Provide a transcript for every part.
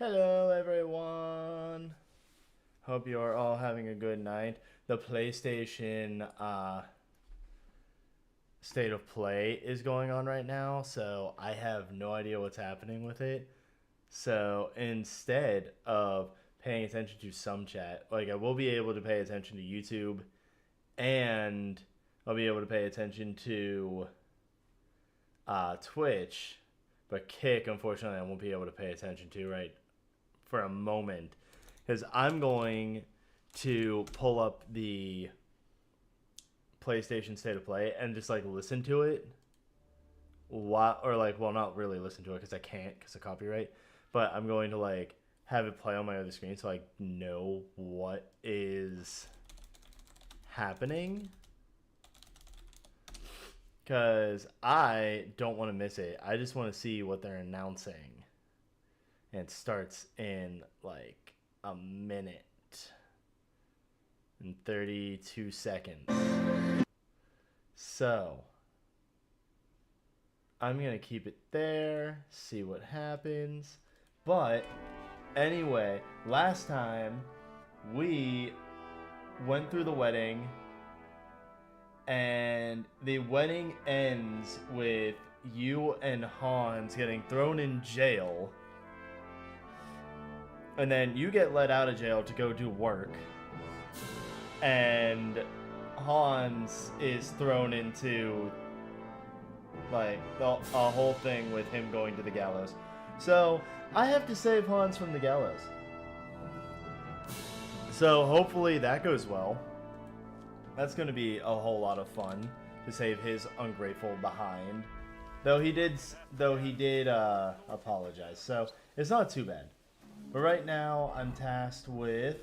Hello, everyone. Hope you are all having a good night. The PlayStation state of play is going on right now, so I have no idea what's happening with it. So instead of paying attention to some chat, like I will be able to pay attention to YouTube, and I'll be able to pay attention to Twitch, but Kick, unfortunately, I won't be able to pay attention to right for a moment because I'm going to pull up the PlayStation State of Play and just like listen to it. Or like, well, not really listen to it because I can't because of copyright. But I'm going to like have it play on my other screen so I know what is happening. Because I don't want to miss it. I just want to see what they're announcing. And it starts in like a minute and 32 seconds. So I'm going to keep it there, see what happens. But anyway, last time we went through the wedding, and the wedding ends with you and Hans getting thrown in jail. And then you get let out of jail to go do work. And Hans is thrown into like a whole thing with him going to the gallows. So I have to save Hans from the gallows. So hopefully that goes well. That's going to be a whole lot of fun to save his ungrateful behind. Though he did apologize, so it's not too bad. But right now, I'm tasked with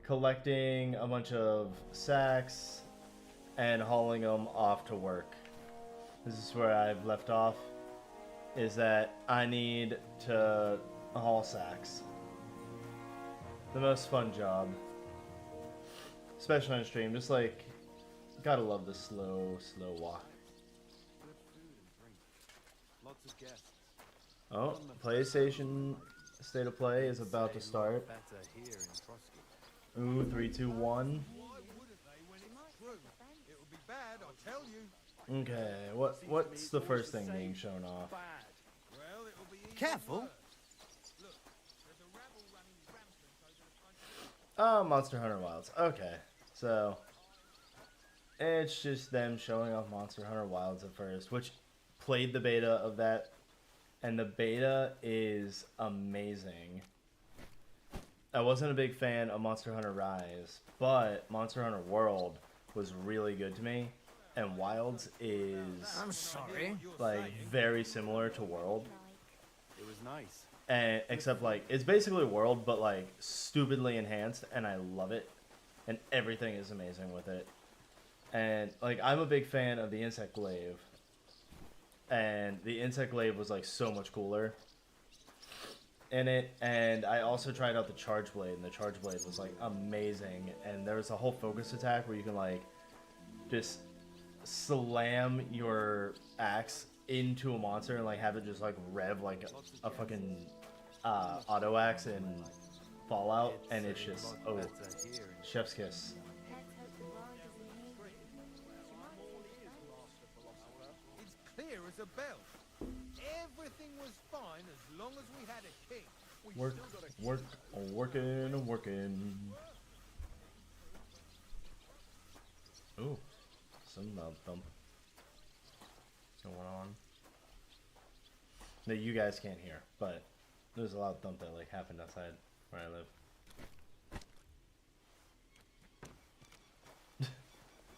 collecting a bunch of sacks and hauling them off to work. This is where I've left off, is that I need to haul sacks. The most fun job. Especially on stream, just like, gotta love the slow walk. Oh, PlayStation State of Play is about to start. Ooh, 3, 2, 1. Okay, what's the first thing being shown off? Careful! Oh, Monster Hunter Wilds. Okay, so it's just them showing off Monster Hunter Wilds at first, which played the beta of that, and the beta is amazing. I wasn't a big fan of Monster Hunter Rise, but Monster Hunter World was really good to me, and Wilds is I'm sorry. like very similar to World. It was nice. And except like it's basically World but like stupidly enhanced, and I love it, and everything is amazing with it. And like I'm a big fan of the Insect Glaive, and the Insect Glaive was like so much cooler in it. And I also tried out the Charge Blade, and the Charge Blade was like amazing. And there was a whole focus attack where you can like just slam your axe into a monster and like have it just like rev like a fucking auto axe in Fallout, and it's just chef's kiss. It's clear as a bell. Everything was fine as long as we had a king. Working. Ooh, some loud thump going on that you guys can't hear, but there's a loud thump that like happened outside where I live.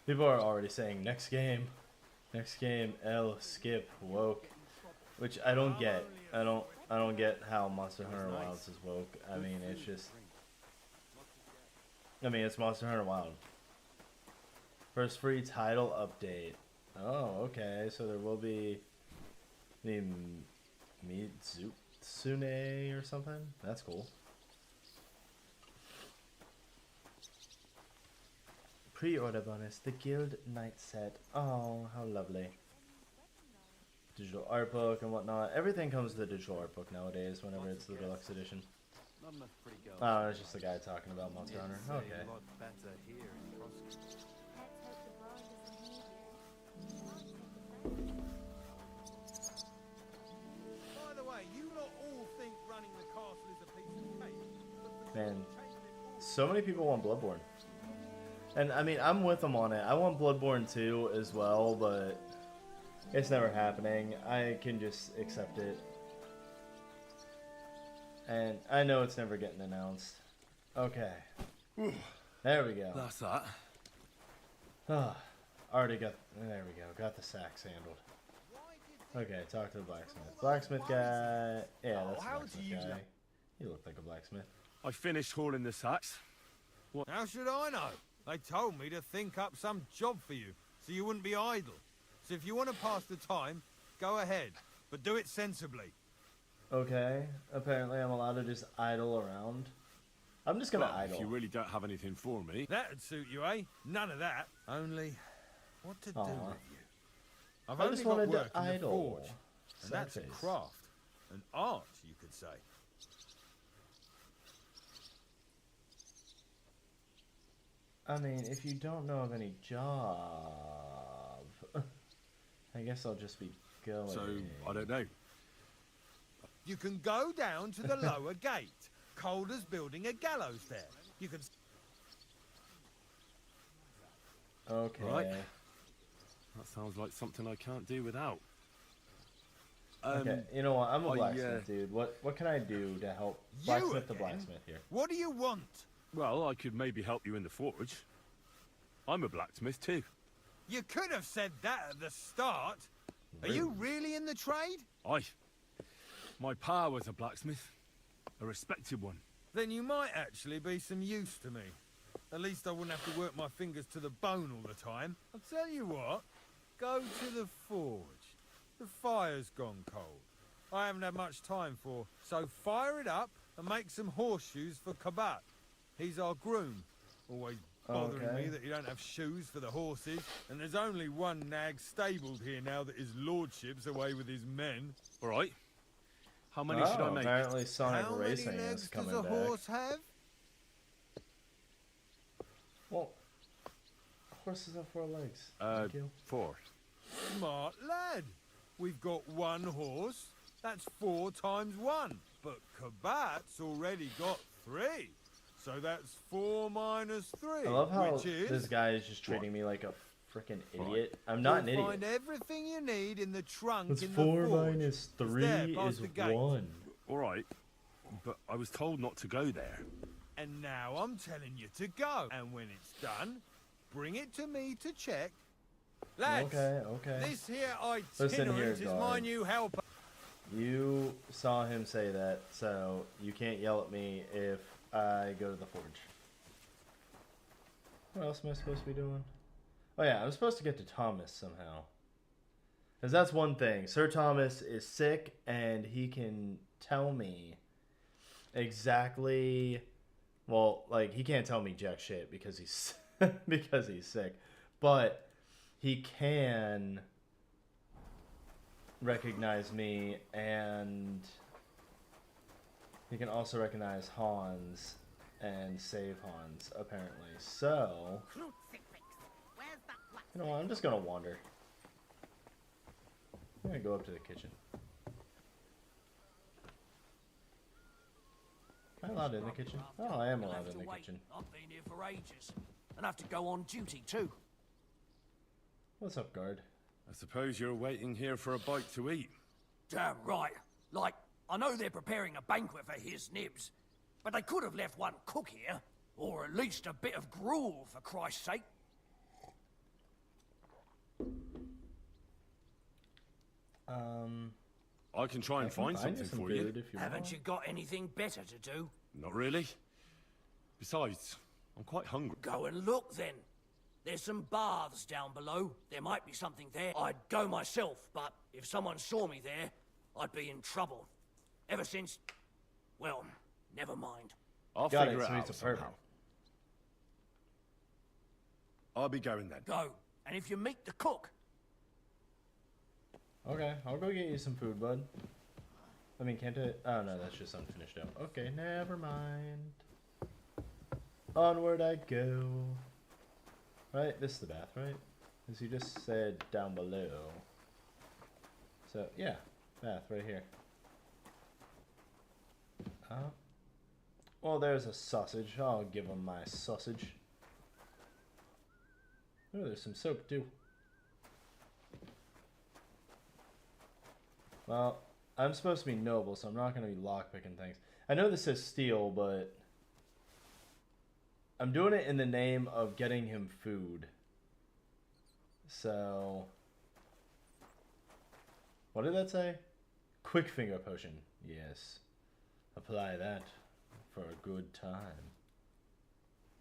People are already saying next game, L skip woke, which I don't get. I don't get how Monster Hunter Wilds is woke. I mean, it's just, it's Monster Hunter Wild. First free title update. Oh, okay. So there will be the Mitsune or something. That's cool. Pre-order bonus, the Guild Knight set. Oh, how lovely. digital art book and whatnot. Everything comes with a digital art book nowadays whenever it's the deluxe edition. Not enough pretty girls. Oh, it's just the guy talking about Monster Yeah, Hunter. say Okay. a lot better here in Prosky. By the way, you lot all think running the castle is a piece of cake. But the Man, changing it all- so many people want Bloodborne. And I mean, I'm with them on it. I want Bloodborne 2 as well, but it's never happening. I can just accept it. And I know it's never getting announced. Okay. There we go. That's that. Ah, already got. There we go. Got the sacks handled. Why did Okay, talk to the blacksmith. Blacksmith guy. Yeah, that's the how do blacksmith you guy. know? He looked like a blacksmith. I finished hauling the sacks. How should I know? They told me to think up some job for you, so you wouldn't be idle. So if you want to pass the time, go ahead, but do it sensibly. Okay. Apparently, I'm allowed to just idle around. I'm just gonna Well, idle. if you really don't have anything for me. That'd suit you, eh? None of that. Only, what to do Aw. with you? I've I only just got wanted work to in the idle. forge, and Sad that's a face. craft, an art, you could say. I mean, if you don't know of any job, I guess I'll just be going. So, I don't know. You can go down to the lower gate. Calder's building a gallows there. You can. Okay. Right. That sounds like something I can't do without. Okay. You know what? I'm a I, blacksmith, dude. What can I do to help You blacksmith the again? blacksmith here? What do you want? Well, I could maybe help you in the forge. I'm a blacksmith too. You could have said that at the start. Are you really in the trade? My pa was a blacksmith. A respected one. Then you might actually be some use to me. At least I wouldn't have to work my fingers to the bone all the time. I'll tell you what, go to the forge. The fire's gone cold. I haven't had much time for, so fire it up and make some horseshoes for Kabat. He's our groom. Always bothering Okay. me that you don't have shoes for the horses, and there's only one nag stabled here now that his lordship's away with his men. All right. How many should I make? Apparently Sonic How Racing many is legs coming does a back. horse have? Well, horses have 4 legs. Uh, Thank you. 4. Smart lad. We've got 1 horse. That's 4 times 1. But Kabat's already got 3. So that's 4 minus 3. I love how which is, this guy is just treating me like a freaking idiot. I'm not an you'll idiot. find everything you need in the trunk It's in 4 the forge. minus It's 3 there, past is the gate. 1. All right. But I was told not to go there. And now I'm telling you to go. And when it's done, bring it to me to check. Lads, Okay. this here Listen itinerant here, is dog. my new helper. You saw him say that, so you can't yell at me if I go to the forge. What else am I supposed to be doing? Oh yeah, I'm supposed to get to Thomas somehow. Because that's one thing. Sir Thomas is sick, and he can tell me exactly... Well, like, he can't tell me jack shit because he's, because he's sick. But he can recognize me, and he can also recognize Hans and save Hans, apparently. So, you know what, I'm just gonna wander. I'm gonna go up to the kitchen. Am I allowed in the kitchen? Oh, I am allowed in the kitchen. I've been here for ages. And have to go on duty too. What's up, guard? I suppose you're waiting here for a bite to eat. Damn right. Like, I know they're preparing a banquet for his nibs, but they could have left one cook here, or at least a bit of gruel, for Christ's sake. I can try and find something some for you. food if you Haven't want. you got anything better to do? Not really. Besides, I'm quite hungry. Go and look then. There's some baths down below. There might be something there. I'd go myself, but if someone saw me there, I'd be in trouble. Ever since... well, never mind. I'll Got figure it, it so out he's a somehow. pervert. I'll be going then. Go. And if you meet the cook, Okay, I'll go get you some food, bud. I mean, can't it? Oh no, that's just unfinished out. Okay, never mind. Onward I go. Right, this is the bath, right? As you just said down below. So, yeah, bath right here. Well, there's a sausage. I'll give him my sausage. Oh, there's some soap, too. Well, I'm supposed to be noble, so I'm not going to be lockpicking things. I know this says steal, but I'm doing it in the name of getting him food. So, what did that say? Quick finger potion. Yes. Apply that for a good time.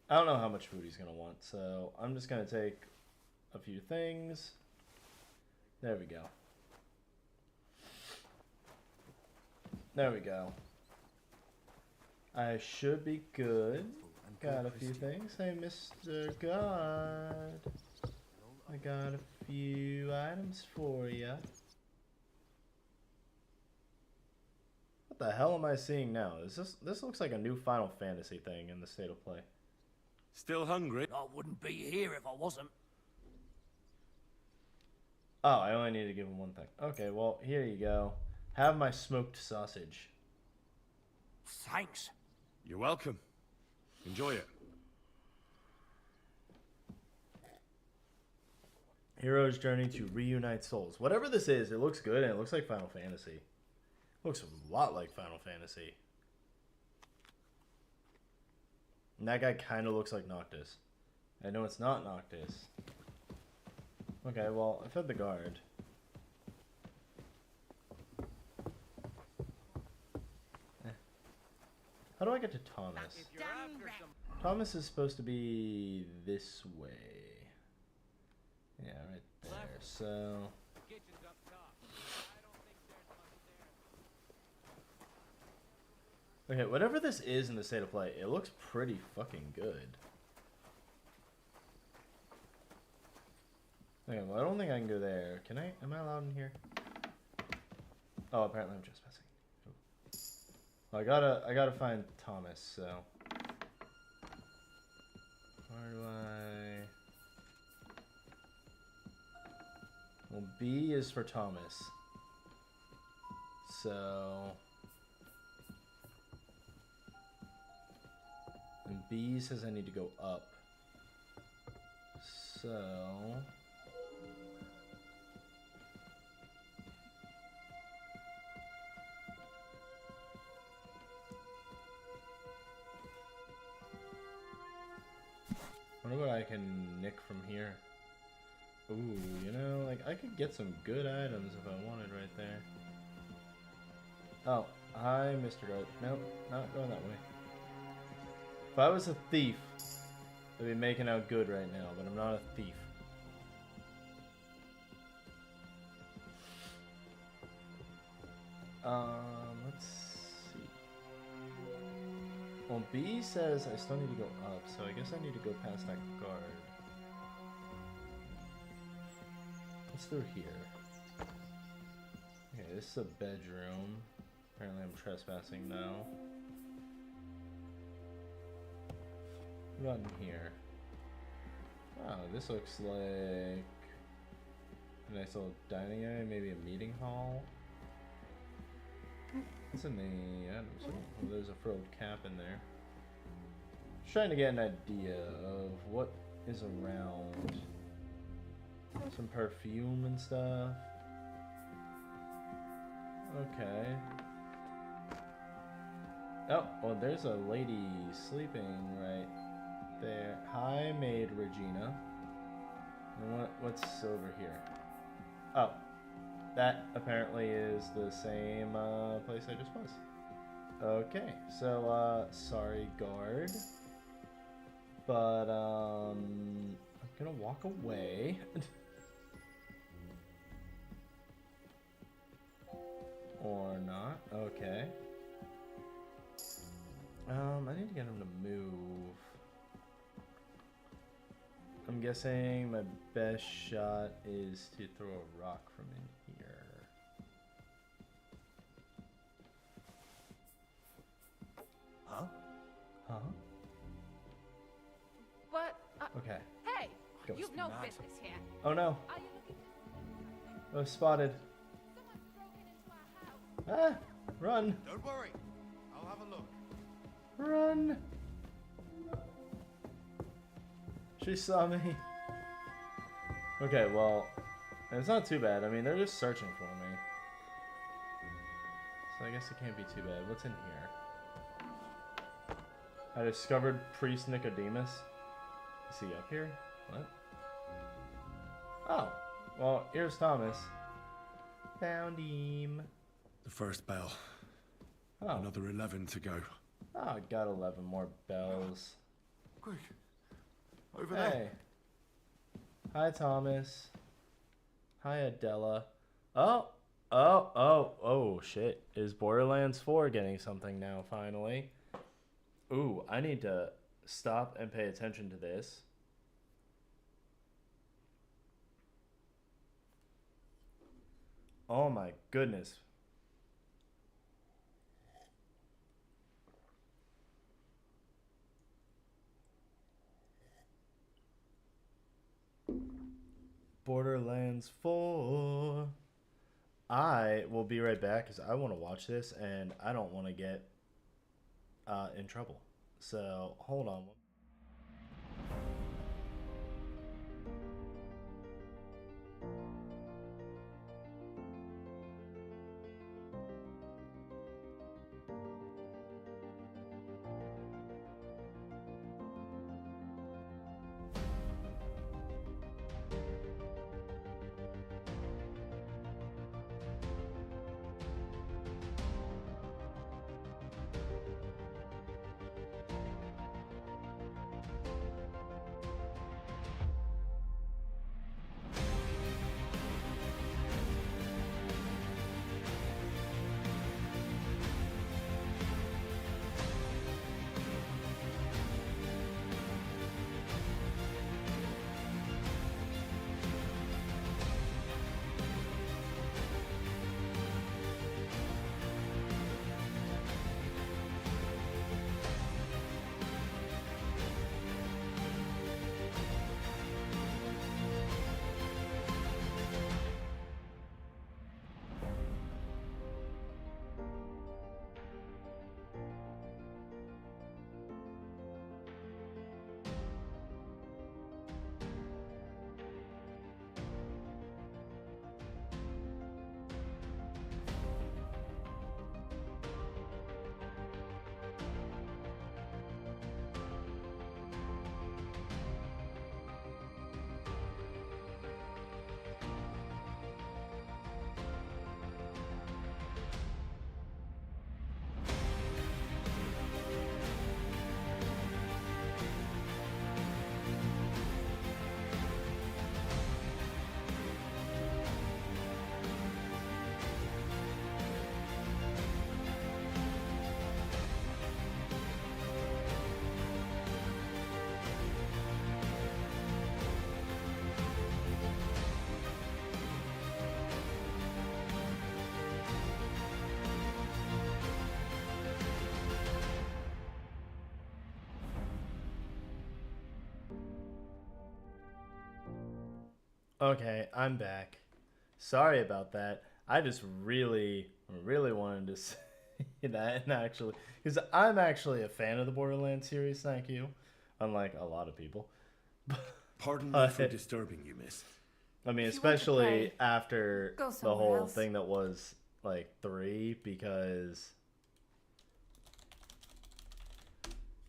I don't know how much food he's going to want, so I'm just going to take a few things. There we go. There we go. I should be good. Got a few things. Hey, Mr. God. I got a few items for you. What the hell am I seeing now? This looks like a new Final Fantasy thing in the state of play. Still hungry? I wouldn't be here if I wasn't. Oh, I only need to give him one thing. Okay, well, here you go. Have my smoked sausage. Thanks. You're welcome. Enjoy it. Hero's Journey to Reunite Souls. Whatever this is, it looks good and it looks like Final Fantasy. Looks a lot like Final Fantasy. And that guy kind of looks like Noctis. I know it's not Noctis. Okay, well, I fed the guard. How do I get to Thomas? Thomas is supposed to be this way. Yeah, right there. So... okay, whatever this is in the state of play, it looks pretty fucking good. Okay, well, I don't think I can go there. Can I? Am I allowed in here? Oh, apparently I'm trespassing. Well, I gotta find Thomas, so... where do I... well, B is for Thomas. So... and B says I need to go up. So... I wonder what I can nick from here. Ooh, you know, like, I could get some good items if I wanted right there. Oh, hi, Mr. Goat. Nope, not going that way. If I was a thief, I'd be making out good right now, but I'm not a thief. Let's see. Well, B says I still need to go up, so I guess I need to go past that guard. What's through here? Okay, this is a bedroom. Apparently I'm trespassing now. What about in here? Oh, this looks like a nice little dining area, maybe a meeting hall. What's in the items? Oh, there's a frilled cap in there. Just trying to get an idea of what is around. Some perfume and stuff. Okay. Oh, well, there's a lady sleeping right there. Hi, maid Regina. And what's over here? Oh, that apparently is the same place I just was. Okay, so sorry, guard, but I'm gonna walk away. Or not. Okay. I need to get him to move. I'm guessing my best shot is to throw a rock from in here. Go. You've no business here. Oh no. Are you looking Oh, spotted. Someone's broken into our house. Ah! Run! Don't worry. I'll have a look. Run! She saw me. Okay, well, it's not too bad. I mean, they're just searching for me. So I guess it can't be too bad. What's in here? I discovered Priest Nicodemus. Is he up here? What? Oh. Well, here's Thomas. Found him. The first bell. Oh. Another 11 to go. Oh, I got 11 more bells. Quick. Over Hey. there. Hi, Thomas. Hi, Adela. Oh, shit. Is Borderlands 4 getting something now, finally? Ooh, I need to stop and pay attention to this. Oh my goodness. Borderlands 4. I will be right back because I want to watch this and I don't want to get in trouble. So, hold on. Okay, I'm back. Sorry about that. I just really wanted to say that, and actually, because I'm actually a fan of the Borderlands series, thank you, unlike a lot of people. Pardon me for disturbing you, miss. I mean, If you want to especially play, after go the somewhere whole else. thing that was, like, 3, because,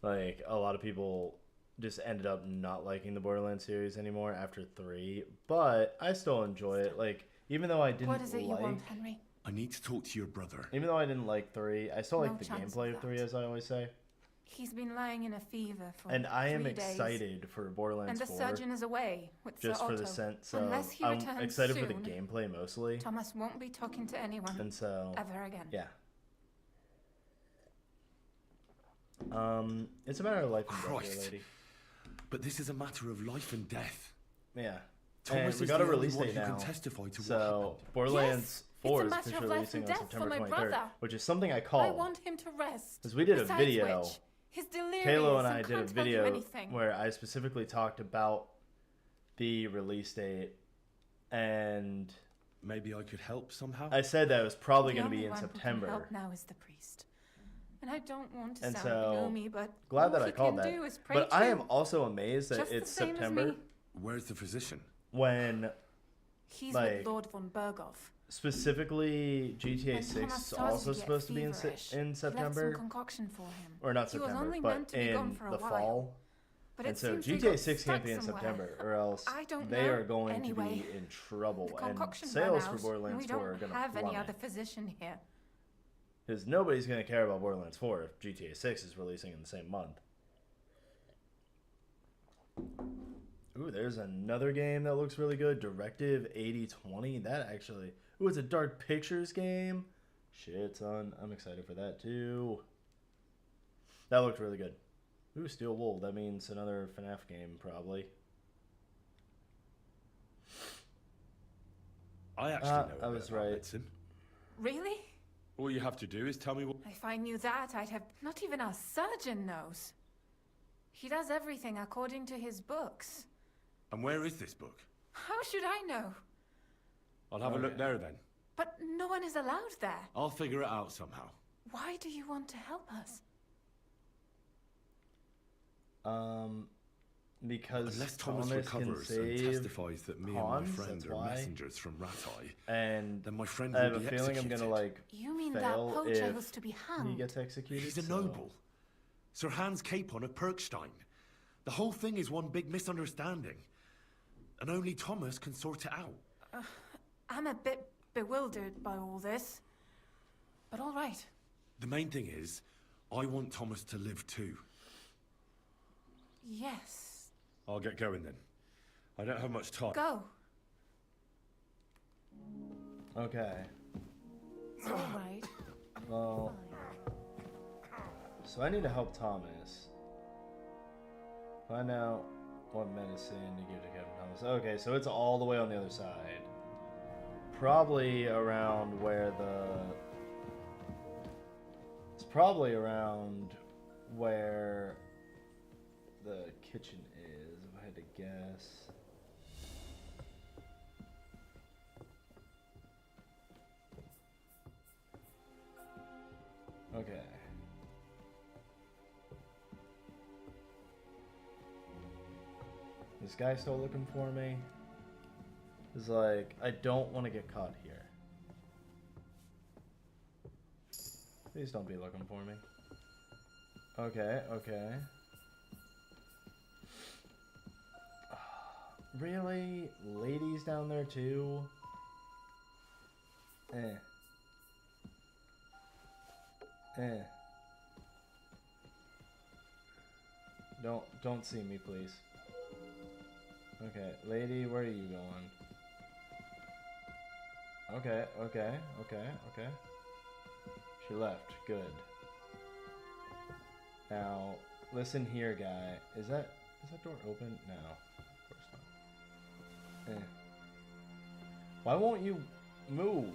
like, a lot of people just ended up not liking the Borderlands series anymore after 3, but I still enjoy it. Like, even though I didn't What is it you like, want, Henry? I need to talk to your brother. even though I didn't like 3, I still No like the chance gameplay of of 3, that. as I always say. He's been lying in a fever for And I am 3 days. excited for And Borderlands the 4, surgeon is away with just Sir for Otto. the sense of, Unless he I'm returns excited for the soon, gameplay mostly, Thomas won't be talking to anyone and so, ever again. yeah. It's a matter of life and death, dear Christ. lady. But this is a matter of life and death. Yeah. Thomas And we is got the a only release one date who now. can testify to what So, happened. Borderlands Yes, 4 it's a is matter officially of life releasing and on death for September my 23rd, brother. which is something I I called. want him to rest. Because we did a Besides video. which, he's delirious Kalo and I did a can't tell you video anything. where I specifically talked about the release date, and Maybe I could help somehow? I said that it was probably The going to be only in one who can September. help now is the priest. And I don't want to And sound so, gloomy, but Glad all that I he called can that. do is pray But to I am also amazed that just the it's same as September me. Where's the physician? when He's like- with Lord von Berghoff. specifically GTA When 6 Thomas is started also to get supposed to be feverish, in he left some September. concoction for him. Or not He was September, only meant but to be gone in for a the while. fall. But And it so seems he GTA got 6 can't be in stuck September, somewhere. or else I don't they know. are going Anyway, to be in trouble. The And concoction sales ran for out, and Borderlands we 4 are don't going to have any plummet. other physician here. Because nobody's going to care about Borderlands 4 if GTA 6 is releasing in the same month. Ooh, there's another game that looks really good. Directive 8020. That actually... Ooh, it's a Dark Pictures game. Shit, son. I'm excited for that, too. That looked really good. Ooh, Steel Wool. That means another FNAF game, probably. I actually know I a bit was about right. medicine. Really? All you have to do is tell me what... If I knew that, I'd have... Not even our surgeon knows. He does everything according to his books. And where is this book? How should I know? I'll have a look there then. But no one is allowed there. I'll figure it out somehow. Why do you want to help us? Because Unless Thomas can recovers and save testifies that me Hans, and my friend that's are why. messengers from Ratai, and then my friend I will have a be feeling I'm executed. gonna like You mean that fail poacher if who's to be he hanged? gets executed. He's a so- noble. Sir Hans Capon of Perkstein. The whole thing is one big misunderstanding. And only Thomas can sort it out. I'm a bit bewildered by all this. But all right. The main thing is, I want Thomas to live too. Yes. I'll get going then. I don't have much time. Go. Okay. It's all right. Well, so I need to help Thomas. Find out what medicine to give to Captain Thomas. Okay, so it's all the way on the other side. Probably around where the... It's probably around where the kitchen is, if I had to guess. Okay. This guy still looking for me? It's like, I don't want to get caught here. Please don't be looking for me. Okay, okay. Really? Ladies down there too? Eh. Eh. Don't see me, please. Okay, lady, where are you going? Okay, okay, okay, okay. She left. Good. Now, listen here, guy. Is that door open? No, of course not. Eh. Why won't you move?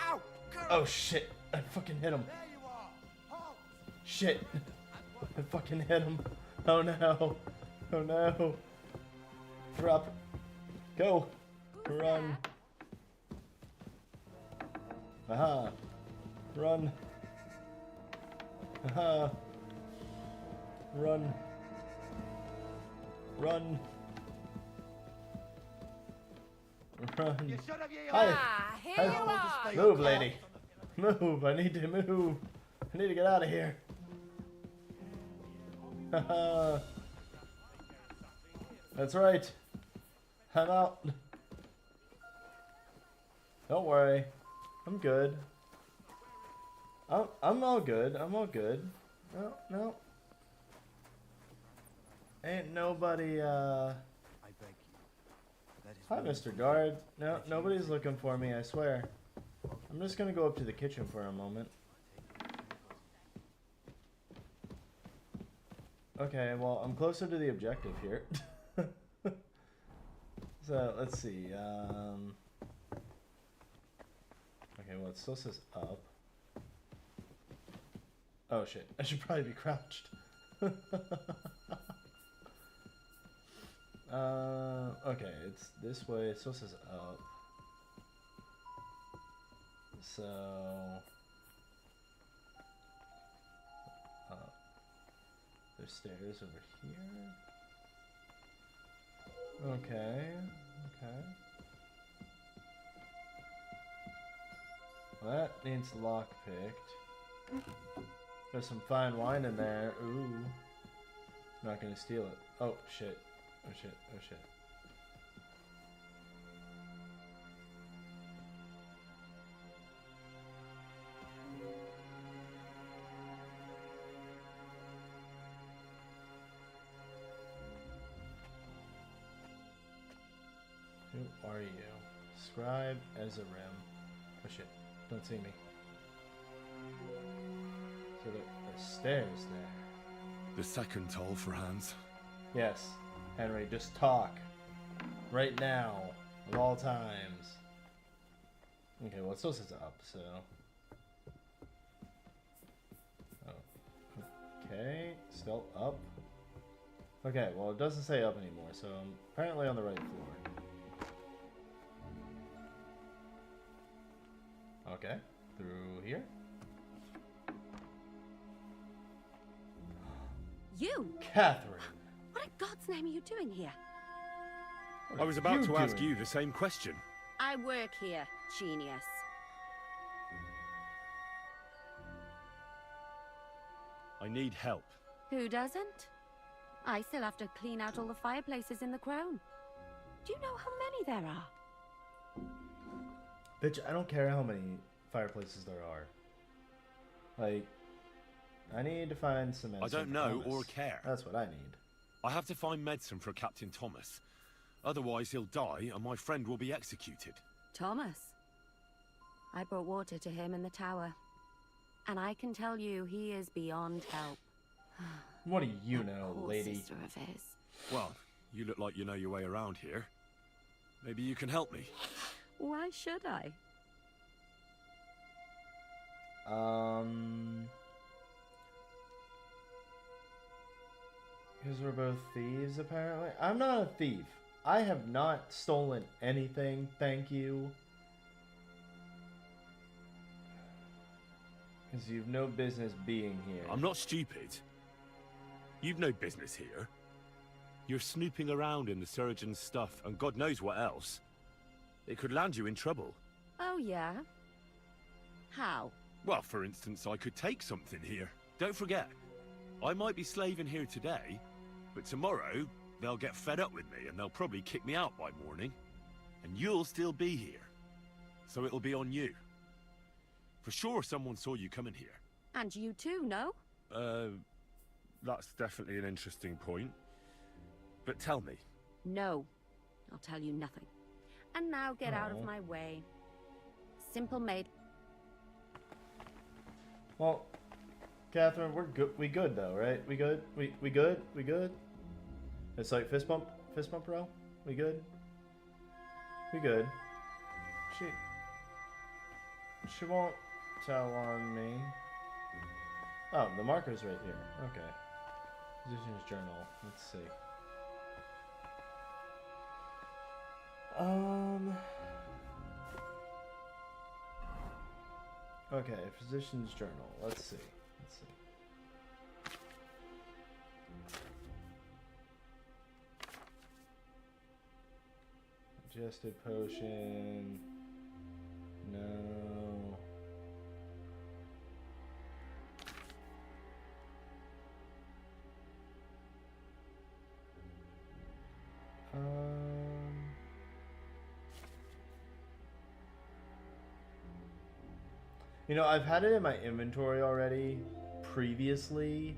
Ow! Courage! Oh shit! I fucking hit him. There you are! Halt! Shit! I fucking hit him. Oh no! Oh no! Drop! Go! Run! Aha! Run! Aha! Run! Run! Run! You should have your Hi! Ah, here Hi. you are. Move, lady! Move! I need to move! I need to get out of here! Haha! That's right! I'm out! Don't worry. I'm good. I'm all good. I'm all good. No, no. Ain't nobody, I beg you. That is Hi, really Mr. Guard. No, nobody's looking for me, I swear. I'm just gonna go up to the kitchen for a moment. Okay, well, I'm closer to the objective here. So, let's see, okay, well, it still says up. Oh shit, I should probably be crouched. Okay, it's this way. So it says up. So there's stairs over here. Okay, okay. Well, that needs lockpicked. There's some fine wine in there. Ooh. Not gonna steal it. Oh shit. Oh shit. Oh shit. Who are you? Scribe as a rim. Oh shit. Don't see me. So there's stairs there. The second toll for Hans. Yes. Henry, just talk. Right now. Of all times. Okay, well it still says up, so. Oh. Okay. Still up. Okay, well it doesn't say up anymore, so I'm apparently on the right floor. Okay. Through here. You? Catherine! What in God's name are you doing here? What I are was about to ask doing? you the same question. I work here, genius. I need help. Who doesn't? I still have to clean out all the fireplaces in the Crown. Do you know how many there are? Bitch, I don't care how many fireplaces there are. Like, I need to find cement. I don't know or Thomas. care. That's what I need. I have to find medicine for Captain Thomas. Otherwise he'll die and my friend will be executed. Thomas. I brought water to him in the tower. And I can tell you he is beyond help. What do you know, Poor lady? sister of his. Well, you look like you know your way around here. Maybe you can help me. Why should I? Because we're both thieves, apparently. I'm not a thief. I have not stolen anything, thank you. Because you've no business being here. I'm not stupid. You've no business here. You're snooping around in the surgeon's stuff and God knows what else. It could land you in trouble. Oh, yeah? How? Well, for instance, I could take something here. Don't forget, I might be slaving here today, but tomorrow they'll get fed up with me and they'll probably kick me out by morning. And you'll still be here. So it'll be on you. For sure someone saw you coming here. And you too, no? That's definitely an interesting point. But tell me. No. I'll tell you nothing. And now get out of my way. Simple maid. Well, Catherine, we're good. We good though, right? We good? We good? We good? It's like fist bump, bro. We good? We good. She won't tell on me. Oh, the marker's right here. Okay. Physician's journal. Let's see. Okay, physician's journal. Let's see. Let's see. Digestive potion. No. You know, I've had it in my inventory already previously,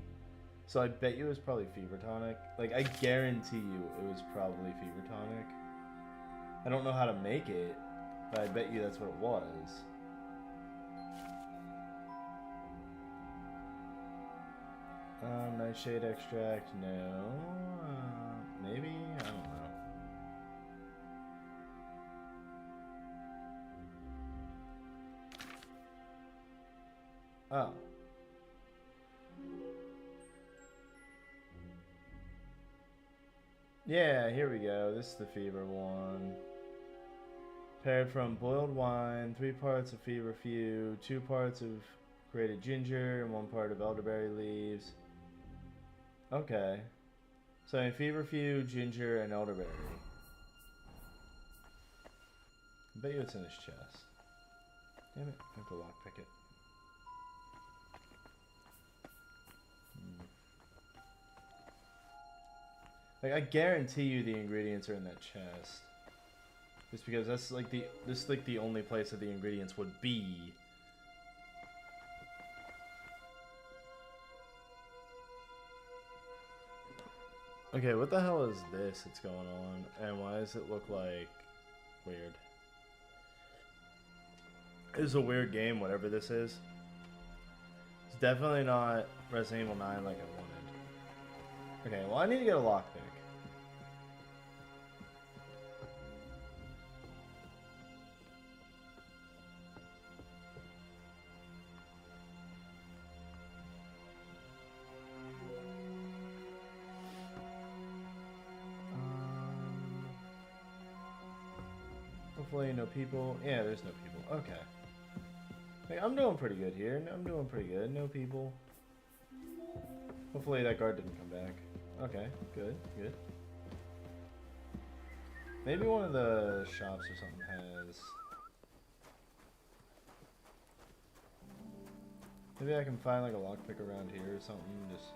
so I bet you it was probably fever tonic. Like, I guarantee you it was probably fever tonic. I don't know how to make it, but I bet you that's what it was. Nightshade extract, no. Maybe? I don't know. Oh. Yeah, here we go. This is the fever one. Prepared from boiled wine, 3 parts of feverfew, 2 parts of grated ginger, and 1 part of elderberry leaves. Okay. So in feverfew, ginger, and elderberry. I bet you it's in his chest. Damn it, I have to lockpick it. Like, I guarantee you the ingredients are in that chest. Just because that's like the only place that the ingredients would be. Okay, what the hell is this that's going on? And why does it look like weird? This is a weird game, whatever this is. It's definitely not Resident Evil 9 like I wanted. Okay, well I need to get a lockpick. Hopefully no people. Yeah, there's no people. Okay. Hey, I'm doing pretty good here. I'm doing pretty good. No people. Hopefully that guard didn't come back. Okay, good, good. Maybe one of the shops or something has... Maybe I can find like a lockpick around here or something. Just...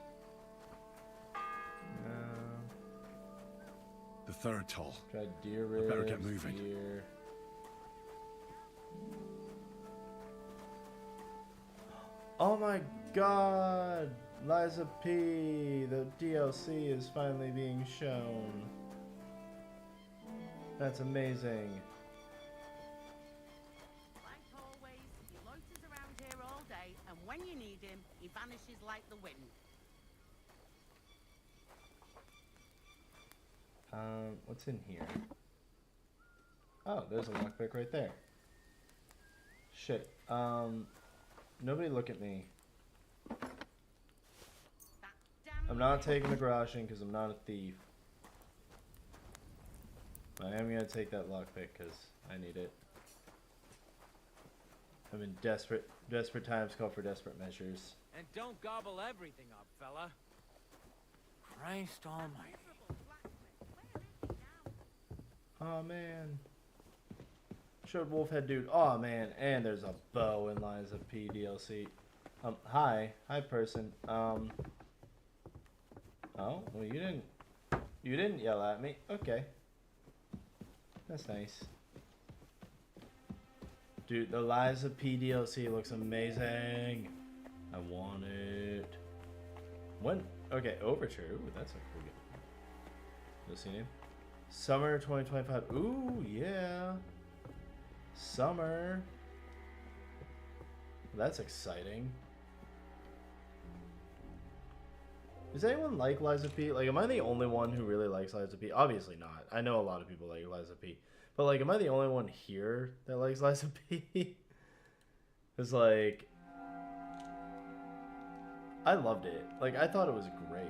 The third toll. Try deer ribs. Better get moving. Deer. Oh my god! Liza P! The DLC is finally being shown. That's amazing. Like always, he loiters around here all day, and when you need him, he vanishes like the wind. What's in here? Oh, there's a lockpick right there. Shit. Nobody look at me. I'm not taking the garage in because I'm not a thief. I am gonna take that lockpick because I need it. I'm in desperate times call for desperate measures. And don't gobble everything up, fella. Christ almighty. Oh man. Showed Wolfhead dude. Oh man, and there's a bow in Liza P DLC. Hi person. Oh, well you didn't yell at me. Okay. That's nice. Dude, the Liza P DLC looks amazing. I want it. When? Okay, Overture. Ooh, that's a cool game. You'll see name? Summer 2025. Ooh, yeah. Summer. That's exciting. Does anyone like Liza P? Like, am I the only one who really likes Liza P? Obviously not. I know a lot of people like Liza P. But, like, am I the only one here that likes Liza P? It's like... I loved it. Like, I thought it was great.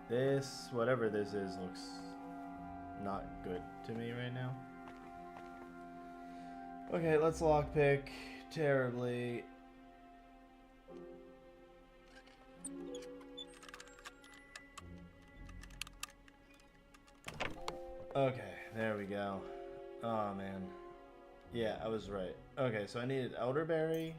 This, whatever this is, looks not good to me right now. Okay, let's lockpick terribly. Okay, there we go. Oh man. Yeah, I was right. Okay, so I needed elderberry.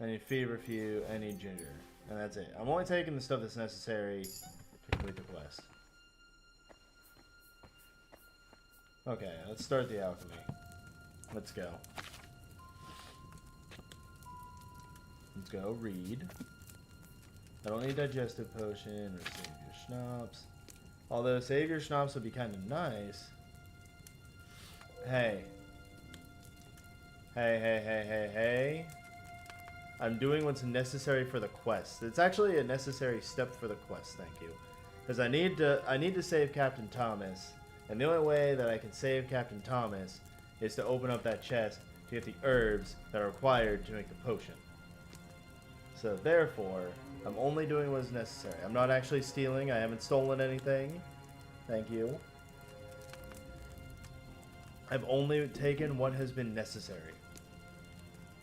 I need feverfew. I need ginger. And that's it. I'm only taking the stuff that's necessary to complete the quest. Okay, let's start the alchemy. Let's go. Let's go read. I don't need digestive potion or savior schnapps. Although savior schnapps would be kind of nice. Hey. Hey. I'm doing what's necessary for the quest. It's actually a necessary step for the quest, thank you. Because I need to save Captain Thomas. And the only way that I can save Captain Thomas is to open up that chest to get the herbs that are required to make the potion. So therefore, I'm only doing what is necessary. I'm not actually stealing. I haven't stolen anything. Thank you. I've only taken what has been necessary.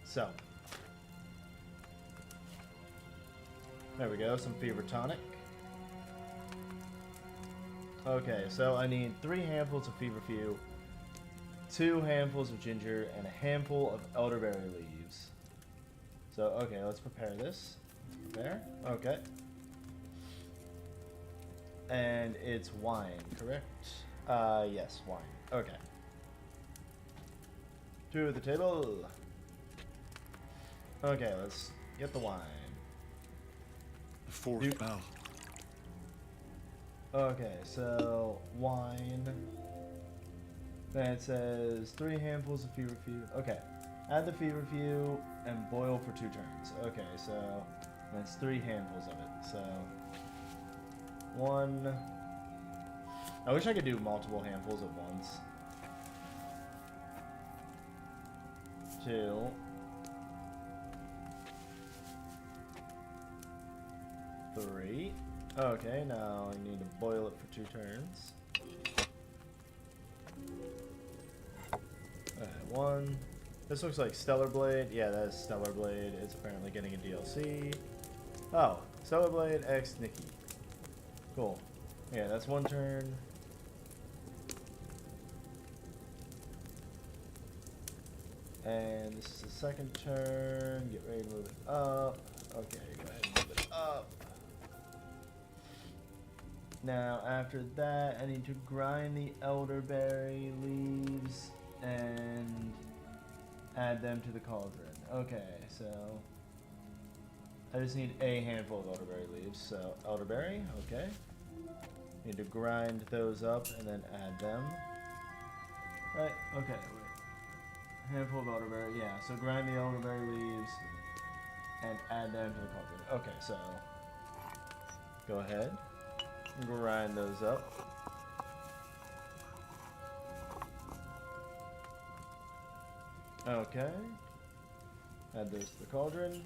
So. There we go, some fever tonic. Okay, so I need 3 handfuls of feverfew, 2 handfuls of ginger, and a handful of elderberry leaves. So, okay, let's prepare this. Let's prepare. Okay. And it's wine, correct? Yes, wine. Okay. To the table. Okay, let's get the wine. The 4th bell. Okay, so wine. Then it says 3 handfuls of feverfew. Okay, add the feverfew and boil for 2 turns. Okay, so that's 3 handfuls of it. So 1. I wish I could do multiple handfuls at once. 2. 3. Okay, now I need to boil it for 2 turns. Alright, 1. This looks like Stellar Blade. Yeah, that is Stellar Blade. It's apparently getting a DLC. Oh, Stellar Blade X Nikki. Cool. Yeah, that's 1 turn. And this is the 2nd turn. Get ready to move it up. Okay, go ahead and move it up. Now, after that, I need to grind the elderberry leaves and add them to the cauldron. Okay, so I just need a handful of elderberry leaves. So, elderberry, okay. Need to grind those up and then add them. Right, okay, wait. Handful of elderberry, yeah. So, grind the elderberry leaves and add them to the cauldron. Okay, so go ahead. Grind those up. Okay. Add those to the cauldron.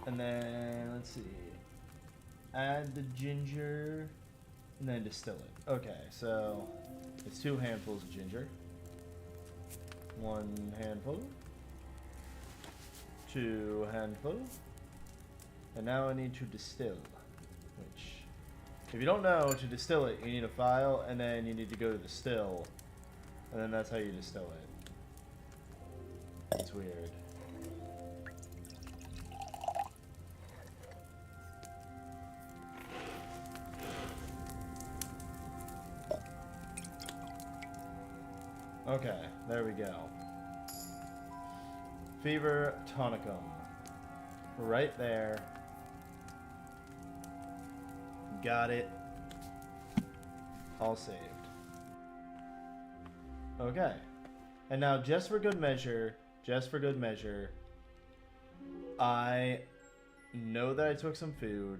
And then, let's see. Add the ginger and then distill it. Okay, so it's 2 handfuls of ginger. 1 handful. 2 handfuls. And now I need to distill. Which, if you don't know, to distill it, you need a file, and then you need to go to the still, and then that's how you distill it. It's weird. Okay, there we go. Fever tonicum. Right there. Got it. All saved. Okay. And now, just for good measure, I know that I took some food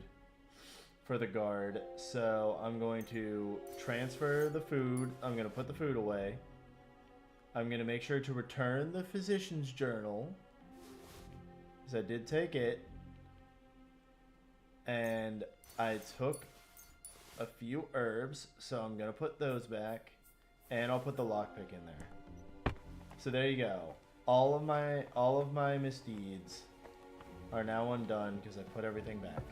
for the guard, so I'm going to transfer the food. I'm going to put the food away. I'm going to make sure to return the physician's journal, because I did take it. And I took a few herbs, so I'm gonna put those back, and I'll put the lockpick in there. So there you go. All of my misdeeds are now undone because I put everything back.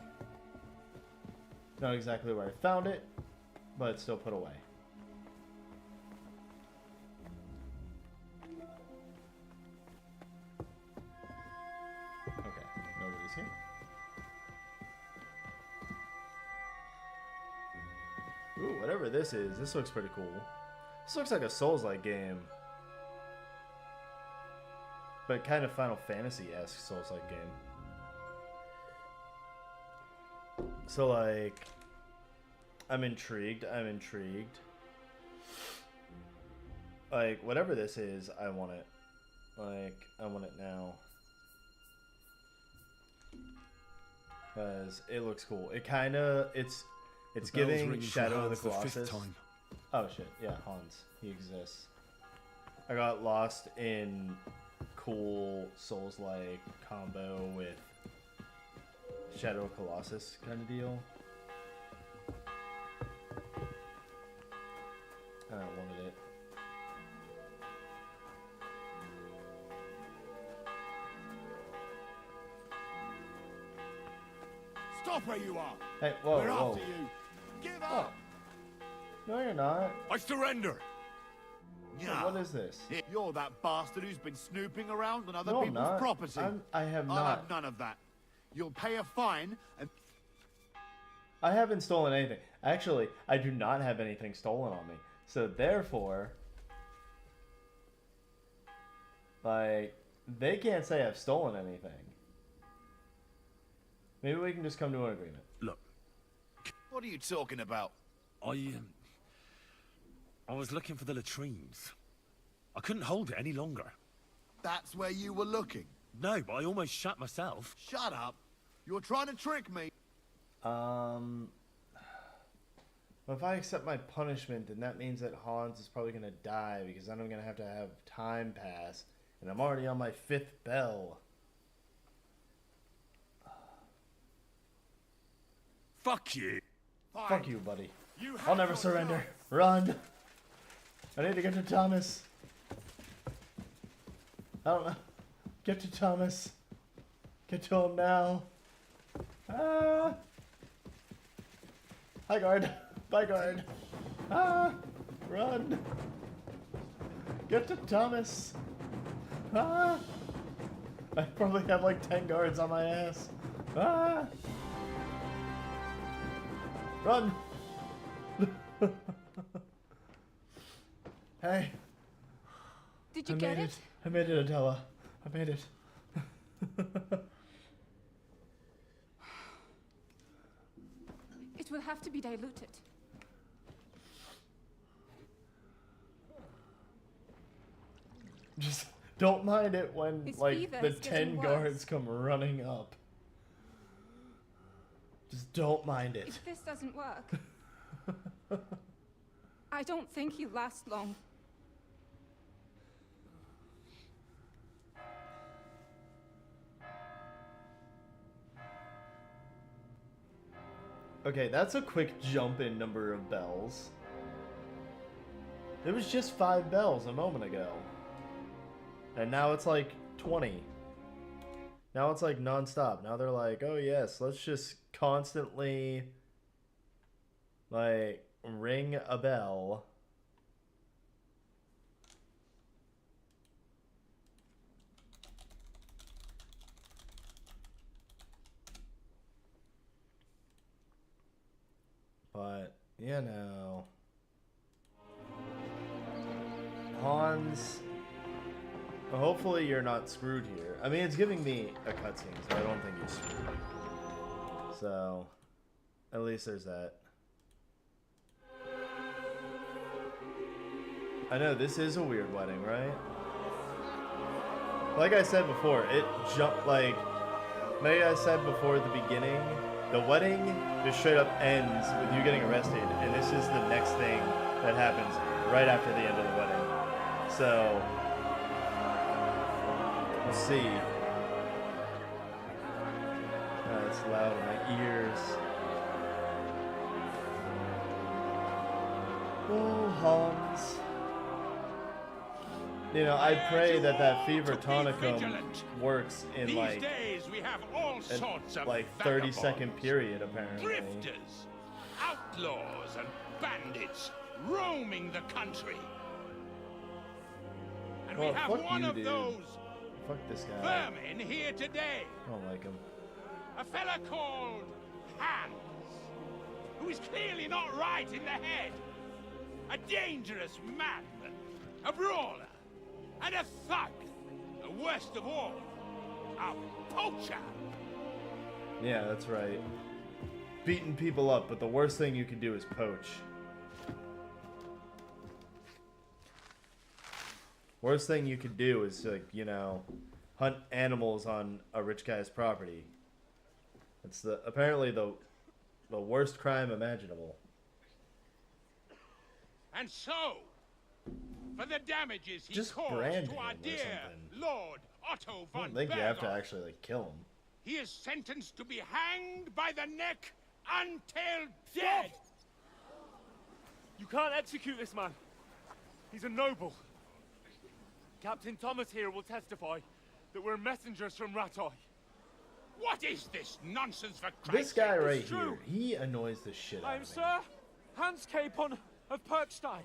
Not exactly where I found it, but it's still put away. Okay, nobody's here. Ooh, whatever this is, this looks pretty cool. This looks like a Souls-like game. But kind of Final Fantasy-esque Souls-like game. So, like, I'm intrigued. Like, whatever this is, I want it. Like, I want it now. Because it looks cool. It kind of, it's giving Shadow of the Colossus. Oh shit, yeah, Hans. He exists. I got lost in cool Souls-like combo with Shadow of Colossus kind of deal. I wanted it. Stop where you are. Hey, whoa, We're whoa. after you. Give Oh. up. No, you're not. I surrender. Yeah. What is this? You're that bastard who's been snooping around on other No, I'm people's not. property. I have I'll not. have none of that. You'll pay a fine and I haven't stolen anything. Actually, I do not have anything stolen on me. So therefore, like, they can't say I've stolen anything. Maybe we can just come to an agreement. Look, what are you talking about? I was looking for the latrines. I couldn't hold it any longer. That's where you were looking. No, but I almost shat myself. Shut up. You're trying to trick me. Well, if I accept my punishment, then that means that Hans is probably gonna die because then I'm gonna have time pass, and I'm already on my 5th bell. Fuck you. Fine. Fuck you, buddy. You I'll have never your surrender. chance. Run. I need to get to Thomas. I don't know. Get to Thomas. Get to him now. Ah. Hi, guard. Bye, guard. Ah. Run. Get to Thomas. Ah. I probably have like 10 guards on my ass. Ah. Run. Hey. Did you get it? I made it, Adela. I made it. It will have to be diluted. Just don't mind it when His like fever the is getting 10 worse. guards come running up. Just don't mind it. If this doesn't work, I don't think he'll last long. Okay, that's a quick jump in number of bells. It was just 5 bells a moment ago. And now it's like 20. Now it's like non-stop. Now they're like, oh yes, let's just constantly like ring a bell. But, you know, Hans, hopefully you're not screwed here. I mean, it's giving me a cutscene, so I don't think you're screwed. So, at least there's that. I know, this is a weird wedding, right? Like I said before, it jumped, like I said before at the beginning, the wedding just straight up ends with you getting arrested, and this is the next thing that happens right after the end of the wedding. So, we'll see. It's loud in my ears. Oh, Hans. You know, I pray that that fever tonicum works in These like days we have all sorts of like 30-second period apparently. drifters, outlaws, and bandits roaming the country. And Well, we have fuck one you, of dude. those Fuck this guy. vermin here today. I don't like him. A fella called Hans, who is clearly not right in the head. A dangerous madman, a brawler, and a thug. And worst of all, a poacher. Yeah, that's right. Beating people up, but the worst thing you can do is poach. Worst thing you could do is, like, you know, hunt animals on a rich guy's property. It's apparently the worst crime imaginable. And so, for the damages he Just caused brand to our him or dear something. Lord Otto I von don't think you have to Berghoff. actually like kill him. He is sentenced to be hanged by the neck until dead. You can't execute this man. He's a noble. Captain Thomas here will testify that we're messengers from Rattay. What is this nonsense for This Christ's guy sake? right It's here, true. he annoys the shit out I of am me. Sir Hans Capon of Perkstein.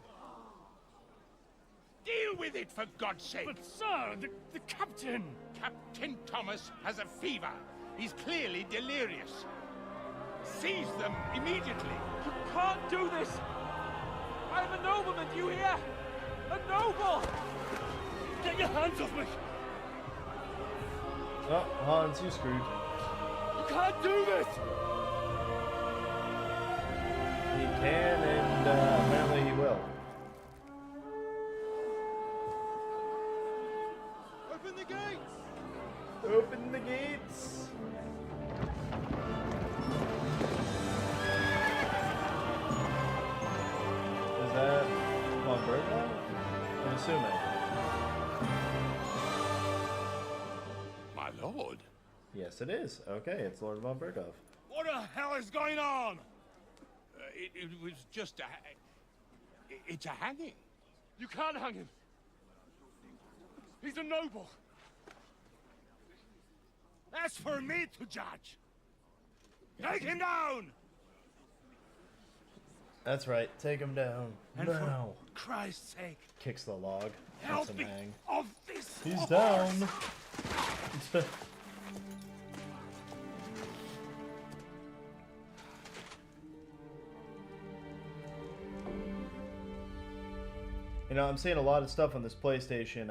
Deal with it, for God's sake. But sir, the captain... Captain Thomas has a fever. He's clearly delirious. Seize them immediately. You can't do this! I'm a nobleman, do you hear? A noble! Get your hands off me! Oh, Hans, you screwed. You can't do this! He can, and apparently he will. Open the gates! Open the gates! Is that Von Berghoff? I'm assuming. My lord. Yes, it is. Okay, it's Lord Von Berghoff. What the hell is going on? It was just a... It's a hanging. You can't hang him! He's a noble! That's for me to judge. Take him down! That's right. Take him down. And now. for Christ's sake, Kicks the log. help Lets him me hang. off this He's horse. down. You know, I'm seeing a lot of stuff on this PlayStation,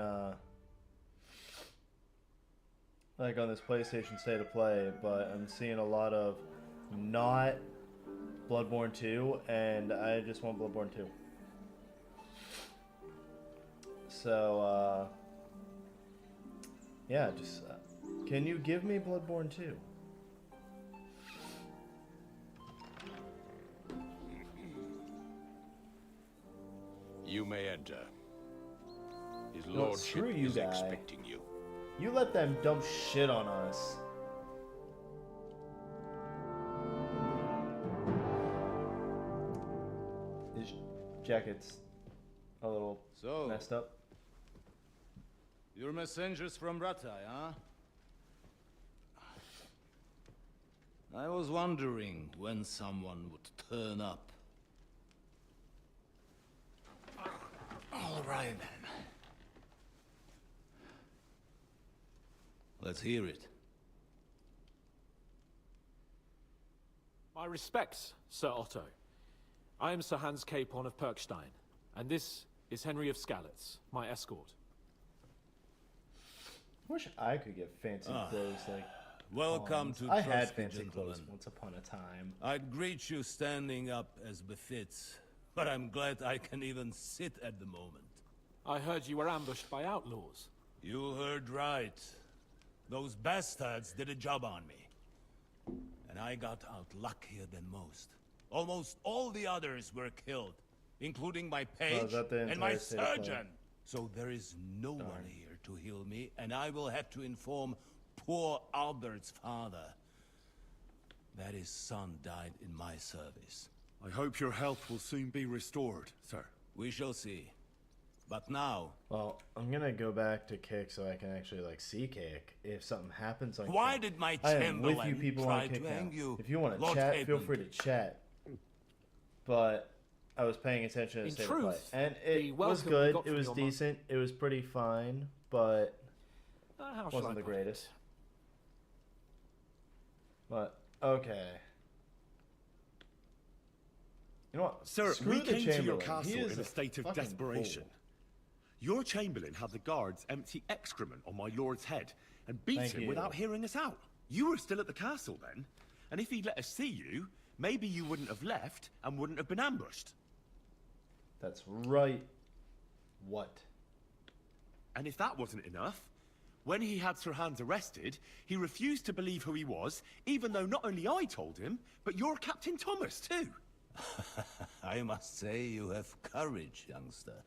like on this PlayStation State of Play, but I'm seeing a lot of not Bloodborne 2, and I just want Bloodborne 2. So, yeah, just, can you give me Bloodborne 2? You may enter. His No, lordship screw you, is guy. expecting you. You let them dump shit on us. His jacket's a little messed up. You're messengers from Rattay, huh? I was wondering when someone would turn up. All right, then. Let's hear it. My respects, Sir Otto. I am Sir Hans Capon of Perkstein, and this is Henry of Skalitz, my escort. I wish I could get fancy clothes like Welcome Hans. to I had Trusty fancy Gentlemen. clothes once upon a time. I'd greet you standing up as befits, but I'm glad I can even sit at the moment. I heard you were ambushed by outlaws. You heard right. Those bastards did a job on me. And I got out luckier than most. Almost all the others were killed, including my page that the and my entire state of play? surgeon. So there is no one here to heal me, and I will have to inform poor Albert's father that his son died in my service. I hope your health will soon be restored, sir. We shall see. But now... Well, I'm gonna go back to Kick so I can actually like see Kick if something happens on Why Kick. did my I am with you Chamberlain people try on Kick to now. hang you, If you want to Lord chat, feel Capon? free to chat. But I was paying attention to In the state of play, truth, and the it was welcome we good. got It from was your decent. It was pretty fine, but How shall I wasn't the put it? greatest. But okay. You know what? Sir, Screw we the came to your Chamberlain. castle He is in a state of fucking desperation. fool. Your Chamberlain had the guards empty excrement on my lord's head and beat Thank him you. without hearing us out. You were still at the castle then, and if he'd let us see you, maybe you wouldn't have left and wouldn't have been ambushed. That's right. What? And if that wasn't enough, when he had Sir Hans arrested, he refused to believe who he was, even though not only I told him, but your Captain Thomas too. I must say you have courage, youngster.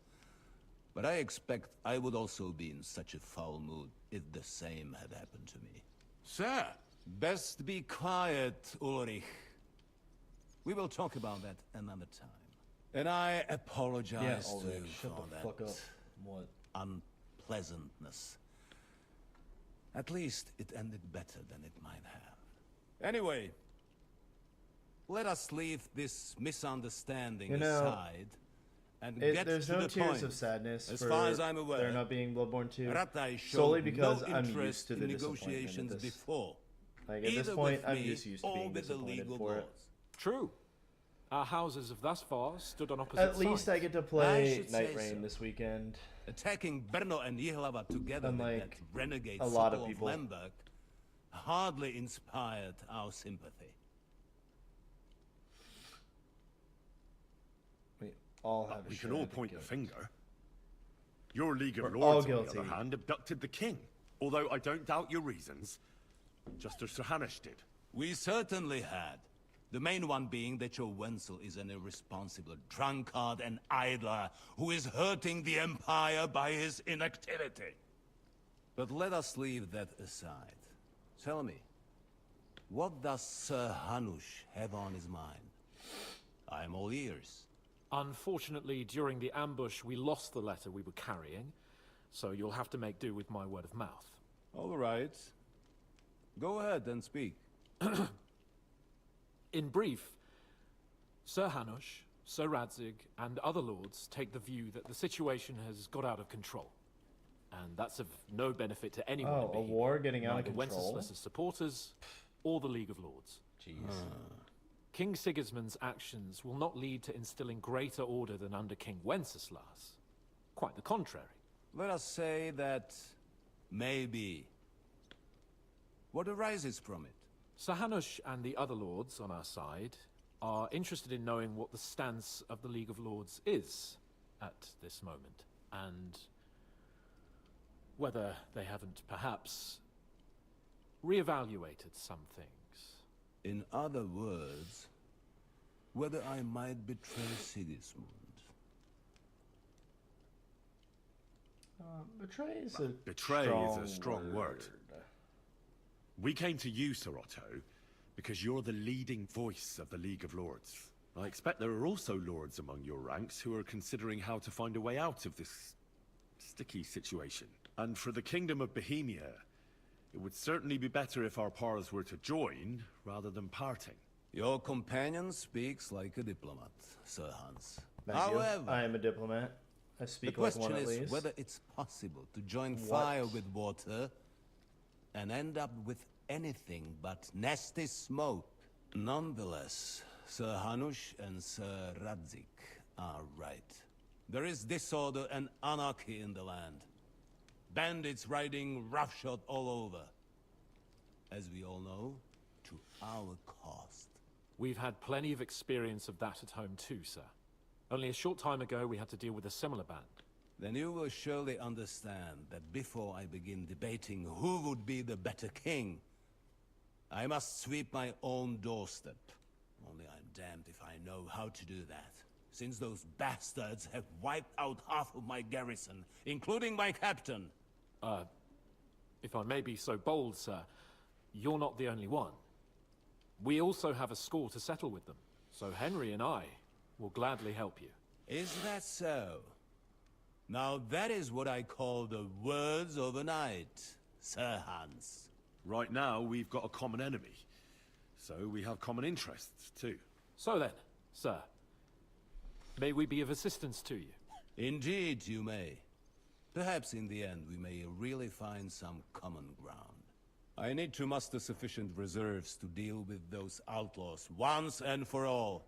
But I expect I would also be in such a foul mood if the same had happened to me. Sir! Best be quiet, Ulrich. We will talk about that another time. And I apologize to Ulrich, you shut for the that fuck up. What? unpleasantness. At least it ended better than it might have. Anyway, let us leave this misunderstanding aside and get there's to no the tears point. of sadness As for far as I'm aware, there not being Bloodborne 2, Rattay showed solely because no I'm interest used to the in disappointment at negotiations this. before. Like, at this Either point, with I'm me just used to or being with the disappointed League of for it. Lords. True. Our houses have thus far stood on opposite At least sides. I get to I play should Night say Rain so. this weekend. Attacking Brno and Jihlava together with that Unlike renegade a lot Sokol of people. Lemberg hardly inspired our sympathy. We all have a We share can all of the point the guilt. finger. Your League of We're Lords, all on the guilty. other hand, abducted the king. Although I don't doubt your reasons, just as Sir Hanush did. We certainly had. The main one being that your Wenzel is an irresponsible drunkard and idler who is hurting the Empire by his inactivity. But let us leave that aside. Tell me, what does Sir Hanush have on his mind? I am all ears. Unfortunately, during the ambush, we lost the letter we were carrying, so you'll have to make do with my word of mouth. All right. Go ahead and speak. In brief, Sir Hanush, Sir Radzig, and other lords take the view that the situation has got out of control. And that's of no benefit to anyone Oh, in a Bohemia, war getting out of neither control? Wenceslas's supporters or the League of Lords. Jeez. King Sigismund's actions will not lead to instilling greater order than under King Wenceslas. Quite the contrary. Let us say that maybe. What arises from it? Sir Hanush and the other lords on our side are interested in knowing what the stance of the League of Lords is at this moment, and whether they haven't perhaps reevaluated some things. In other words, whether I might betray Sigismund. Betray is a Betray is a strong word. We came to you, Sir Otto, because you're the leading voice of the League of Lords. I expect there are also lords among your ranks who are considering how to find a way out of this sticky situation. And for the Kingdom of Bohemia, it would certainly be better if our paths were to join, rather than parting. Your companion speaks like a diplomat, Sir Hans. Thank However, you. I am a diplomat. I speak the like one question at is least. whether it's possible to join What? fire with water and end up with anything but nasty smoke. Nonetheless, Sir Hanush and Sir Radzig are right. There is disorder and anarchy in the land. Bandits riding roughshod all over. As we all know, to our cost. We've had plenty of experience of that at home too, sir. Only a short time ago we had to deal with a similar band. Then you will surely understand that before I begin debating who would be the better king, I must sweep my own doorstep. Only I'm damned if I know how to do that, since those bastards have wiped out half of my garrison, including my captain. If I may be so bold, sir, you're not the only one. We also have a score to settle with them, so Henry and I will gladly help you. Is that so? Now that is what I call the words of a knight, Sir Hans. Right now, we've got a common enemy. So we have common interests, too. So then, sir, may we be of assistance to you? Indeed, you may. Perhaps in the end we may really find some common ground. I need to muster sufficient reserves to deal with those outlaws once and for all.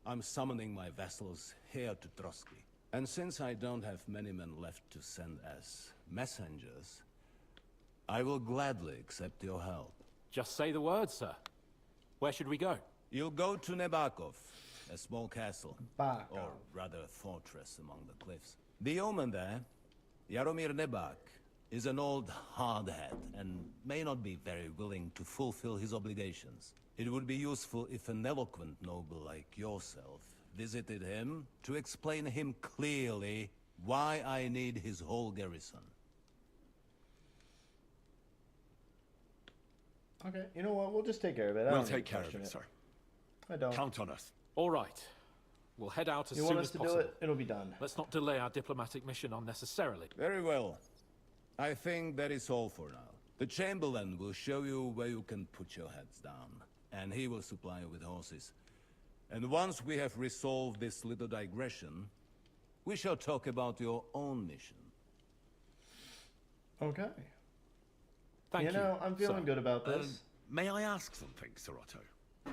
I'm summoning my vassals here to Trotsky. And since I don't have many men left to send as messengers, I will gladly accept your help. Just say the word, sir. Where should we go? You'll go to Nebakov, a small castle. Bakov. Or rather a fortress among the cliffs. The yeoman there, Jaromir Nebak, is an old hardhead and may not be very willing to fulfill his obligations. It would be useful if an eloquent noble like yourself visited him to explain him clearly why I need his whole garrison. Okay, you know what? We'll just take care of it. We'll take care of it, sir. I don't. Count on us. All right. We'll head out as You soon want as us to possible. do it? It'll be done. Let's not delay our diplomatic mission unnecessarily. Very well. I think that is all for now. The Chamberlain will show you where you can put your heads down, and he will supply you with horses. And once we have resolved this little digression, we shall talk about your own mission. Okay. Thank you. You know, I'm feeling sir. good about this. May I ask something, Sir Otto?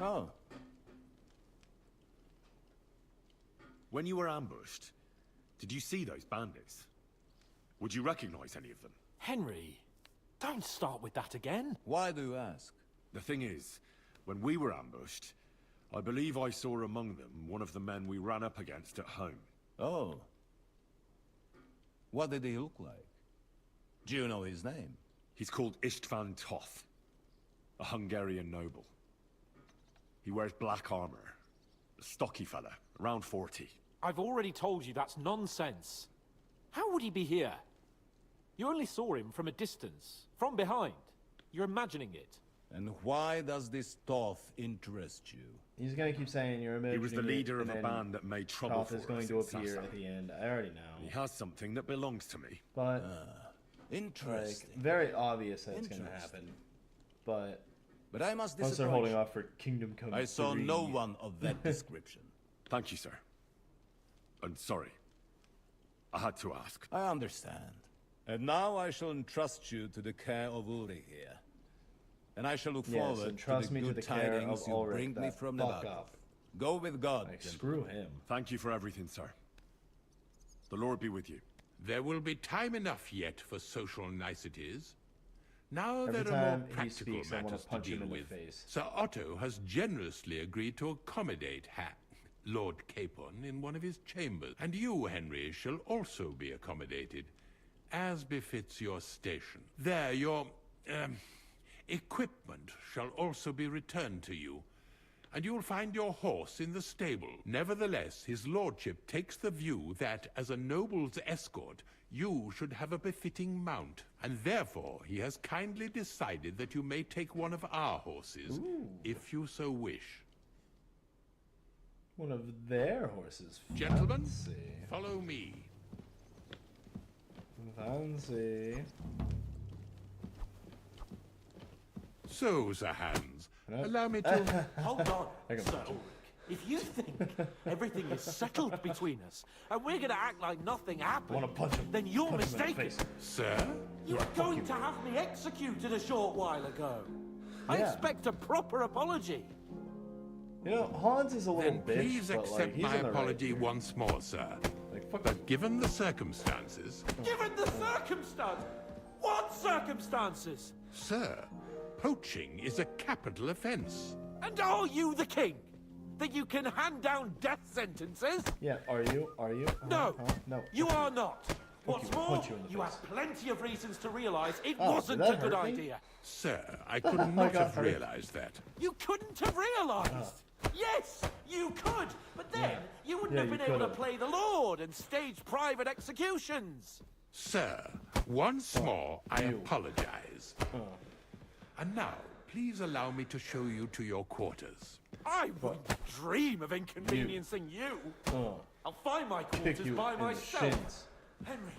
Oh. When you were ambushed, did you see those bandits? Would you recognize any of them? Henry, don't start with that again. Why do you ask? The thing is, when we were ambushed, I believe I saw among them one of the men we ran up against at home. Oh. What did he look like? Do you know his name? He's called Istvan Toth, a Hungarian noble. He wears black armor. A stocky fella, around 40. I've already told you that's nonsense. How would he be here? You only saw him from a distance, from behind. You're imagining it. And why does this Toth interest you? He's gonna keep saying you're imagining. He was the leader it, of a and then band that made trouble Toth for is going us to in appear Sasau. at the end. I already know. He has something that belongs to me. But Interesting. like, very obvious that it's gonna Interesting. happen. But I must once they're disappoint holding you. off for Kingdom Come. I saw 3. no one of that description. Thank you, sir. I'm sorry. I had to ask. I understand. And now I shall entrust you to the care of Uri here. And I shall look Yes, forward entrust to me the to good the care tidings of you Ulrich, bring me that from fuck Nevada. up. Go with God. Like, gentlemen. screw him. Thank you for everything, sir. The Lord be with you. There will be time enough yet for social niceties. Now Every there are more time he practical speaks, I want matters to punch to him deal in the with. face. Sir Otto has generously agreed to accommodate Lord Capon in one of his chambers, and you, Henry, shall also be accommodated, as befits your station. There, your equipment shall also be returned to you, and you'll find your horse in the stable. Nevertheless, his lordship takes the view that, as a noble's escort, you should have a befitting mount, and therefore he has kindly decided that you may take one of our horses, if you so wish. One of their horses. Gentlemen, Fancy. follow me. Fancy. So, Sir Hans, Hello? allow me to... Hold on, I can Sir punch him. Ulrich. If you think everything is settled between us, and we're gonna act like nothing happened, I want to punch him. then you're Punch him in the mistaken. face. Sir? You were going to have me executed a short while ago. I Yeah. expect a proper apology. You know, Hans is a little Then bitch, please but, like, accept he's my in the right apology here. once more, sir. Like, fuck But given the circumstances... Given the circumstance, what circumstances? Sir, poaching is a capital offense. And are you the king? That you can hand down death sentences? Yeah, are you? Are you? No, No. you are not. What's you, more, punch you in the you face. have plenty of reasons to realize it Oh, wasn't did a that good hurt me? idea. Sir, I could I not got have hurt. realized that. You couldn't have realized. Yes, you could, but then Yeah. you wouldn't Yeah, have been you able to could've. play the Lord and stage private executions. Sir, once more, I you. apologize. And now, please allow me to show you to your quarters. I wouldn't dream of inconveniencing you. I'll find my Kick quarters you by in the myself. shins. Henry,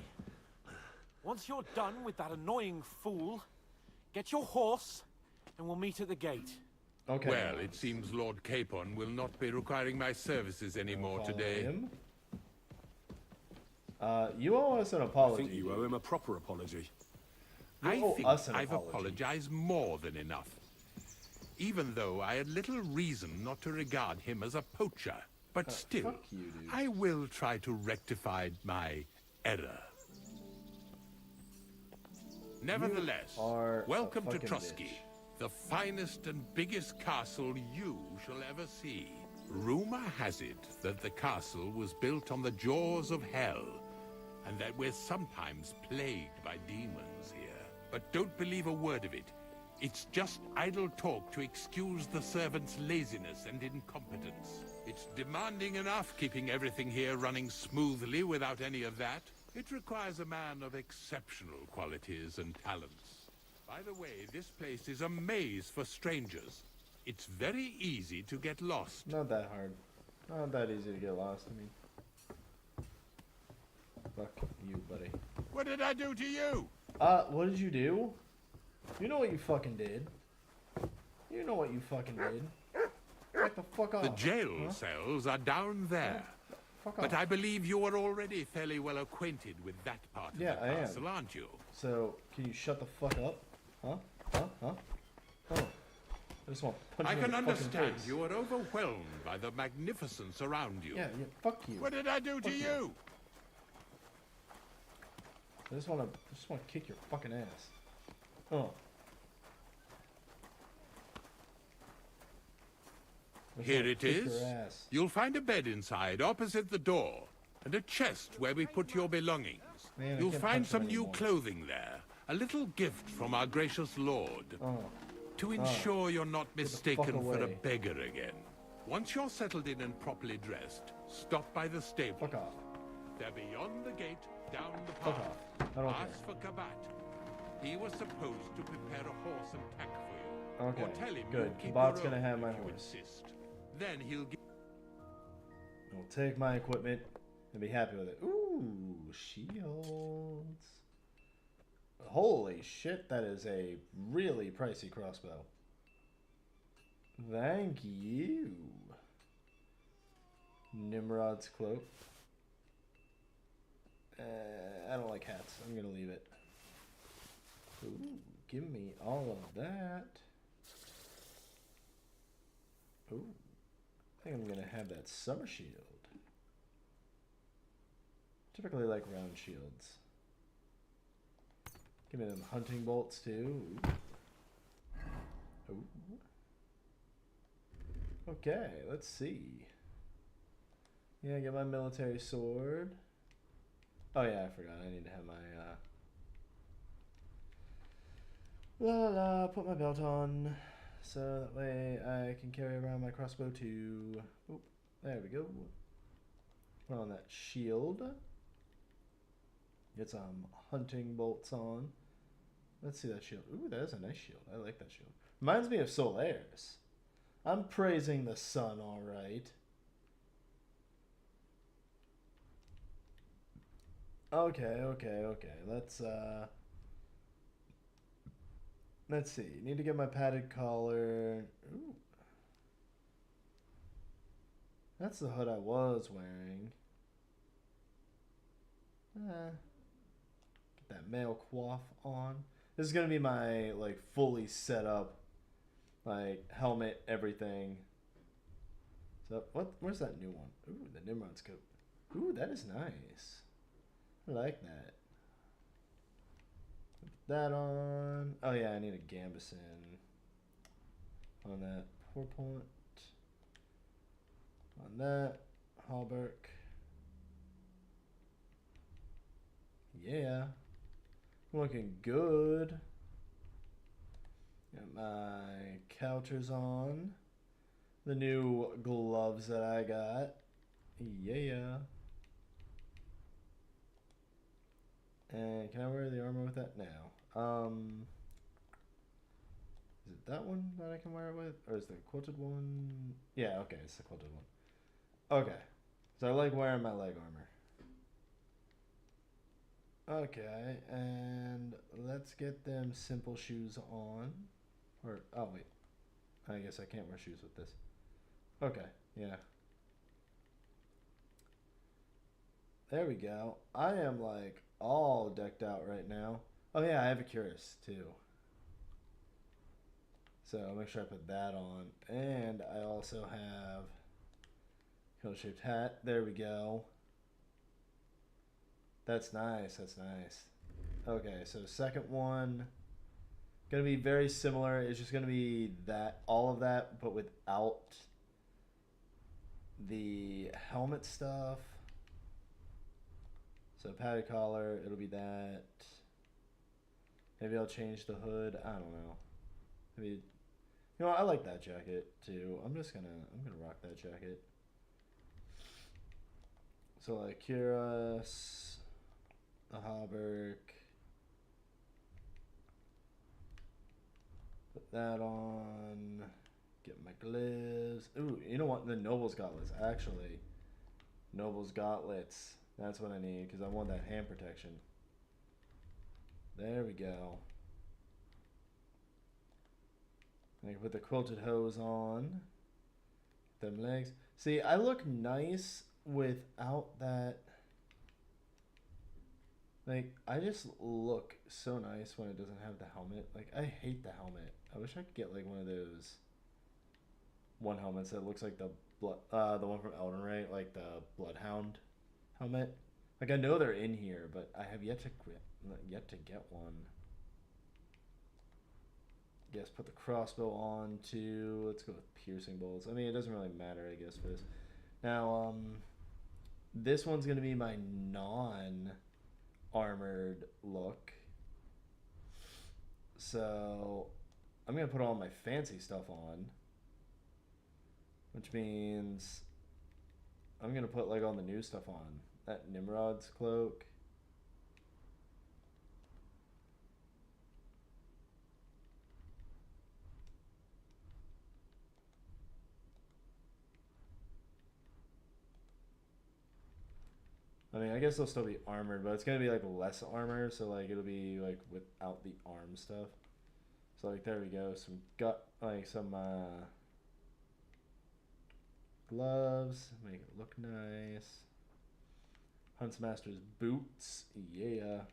once you're done with that annoying fool, get your horse and we'll meet at the gate. Okay. Well, it seems Lord Capon will not be requiring my services anymore Follow today. him. You owe us an I apology. think you owe him a proper apology. I You owe think us an I've apology. apologized more than enough. Even though I had little reason not to regard him as a poacher. But still, fuck you, dude. I will try to rectify my error. Nevertheless, are a welcome to fucking Trotsky, bitch. the finest and biggest castle you shall ever see. Rumor has it that the castle was built on the jaws of hell, and that we're sometimes plagued by demons here. But don't believe a word of it. It's just idle talk to excuse the servants' laziness and incompetence. It's demanding enough keeping everything here running smoothly without any of that. It requires a man of exceptional qualities and talents. By the way, this place is a maze for strangers. It's very easy to get lost. Not that hard. Not that easy to get lost, I mean. Fuck you, buddy. What did I do to you? What did you do? You know what you fucking did. You know what you fucking did. Get the fuck off. The jail cells are down there. Fuck But off. I believe you are already fairly well acquainted with that part of Yeah, the I am. castle, aren't you? So, can you shut the fuck up? Huh? Huh? Huh? Oh. I just want to punch I you in can the fucking understand face. you are overwhelmed by the magnificence around you. Yeah, fuck you. What did I do to you? I just want to kick your fucking ass. Oh. I just Here wanna it kick is. your ass. You'll find a bed inside, opposite the door, and a chest where we put your belongings. Man, I You'll can't find punch some him new anymore. clothing there. A little gift from our gracious lord. Oh. To ensure you're not Get the fuck mistaken for a away. beggar again. Once you're settled in and properly dressed, stop by the stable. Fuck off. They're beyond the gate, down the Fuck path. off. I don't Ask for Kabat. He was supposed to prepare a horse and tack for you. Okay, Or tell him good. you'll keep Kabat's your gonna own have my if you horse. insist. Then he'll give... I'll take my equipment and be happy with it. Ooh, shields. Holy shit, that is a really pricey crossbow. Thank you. Nimrod's cloak. I don't like hats. I'm gonna leave it. Ooh, give me all of that. Ooh, I think I'm gonna have that summer shield. Typically like round shields. Give me them hunting bolts too. Ooh. Okay, let's see. Yeah, get my military sword. Oh yeah, I forgot. I need to have my put my belt on, so that way I can carry around my crossbow too. Oop, there we go. Put on that shield. Get some hunting bolts on. Let's see that shield. Ooh, that is a nice shield. I like that shield. Reminds me of Solaris. I'm praising the sun, all right. Okay. Let's see. Need to get my padded collar. Ooh. That's the hood I was wearing. Get that male coif on. This is gonna be my like fully set up, like helmet, everything. So where's that new one? Ooh, the Nimrod's coat. Ooh, that is nice. I like that. Put that on. Oh yeah, I need a gambeson on that point. On that hauberk. Yeah, looking good. Got my counters on. The new gloves that I got. Yeah. And can I wear the armor with that now? Is it that one that I can wear it with? Or is the quilted one? Yeah, okay, it's the quilted one. Okay. So I like wearing my leg armor. Okay, and let's get them simple shoes on. Or, oh wait. I guess I can't wear shoes with this. Okay, yeah. There we go. I am like all decked out right now. Oh yeah, I have a cuirass too. So I'll make sure I put that on. And I also have cone-shaped hat. There we go. That's nice. That's nice. Okay, so second one, gonna be very similar. It's just gonna be that, all of that, but without the helmet stuff. So padded collar, it'll be that. Maybe I'll change the hood. I don't know. Maybe, you know, I like that jacket too. I'm gonna rock that jacket. So like cuirass. a hauberk. Put that on. Get my gloves. Ooh, you know what? The Noble's Gauntlets. Actually, Noble's Gauntlets. That's what I need because I want that hand protection. There we go. I can put the quilted hose on. Them legs. See, I look nice without that. Like, I just look so nice when it doesn't have the helmet. Like, I hate the helmet. I wish I could get like one of those helmets that looks like the one from Elden Ring, like the Bloodhound helmet. Like, I know they're in here, but I have yet to get one. Guess put the crossbow on too. Let's go with piercing bolts. I mean, it doesn't really matter, I guess, for this. Now, this one's gonna be my non-armored look. So I'm gonna put all my fancy stuff on, which means I'm gonna put like all the new stuff on. That Nimrod's cloak. I mean, I guess they'll still be armored, but it's gonna be like less armor, so like it'll be like without the arm stuff. So like there we go, some gloves, make it look nice. Huntsmaster's boots, yeah.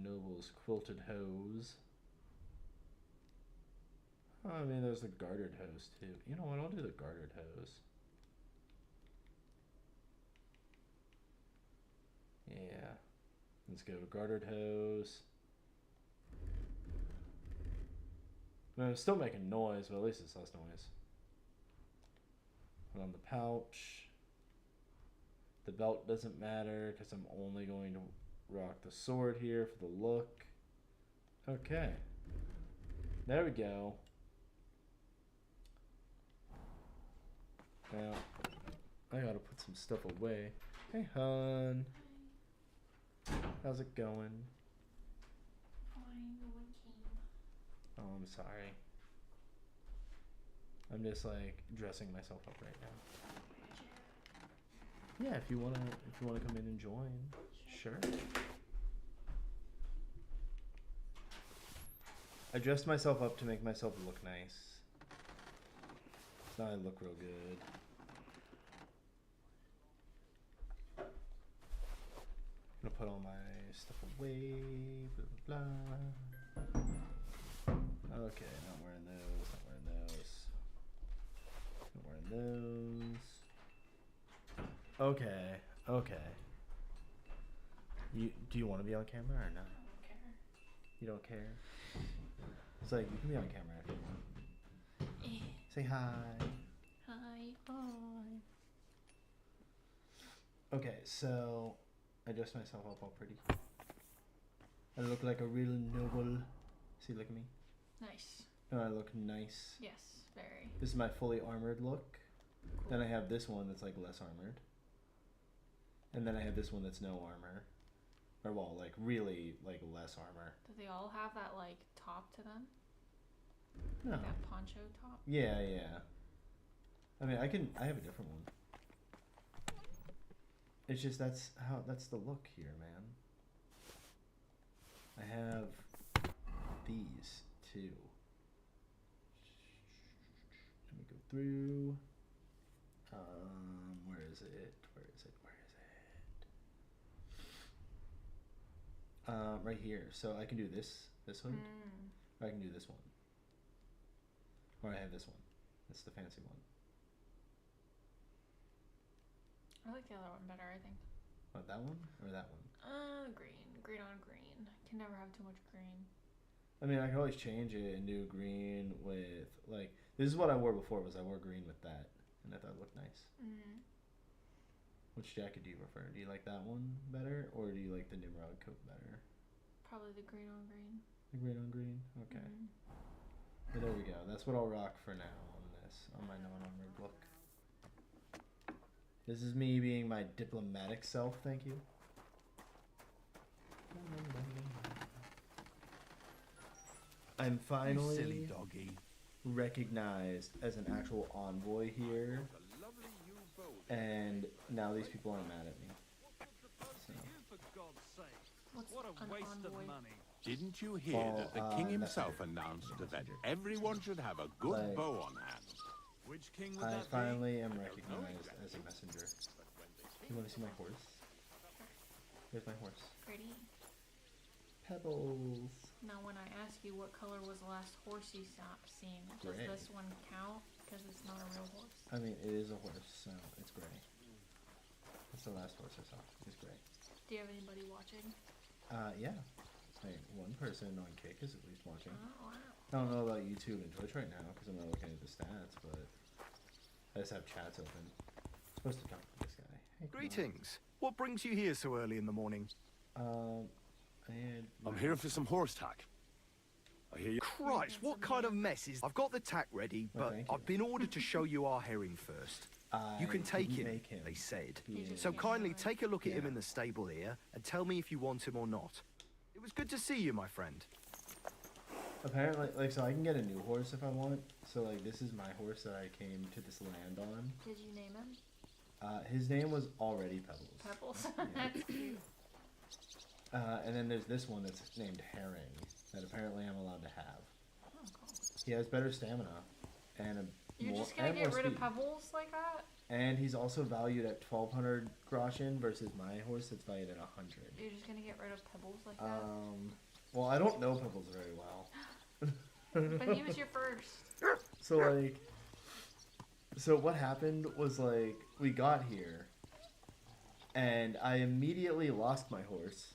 Noble's quilted hose. I mean, there's the gartered hose too. You know what? I'll do the gartered hose. Yeah. Let's go to gartered hose. I mean, it's still making noise, but at least it's less noise. Put on the pouch. The belt doesn't matter because I'm only going to rock the sword here for the look. Okay. There we go. Now, I gotta put some stuff away. Hey, hon. How's it going? Fine, no one came. Oh, I'm sorry. I'm just like dressing myself up right now. Yeah, if you wanna come in and join, sure. I dressed myself up to make myself look nice. Now I look real good. I'm gonna put all my stuff away. Blah blah blah. Okay, not wearing those. Not wearing those. Not wearing those. Okay. Okay. Do you want to be on camera or not? I don't care. You don't care? It's like you can be on camera if you want. Say hi. Hi. Okay, so I dressed myself up all pretty. I look like a real noble. See, look at me. Nice. No, I look nice. Yes, very. This is my fully armored look. Cool. Then I have this one that's like less armored. And then I have this one that's no armor. Or well, like really like less armor. Do they all have that like top to them? No. Like that poncho top? Yeah, yeah. I mean, I have a different one. It's just that's the look here, man. I have these too. Let me go through. Where is it? Right here. So I can do this hood, or I can do this one. Or I have this one. That's the fancy one. I like the other one better, I think. What, that one or that one? Green. Green on green. Can never have too much green. I mean, I can always change it and do green with, like, this is what I wore before, was I wore green with that, and I thought it looked nice. Mm-hmm. Which jacket do you prefer? Do you like that one better, or do you like the Nimrod coat better? Probably the green on green. The green on green? Okay. Mm-hmm. But there we go. That's what I'll rock for now on this, on my non-armored look. This is me being my diplomatic self, thank you. I'm finally silly doggy. recognized as an actual envoy here, and now these people aren't mad at me. What a waste of money. Didn't you hear that the king himself announced that everyone should have a good Like, bow on hand? Which king would I that finally am recognized as a messenger. You want to see my horse? Here's my horse. Pretty. Pebbles. Now, when I ask you what color was the last horse you seen, does Gray. this one count? Because it's not a real horse. I mean, it is a horse, so it's gray. That's the last horse I saw. It's gray. Do you have anybody watching? Yeah. Like, one person on Kick is at least watching. Oh, wow. I don't know about YouTube and Twitch right now because I'm not looking at the stats, but I just have chats open. I'm supposed to talk to this guy. Hey, come on. Greetings. What brings you here so early in the morning? I'm here for some horse tack. I hear you. Christ, what kind of mess is... I've got the tack ready, but thank you. I've been ordered to show you our herring first. You can take him, they said. So kindly take a look at him in the stable here and tell me if you want him or not. It was good to see you, my friend. Apparently, like, so I can get a new horse if I want. So, like, this is my horse that I came to this land on. Did you name him? His name was already Pebbles. Pebbles? Yeah. That's cute. And then there's this one that's named Herring that apparently I'm allowed to have. Oh, cool. He has better stamina and a You're more, just gonna and get more rid of speed. Pebbles like that? And he's also valued at 1,200 groschen versus my horse that's valued at 100. You're just gonna get rid of Pebbles like that? Well, I don't know Pebbles very well. But he was your first. So, like, so what happened was, like, we got here, and I immediately lost my horse,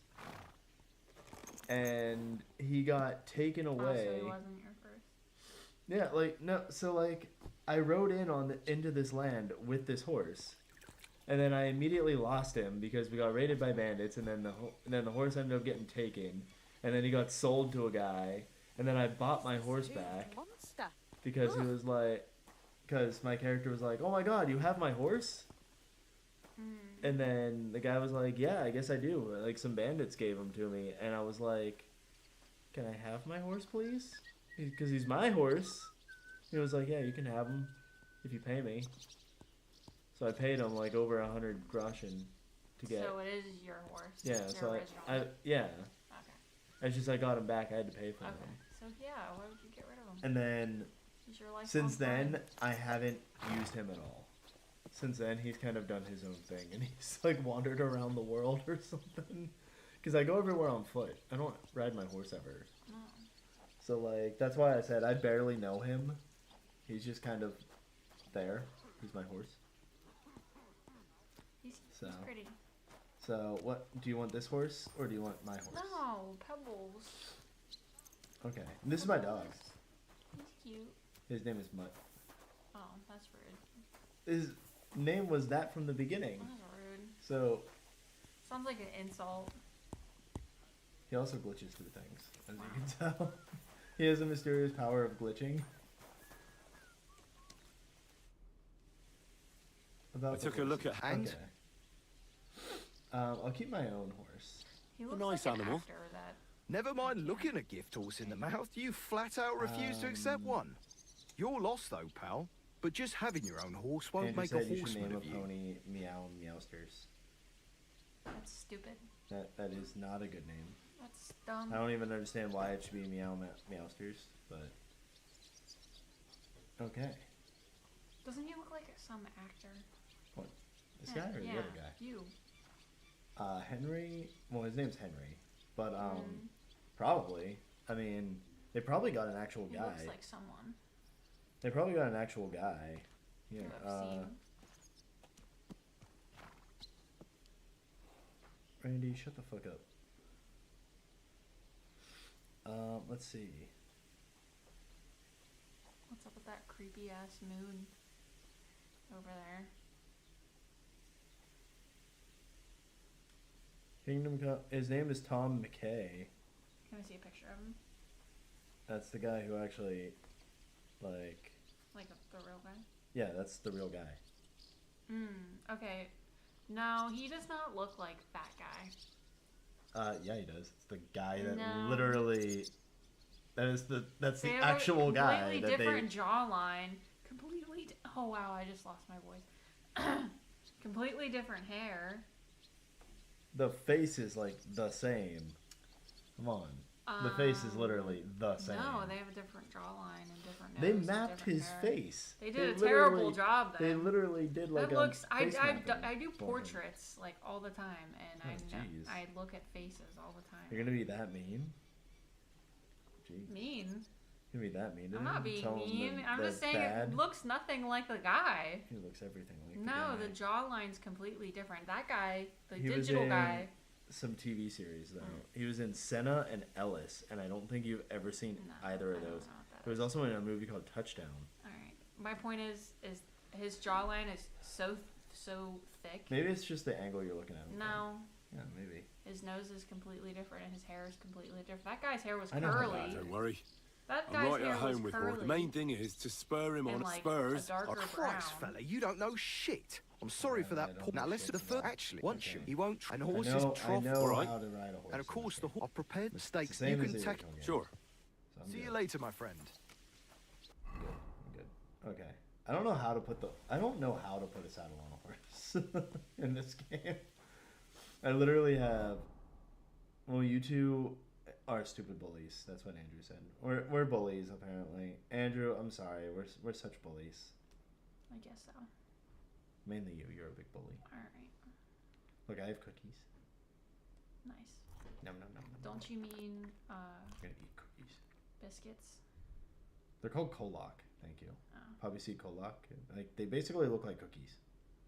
and he got taken away. Oh, so he wasn't your first. Yeah, like, no, so, like, I rode into this land with this horse, and then I immediately lost him because we got raided by bandits, and then the horse ended up getting taken, and then he got sold to a guy, and then I bought my horse back because he was like, because my character was like, oh my god, you have my horse? And then the guy was like, yeah, I guess I do. Like, some bandits gave him to me, and I was like, can I have my horse, please? Because he's my horse. He was like, yeah, you can have him if you pay me. So I paid him like over 100 groschen to get. So it is your horse. Yeah. Your So original. yeah. Okay. It's just I got him back. I had to pay for him. So yeah, why would you get rid of him? And then He's your lifelong since then, friend. I haven't used him at all. Since then, he's kind of done his own thing, and he's like wandered around the world or something. Because I go everywhere on foot. I don't ride my horse ever. No. So like that's why I said I barely know him. He's just kind of there. He's my horse. He's pretty. So what do you want, this horse or do you want my horse? No, Pebbles. Okay. And this is my dog. He's cute. His name is Mutt. Oh, that's rude. His name was that from the beginning. That's rude. So Sounds like an insult. he also glitches through things, as you can tell. He has a mysterious power of glitching. I took a look at Okay. I'll keep my own horse. He looks looks nice like an animal. actor that... Never mind looking a gift horse in the mouth, you flat out refuse to accept one. You're lost though, pal. But just having your own horse won't Andrew make a said you should horseman name of a you. pony Meow Meowsters. That's stupid. That is not a good name. That's dumb. I don't even understand why it should be Meowsters, but okay. Doesn't he look like some actor? What? This guy or the other guy? You. Henry. Well, his name's Henry, but probably. I mean, they probably got an actual He guy. looks like someone. They probably got an actual guy. Yeah. Who I've seen. Randy, shut the fuck up. Let's see. What's up with that creepy ass moon over there? Kingdom Come. His name is Tom McKay. Can I see a picture of him? That's the guy who actually, like. Like the real guy? Yeah, that's the real guy. Okay. No, he does not look like that guy. Yeah, he does. It's the guy that No. literally. That's the They have actual a guy completely that different jawline. Completely. Oh wow! I just lost my voice. Completely different hair. The face is like the same. Come on. The face is literally the same. No, they have a different jawline and different nose. They and mapped different his hair. face. They did a terrible literally- job. Then. They literally did like That looks. a face mapping I do for him. portraits like all the time, and Oh, jeez. I look at faces all the time. You're gonna be that mean? Jeez. Mean? You're gonna be that mean? I'm not being Tell him mean. that- I'm just that's saying bad? it looks nothing like the guy. He looks everything like No, the the guy. jawline's completely different. That guy, the He was digital in guy. some TV series though. He was in Senna and Ellis, and I don't think you've ever seen either of those. He was also in a movie called Touchdown. All right. My point is his jawline is so thick. Maybe it's just the angle you're looking at him No. from. Yeah, maybe. His nose is completely different, and his hair is completely different. That guy's hair was I know how curly. that, don't worry. That I'm guy's right hair at was home with curly. her. The main thing is to spur him And, on. like, Spurs. a darker Christ, fella, you don't know shit. I'm sorry for that. Now listen, the first actually, once he won't. And horses I trough. know All right. how to ride a horse. And of course, the horse. I've prepared mistakes. Same You as can the take. original game. Sure. So I'm See you good. later, my friend. Good. Okay. I don't know how to put a saddle on a horse in this game. I literally have. Well, you two are stupid bullies. That's what Andrew said. We're bullies apparently. Andrew, I'm sorry. We're such bullies. I guess so. Mainly you. You're a big bully. All right. Look, I have cookies. Nice. Nom nom nom. nom, Don't you mean I'm gonna eat cookies. biscuits? They're called kolak. Thank you. Oh. Poppy seed kolak. Like they basically look like cookies.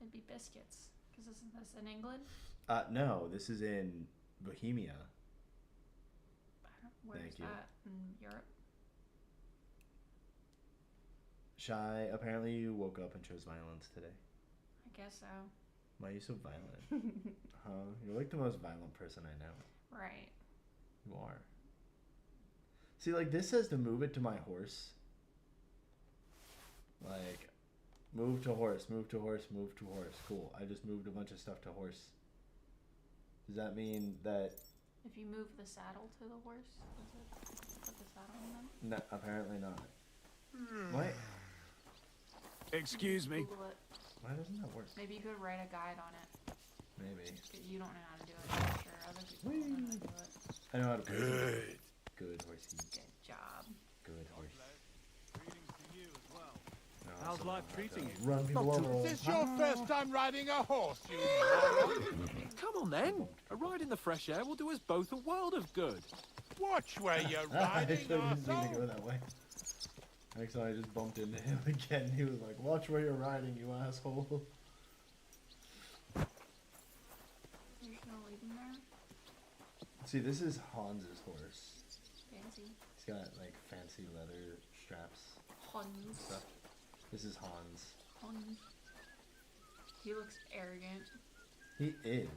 It'd be biscuits. Because isn't this in England? No, this is in Bohemia. Where's Thank you. that? In Europe? Shy, apparently you woke up and chose violence today. I guess so. Why are you so violent? Huh? You're like the most violent person I know. Right. You are. See, like this says to move it to my horse. Like, move to horse, move to horse, move to horse. Cool. I just moved a bunch of stuff to horse. Does that mean that... If you move the saddle to the horse, does it put the saddle on them? No, apparently not. Why? Excuse me. Google it. Why doesn't that work? Maybe you could write a guide on it. Maybe. But you don't know how to do it. I'm sure other people don't know how to do it. I know how to play. Good. Good horsey. Good job. Good horse. No, How's so life not treating that. you? Run people over. Is this your first time riding a horse, you moron? Come on then. A ride in the fresh air will do us both a world of good. Watch where you're I riding, didn't mean to arsehole. go that way. Actually, I just bumped into him again. He was like, "Watch where you're riding, you asshole." There's no leading there. See, this is Hans's horse. Fancy. He's got like fancy leather straps. Hans. Stuff. This is Hans. Hans. He looks arrogant. He is.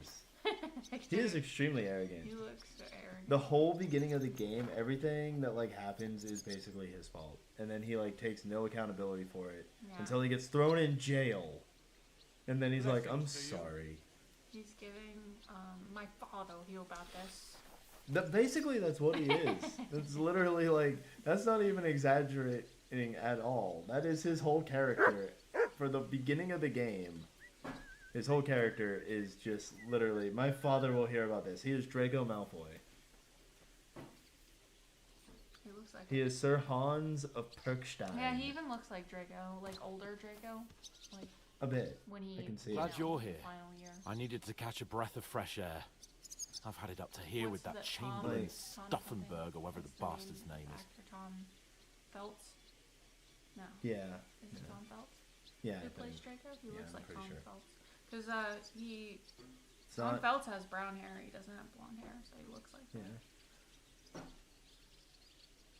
He is extremely arrogant. He looks so arrogant. The whole beginning of the game, everything that like happens is basically his fault, and then he like takes no accountability for it Yeah. until he gets thrown in jail, and then he's like, "I'm sorry." He's giving my father heal about this. Basically, that's what he is. That's literally like that's not even exaggerating at all. That is his whole character for the beginning of the game. His whole character is just literally, my father will hear about this. He is Draco Malfoy. He looks like. He is Sir Hans of Perkstein. Yeah, he even looks like Draco, like older Draco, like A bit. when he. I can see Glad it. you're here. Final year. I needed to catch a breath of fresh air. I've had it up to here with that What's the Chamberlain Tom Stuffenberg or whatever the What's bastard's name is. Actor Tom Phelps. No. Yeah. Is it Tom Phelps? Yeah, Who I plays think. Draco? He Yeah, looks I'm like pretty Tom sure. Phelps. Because he. It's Tom not- Phelps has brown hair. He doesn't have blonde hair, so he looks like. Yeah. that.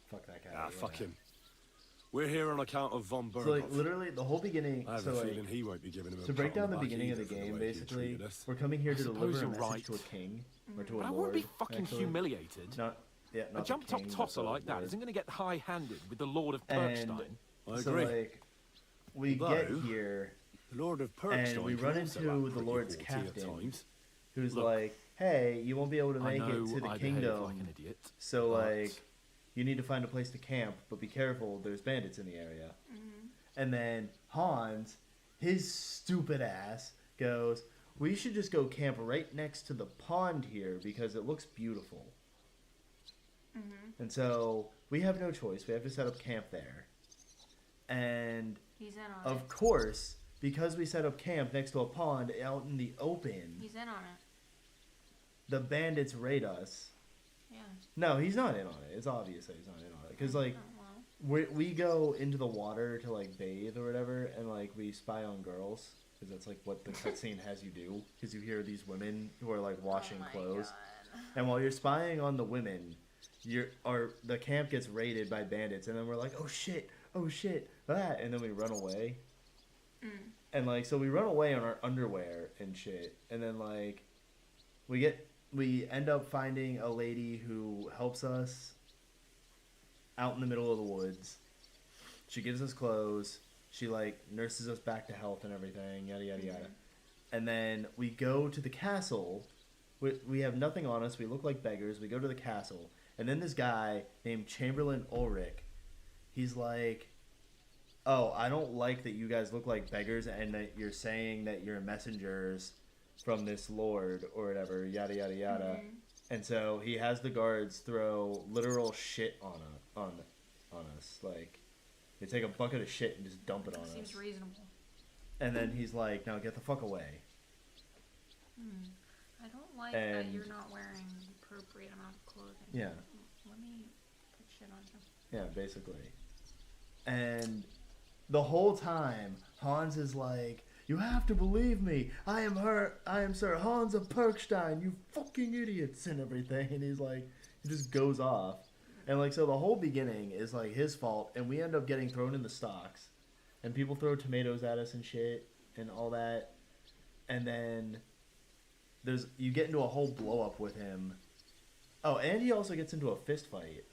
Fuck that guy. Ah, fuck yeah. him. We're here on account of Von So Burghoff. like literally the whole beginning. I have so a like, feeling he won't be giving him a to break pat on down the back beginning of the either for game, way he basically, treated us. we're coming here I to suppose deliver a you're message right. to a king or to a But I lord. won't be fucking actually. humiliated. Not, yeah, A not the jumped up king, but tosser the like that lord. isn't going to get high-handed with the Lord of And Perkstein. I so agree. like we Although- get here The Lord of and we run into the Lord's captain, who's like, "Hey, you won't be able to make it to the kingdom, like an idiot, so like, you need to find a place to camp, but be careful. There's bandits in the area." And then Hans, his stupid ass, goes, "We should just go camp right next to the pond here because it looks beautiful." And so we have no choice. We have to set up camp there. And he's in on of course, because we set up camp next to a pond out in the open, he's in on it. the bandits raid us. Yeah. No, he's not in on it. It's obvious that he's not in on it. Because, like, we go into the water to, like, bathe or whatever, and, like, we spy on girls. Because that's, like, what the cutscene has you do. Because you hear these women who are, like, washing clothes. God. And while you're spying on the women, the camp gets raided by bandits. And then we're like, oh, shit, that. And then we run away. And, like, so we run away on our underwear and shit. And then, like, we end up finding a lady who helps us out in the middle of the woods. She gives us clothes. She, like, nurses us back to health and everything, yada, yada, yada. And then we go to the castle. We have nothing on us. We look like beggars. We go to the castle. And then this guy named Chamberlain Ulrich, he's like, "Oh, I don't like that you guys look like beggars and that you're saying that you're messengers from this lord or whatever, yada, yada, yada." And so he has the guards throw literal shit on us. Like, they take a bucket of shit and just dump it on us. Seems reasonable. And then he's like, "Now get the fuck away." I don't like that you're not wearing the appropriate amount of clothing. Yeah. Let me put shit on you. Yeah, basically. And the whole time, Hans is like, "You have to believe me. I am Sir Hans of Perkstein, you fucking idiots," and everything. And he's like, he just goes off. And, like, so the whole beginning is, like, his fault, and we end up getting thrown in the stocks. And people throw tomatoes at us and shit, and all that. And then you get into a whole blow-up with him. Oh, and he also gets into a fist fight.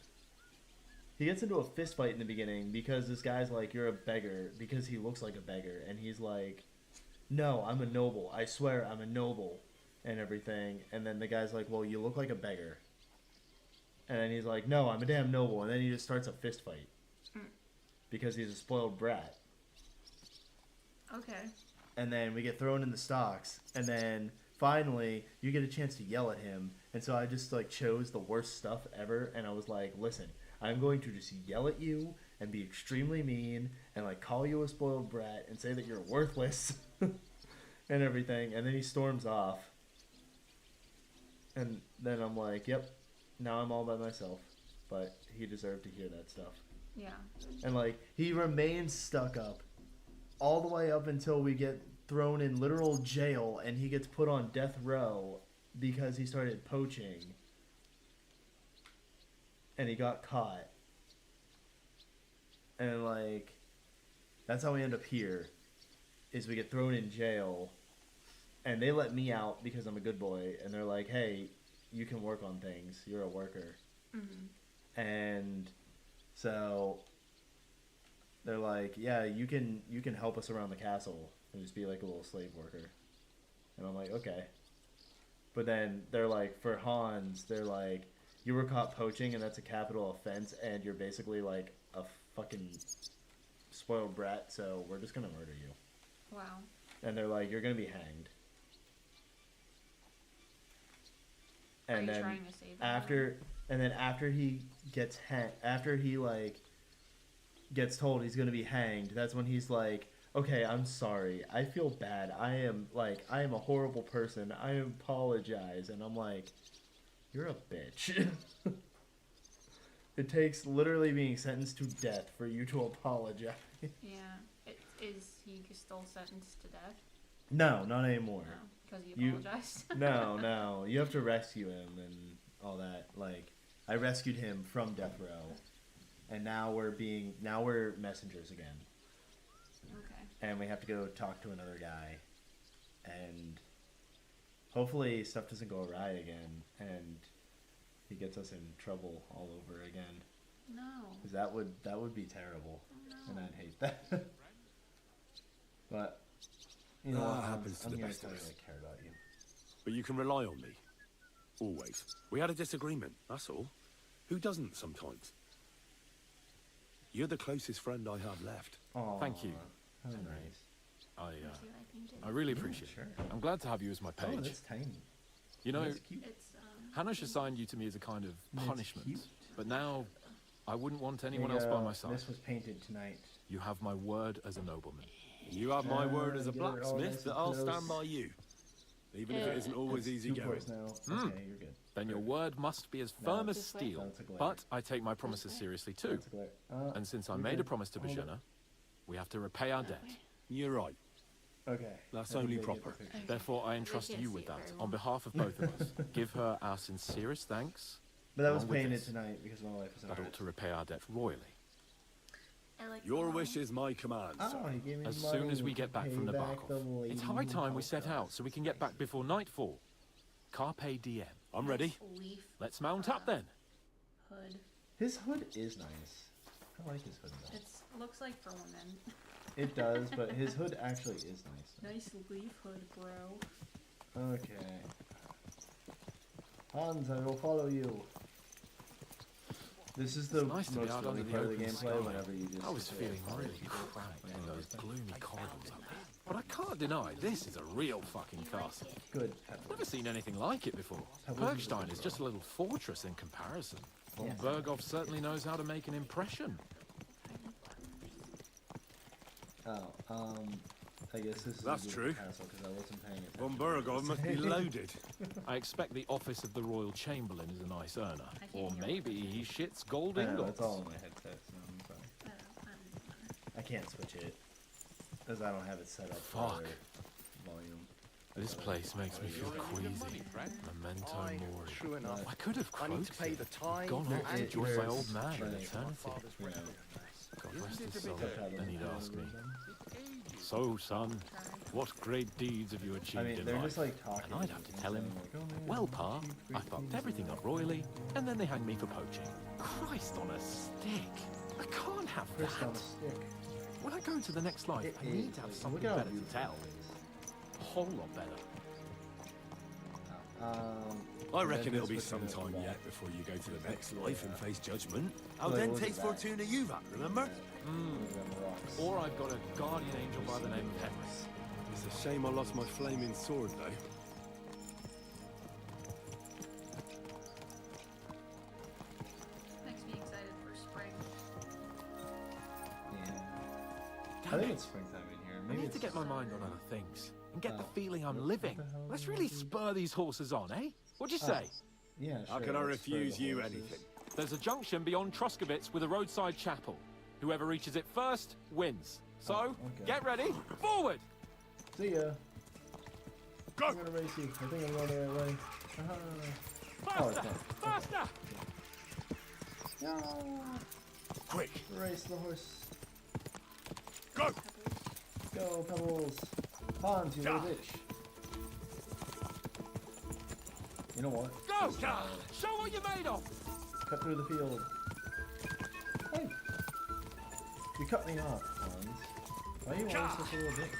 He gets into a fist fight in the beginning because this guy's like, "You're a beggar," because he looks like a beggar. And he's like, "No, I'm a noble. I swear I'm a noble," and everything. And then the guy's like, "Well, you look like a beggar." And then he's like, "No, I'm a damn noble." And then he just starts a fist fight. Because he's a spoiled brat. Okay. And then we get thrown in the stocks. And then finally, you get a chance to yell at him. And so I just, like, chose the worst stuff ever. And I was like, "Listen, I'm going to just yell at you and be extremely mean and, like, call you a spoiled brat and say that you're worthless." And everything. And then he storms off. And then I'm like, "Yep, now I'm all by myself." But he deserved to hear that stuff. Yeah. And, like, he remains stuck up all the way up until we get thrown in literal jail and he gets put on death row because he started poaching. And he got caught. And, like, that's how we end up here. Is we get thrown in jail. And they let me out because I'm a good boy. And they're like, "Hey, you can work on things. You're a worker." And so they're like, "Yeah, you can help us around the castle and just be like a little slave worker." And I'm like, "Okay." But then they're like, for Hans, they're like, "You were caught poaching and that's a capital offense and you're basically like a fucking spoiled brat, so we're just gonna murder you." Wow. And they're like, "You're gonna be hanged." And Are you then trying to save him? after he gets after he, like, gets told he's gonna be hanged, that's when he's like, "Okay, I'm sorry. I feel bad. I am a horrible person. I apologize." And I'm like, "You're a bitch." It takes literally being sentenced to death for you to apologize. Yeah. Is he still sentenced to death? No, not anymore. No, because he apologized. No. You have to rescue him and all that. Like, I rescued him from death row. And now we're messengers again. Okay. And we have to go talk to another guy. And hopefully stuff doesn't go awry again. And he gets us in trouble all over again. No. Because that would be terrible. No. And I'd hate that. But You know what? happens to I'm the gonna best tell of you us. I care about you. But you can rely on me. Always. We had a disagreement, that's all. Who doesn't sometimes? You're the closest friend I have left. Aw, Thank you. How nice. I really appreciate it. I'm glad to have you as my page. Oh, that's tiny. You know, That's cute. Hanish assigned you to me as a kind of That's punishment. cute. But now, I wouldn't want anyone There else you by go. my side. This was painted tonight. You have my word as a nobleman. You have my word as a get it all blacksmith nice that and I'll close. stand by you. Even if it isn't always It's easy 2 going. points now. Hmm. Okay, you're good. Then your word must be as No, firm as this way? steel. No, it's a glare. But I take my promises seriously too. That's a glare. And since I you're made a good. promise to Hold it. Bajena, we have to repay our debt. You're right. Okay. That's I think only they get the proper. picture. Therefore, I entrust can't you see with it that very on well. behalf of both of us. Give her our sincerest thanks. But that was along with painted this. tonight because my wife is an That ought artist. to repay our debt royally. I like Your the wish is my command, Oh, sir. he gave me As money soon as we to get back pay from the back the Barkov. It's lady high who time we helped set us. out so we can get back before nightfall. Carpe diem. I'm ready. leaf Let's mount up then. hood. His hood is nice. I like his hood though. It looks like for women. It does, but his hood actually is nice. Nice leaf hood, bro. Okay. Hans, I will follow you. This is the It's nice to be most out funny under the part of the open gameplay sky. whenever you just I was sit there feeling and follow really people. cramped in those gloomy corridors up there. But I can't deny, this is a real fucking castle. Good. Never seen anything like it before. Bergstein is just a little fortress in comparison. Von Yeah. Berghoff certainly knows how to make an impression. Oh, I guess this is That's a good true. castle because I wasn't paying attention. Von Bergov must be loaded. I expect the office of the Royal Chamberlain is a nice earner. Or maybe he shits gold I know, ingots. it's all in my headset, so I'm sorry. I can't switch it because I don't have it set up Fuck. for volume. This place makes me feel queasy. Memento mori. True enough. I could have I need croaked to pay it. the tithe Gone off and to join my there's old man in training. eternity. You know, God rest his soul. subtitles Then he'd and ask me, everything. "So, son, what great deeds have you achieved I mean, in they're life?" just like talking. And I'd have to and tell him, saying, like, "Oh, man, "Well, you Pa, achieved I great fucked things everything in up life." royally, and then they hang me for poaching." Christ on a stick! I can't have Christ on a that. stick. When I go to the next life, It I need is, to have like, something look at how better to beautiful tell. it is. A whole lot better. I and reckon then it'll be this some was gonna time come yet back. before you go to the next life and face judgment. Like, Al look at dente's that. fortuna juvat, remember? Look at them rocks. Or I've got a guardian angel by the name of Henry. It's a shame I lost my flaming sword, though. Makes me excited for spring. Yeah. I Damn think it. it's springtime in here. I Maybe need to it's get my just- mind on other things and get the Oh. feeling I'm What living. the hell Let's is really this? spur these horses on, eh? What'd you say? Yeah, How sure, can I let's spur refuse the you horses. anything? There's a junction beyond Truskowitz with a roadside chapel. Whoever reaches it first wins. So, okay. get ready. Forward! See ya. Go! I'm gonna race you. I think I'm going the right way. Oh, it's Faster! not. Faster! No. Quick! Race the horse. Go! Go, Pebbles. Hans, you little bitch. You know what? Go! Show what you're made of! Cut through the field. Hey! You cut me off, Hans. Why are you always such a little bitch?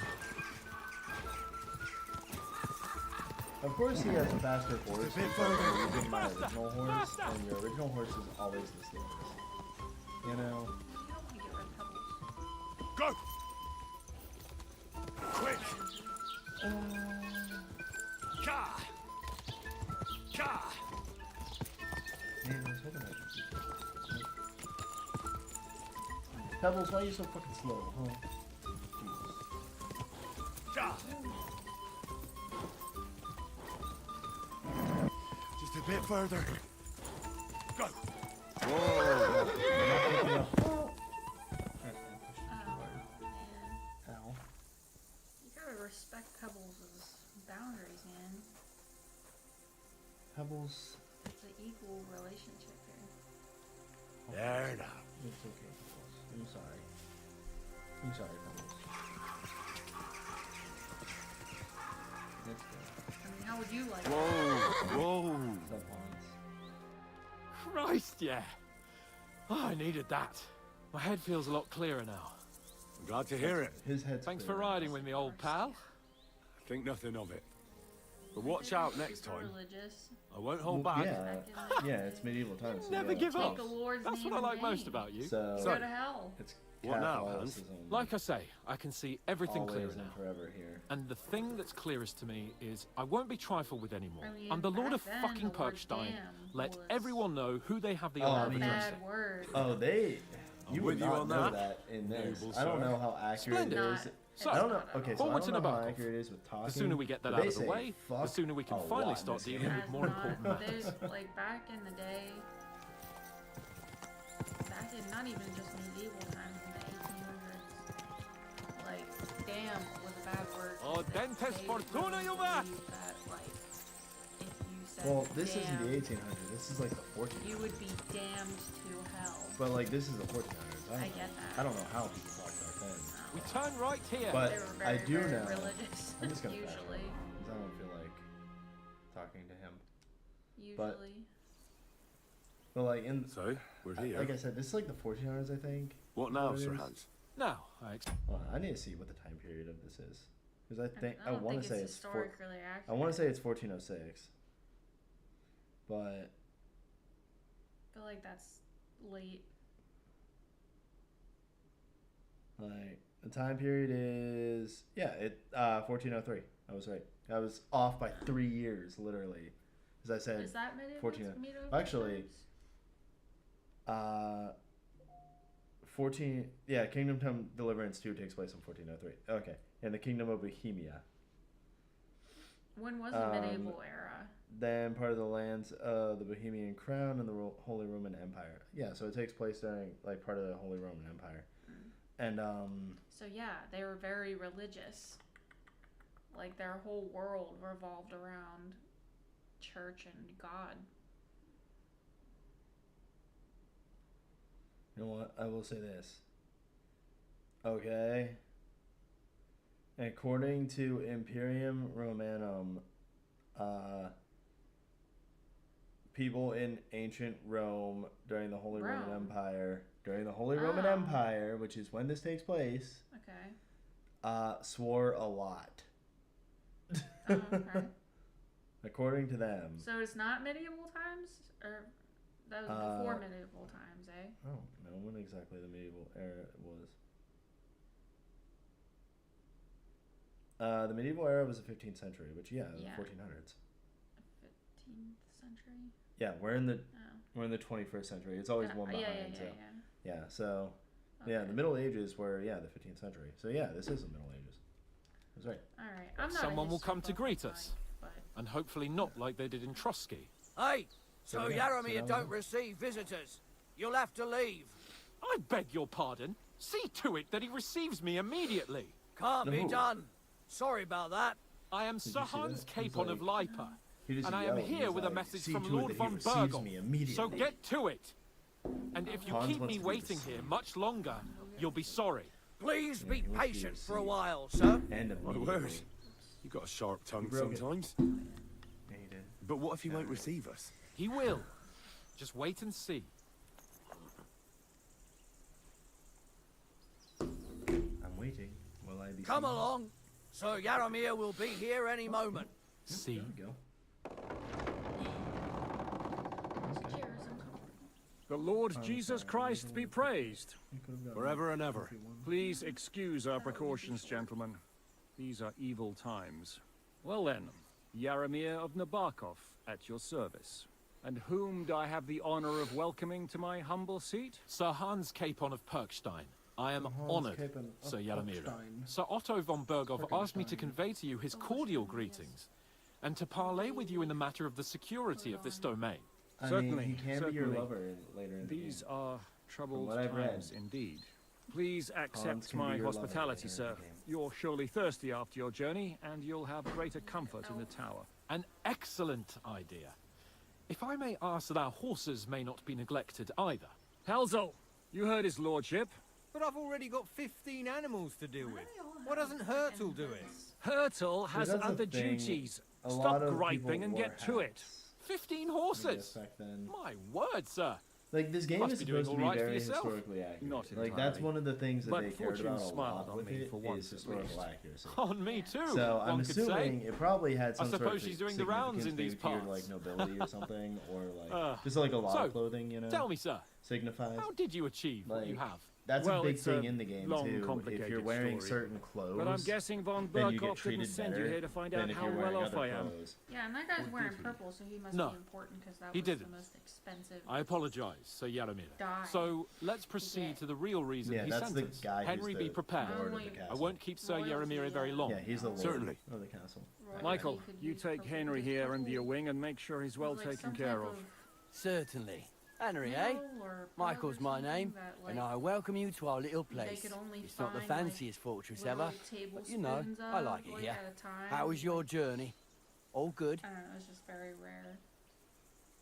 Of course he has a faster horse because I'm using my original horse, and your original horse is always the slowest. You know? You don't want to get rid of pebbles. Go! Quick! Ka! Ka! Man, I was hoping I could keep it. Pebbles, why are you so fucking slow, huh? Jesus. Ka! Just a bit further. Go! Whoa! You're not picking up. Ow. You gotta respect Pebbles' boundaries, man. Pebbles. It's an equal relationship here. There now. It's okay, Pebbles. I'm sorry. I'm sorry, Pebbles. Let's go. I mean, how would you like Whoa! Whoa! What's up, Hans? Christ, yeah. Oh, I needed that. My head feels a lot clearer now. I'm glad to hear it. His head's Thanks for clear. riding with me, old pal. Think nothing of it. But watch out next time. Religious. I won't hold back. Yeah, yeah, it's medieval times. So Never yeah, give of up. course. The Lord's That's name what I like in most vain. about you. So Go to hell. it's What now, Catholicism. Like I say, I can see everything always clearer and now. forever here. And the thing that's clearest to me is I won't be trifled with anymore. I mean, I'm the Lord back of then, fucking the word Perkstein. damn Let was everyone know who they have the Oh, honor I of mean- addressing. Bad word. Oh, they. I'm You with would you not on know that, that in this. noble I don't sir. know how accurate Splendid. it is. So, I don't know. Okay, so I forwards don't and know a how back off. accurate it is with talking. The sooner we get that but out they of the say way, the fuck sooner we can a finally lot in start this dealing game. with more important matters. Like back in the day, back in not even just medieval times, in the 1800s, like damn was a bad word. Oh, That dentes they fortuna, really you bet. believed that, like, if you said Well, this isn't damn, the 1800s. This is like the 1400s. you would be damned to hell. But like this is the 1400s. I get that. I don't know how people talk back then. We turn right here. But They were I very, do very know. religious, I'm just gonna fast usually. forward, 'cause I don't feel like talking to him. Usually. But like in So, we're here. like I said, this is like the 1400s, I think. What now, it Sir is. Hans? Now, Well, I need to see what the time period of this is, because I think I don't want think to say it's it's historically I accurate. want to say it's 1406. But I feel like that's late. like the time period is 1403. I was right. I was off by 3 years, literally, as I said. Is that medieval? 14. medieval Actually, times? 14. Yeah, Kingdom Come Deliverance 2 takes place in 1403. Okay, in the Kingdom of Bohemia. When was the medieval era? Then part of the lands of the Bohemian Crown and the Holy Roman Empire. Yeah, so it takes place during like part of the Holy Roman Empire. And So yeah, they were very religious. Like their whole world revolved around church and God. you know what? I will say this. Okay. According to Imperium Romanum, people in ancient Rome during the Holy Roman Rome. Empire, Roman Empire, which is when this takes place, Okay. swore a lot. Oh, okay. According to them. So it's not medieval times, or that was before medieval times, eh? I don't know when exactly the medieval era it was. The medieval era was the 15th century, which the 1400s. 15th century. Yeah, we're in the Oh. we're in the 21st century. It's always one behind. So the Middle Ages were the 15th century. So this is the Middle Ages. That's right. All right. I'm not. someone will come to greet us. But And hopefully not like they did in Trotsky. Hey, so yeah, Yaramir so don't receive visitors. You'll have to leave. I beg your pardon. See to it that he receives me immediately. Can't be No. done. Sorry about that. I am Did Sir you see Hans that? He's Capon of like- Lipa, He just and I yelled, am here he's with a like, message "See from to it Lord that he von receives Burgel. me immediately." So get to it. And if you Hans keep wants me to be waiting the here same. much longer, you'll be sorry. Please be he wants to be patient for a received. while, sir. And My immediately. word. You got a sharp tongue broke it. sometimes. Yeah, he did. But what if he won't receive us? He will. Just wait and see. I'm waiting. Will I be Come seen? along. Sir Yaramir will be here any moment. See. There we go. cheers. The Lord Jesus Christ be praised. We could have gotten Forever and that ever. if we wanted. Please excuse our precautions, gentlemen. These are evil times. Well then, Yaramir of Nabokov, at your service. And whom do I have the honor of welcoming to my humble seat? Sir Hans Capon of Perkstein. I am Hans honored, Capon of Sir Yaramir. Perkstein. Sir Otto von Bergov asked me to Perkenstein. convey to you his cordial greetings, and to parley with you in the matter of the security of this domain. I Certainly, mean, he can be your certainly. lover later in the These game. are troubled what I've read. times indeed. Please Hans accept can be my your lover hospitality, later in sir. the game. You're surely thirsty after your journey, and you'll have greater comfort in the tower. An excellent idea. If I may ask that our horses may not be neglected either. Helzel, you heard his lordship. But I've already got 15 animals to deal with. Why doesn't Hurtle do it? Hurtle has that's the other thing, duties. a lot Stop of griping people and wore get to it. hats, 15 I guess, horses! back then. My word, sir. Like, this game Must is be doing supposed to be all right for very yourself. historically accurate. Not Like, that's entirely. one of the things that But they cared fortune about a smiled lot on with me it for once is at historical least. accuracy. On me too, So I'm one could say. assuming it probably had some I sort suppose of she's doing the rounds in these significance, maybe parts. to your, like, nobility or something, or like just like a lot so, of clothing, you know. Tell me, sir, signifies. how did you achieve what you Like, have? That's Well, a big it's thing a in the game long, too. If complicated you're wearing story. certain clothes, But I'm guessing von then you get Berghoff didn't treated send you better here to find than out if how you're well wearing off other I am. clothes. Yeah, and that guy's wearing did he? purple, so he must No. be important because that He was didn't. the most expensive. I apologize, Sir Yaramir. Die. So let's proceed to the real reason Yeah, he that's sent the us. guy who's Henry, the be prepared. lord of the I castle. won't keep Sir Yaramir very long. Yeah, he's the lord Certainly. of the castle. Michael, you take Henry here under your wing and make sure he's well taken care of. Certainly. Henry, eh? Michael's my name, and I welcome you to our little place. It's not the fanciest fortress ever, but you know, I like it here. How was your journey? All good? I don't know, it's just very rare.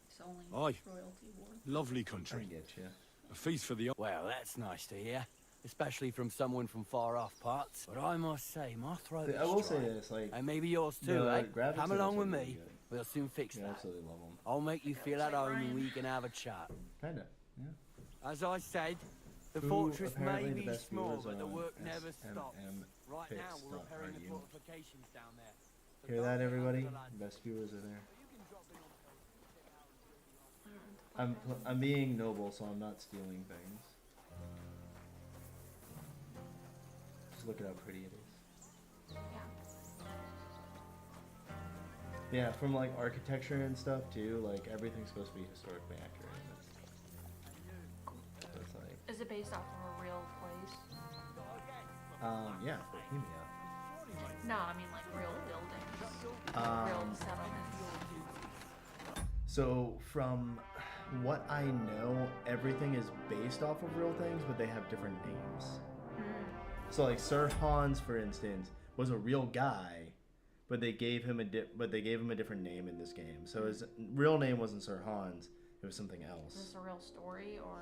It's only Aye. royalty war. Lovely country. A feast for the... Well, that's nice to hear, especially from someone from far-off parts. But I must say, my throat is I will say dry. this, like, and maybe yours too, the eh? graphics Come are along also with really me. good. We'll soon fix I that. absolutely love them. I'll make you feel at home and we can have a chat. Kinda, yeah. As I said, the Who fortress may apparently the be best small, viewers but the on work never stops. SMM Right now, we're picks repairing the .ru. fortifications down there. So Hear that, don't everybody? forget the lads. Best viewers are there. I'm being noble, so I'm not stealing things. Just look at how pretty it is. Yeah, from like architecture and stuff too. Like everything's supposed to be historically accurate. So it's like, Is it based off of a real place? yeah, Bohemia. No, I mean like real buildings. Real settlements. So from what I know, everything is based off of real things, but they have different names. So like Sir Hans, for instance, was a real guy, but they gave him a different name in this game. So his real name wasn't Sir Hans; it was something else. Is this a real story or?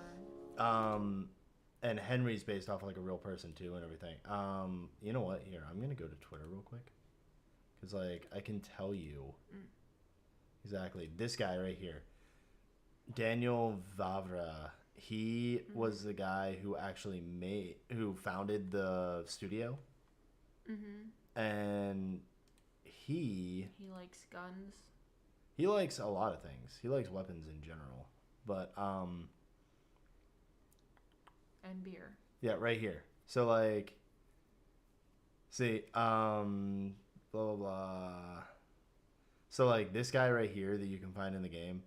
And Henry's based off of like a real person too, and everything. You know what? Here, I'm gonna go to Twitter real quick, cause like I can tell you exactly this guy right here, Daniel Vavra. He was the guy who actually who founded the studio. And he likes guns. He likes a lot of things. He likes weapons in general, but And beer. yeah, right here. So like, see, blah blah blah. So like this guy right here that you can find in the game,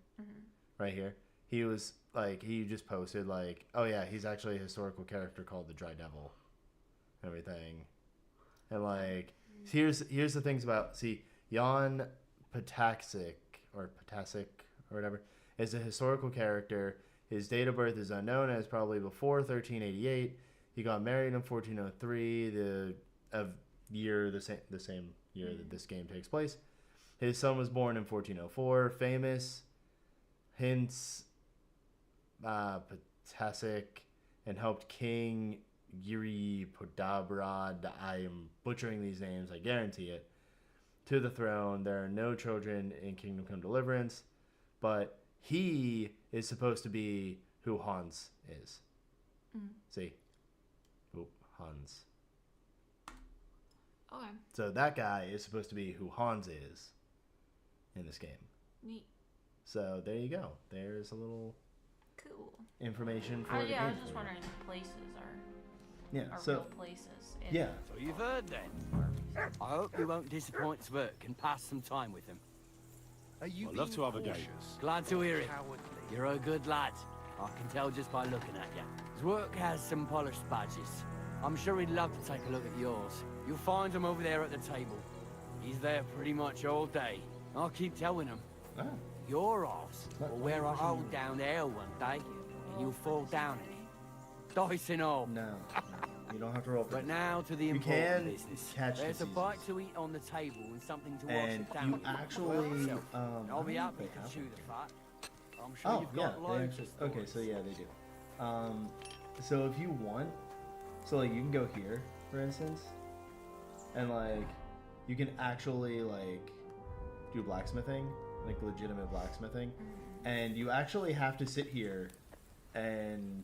right here. He was like, he just posted like, oh yeah, he's actually a historical character called the Dry Devil, and everything, and like, here's the things about, see, Jan Ptacek or whatever is a historical character. His date of birth is unknown, as probably before 1388. He got married in 1403, the same year that this game takes place. His son was born in 1404. Famous hints Ptacek and helped King Giri Podabrad, I am butchering these names, I guarantee it, to the throne. There are no children in Kingdom Come Deliverance, but he is supposed to be who Hans is. See? Who Hans. Okay. So that guy is supposed to be who Hans is in this game. Neat. So there you go. There's a little Cool. information for the Yeah, I was game. just wondering if places are Yeah, are so- real places. in- Yeah. So you've heard then. I hope you won't disappoint Zwerk and pass some time with him. Are you I'd love to have a game. Glad to hear it. You're a good lad. I can tell just by looking at you. Zwerk has some polished badges. I'm sure he'd love to take a look at yours. You'll find him over there at the table. He's there pretty much all day. I'll keep telling him. Your arse will wear a hole down there one day, and you'll fall down in it. Dice and all. No. You don't have to roll for But this. now to the You important can business. catch There's a diseases. bite to eat on the table and something to wash And it down. you with. actually, Well, yourself. I I'll don't be know if happy they to have chew it. the fat. I'm sure Oh, you've yeah. got They loads actually, of okay, so stories. yeah, they do. So if you want, so like you can go here, for instance, and like you can actually like do blacksmithing, like legitimate blacksmithing, and you actually have to sit here and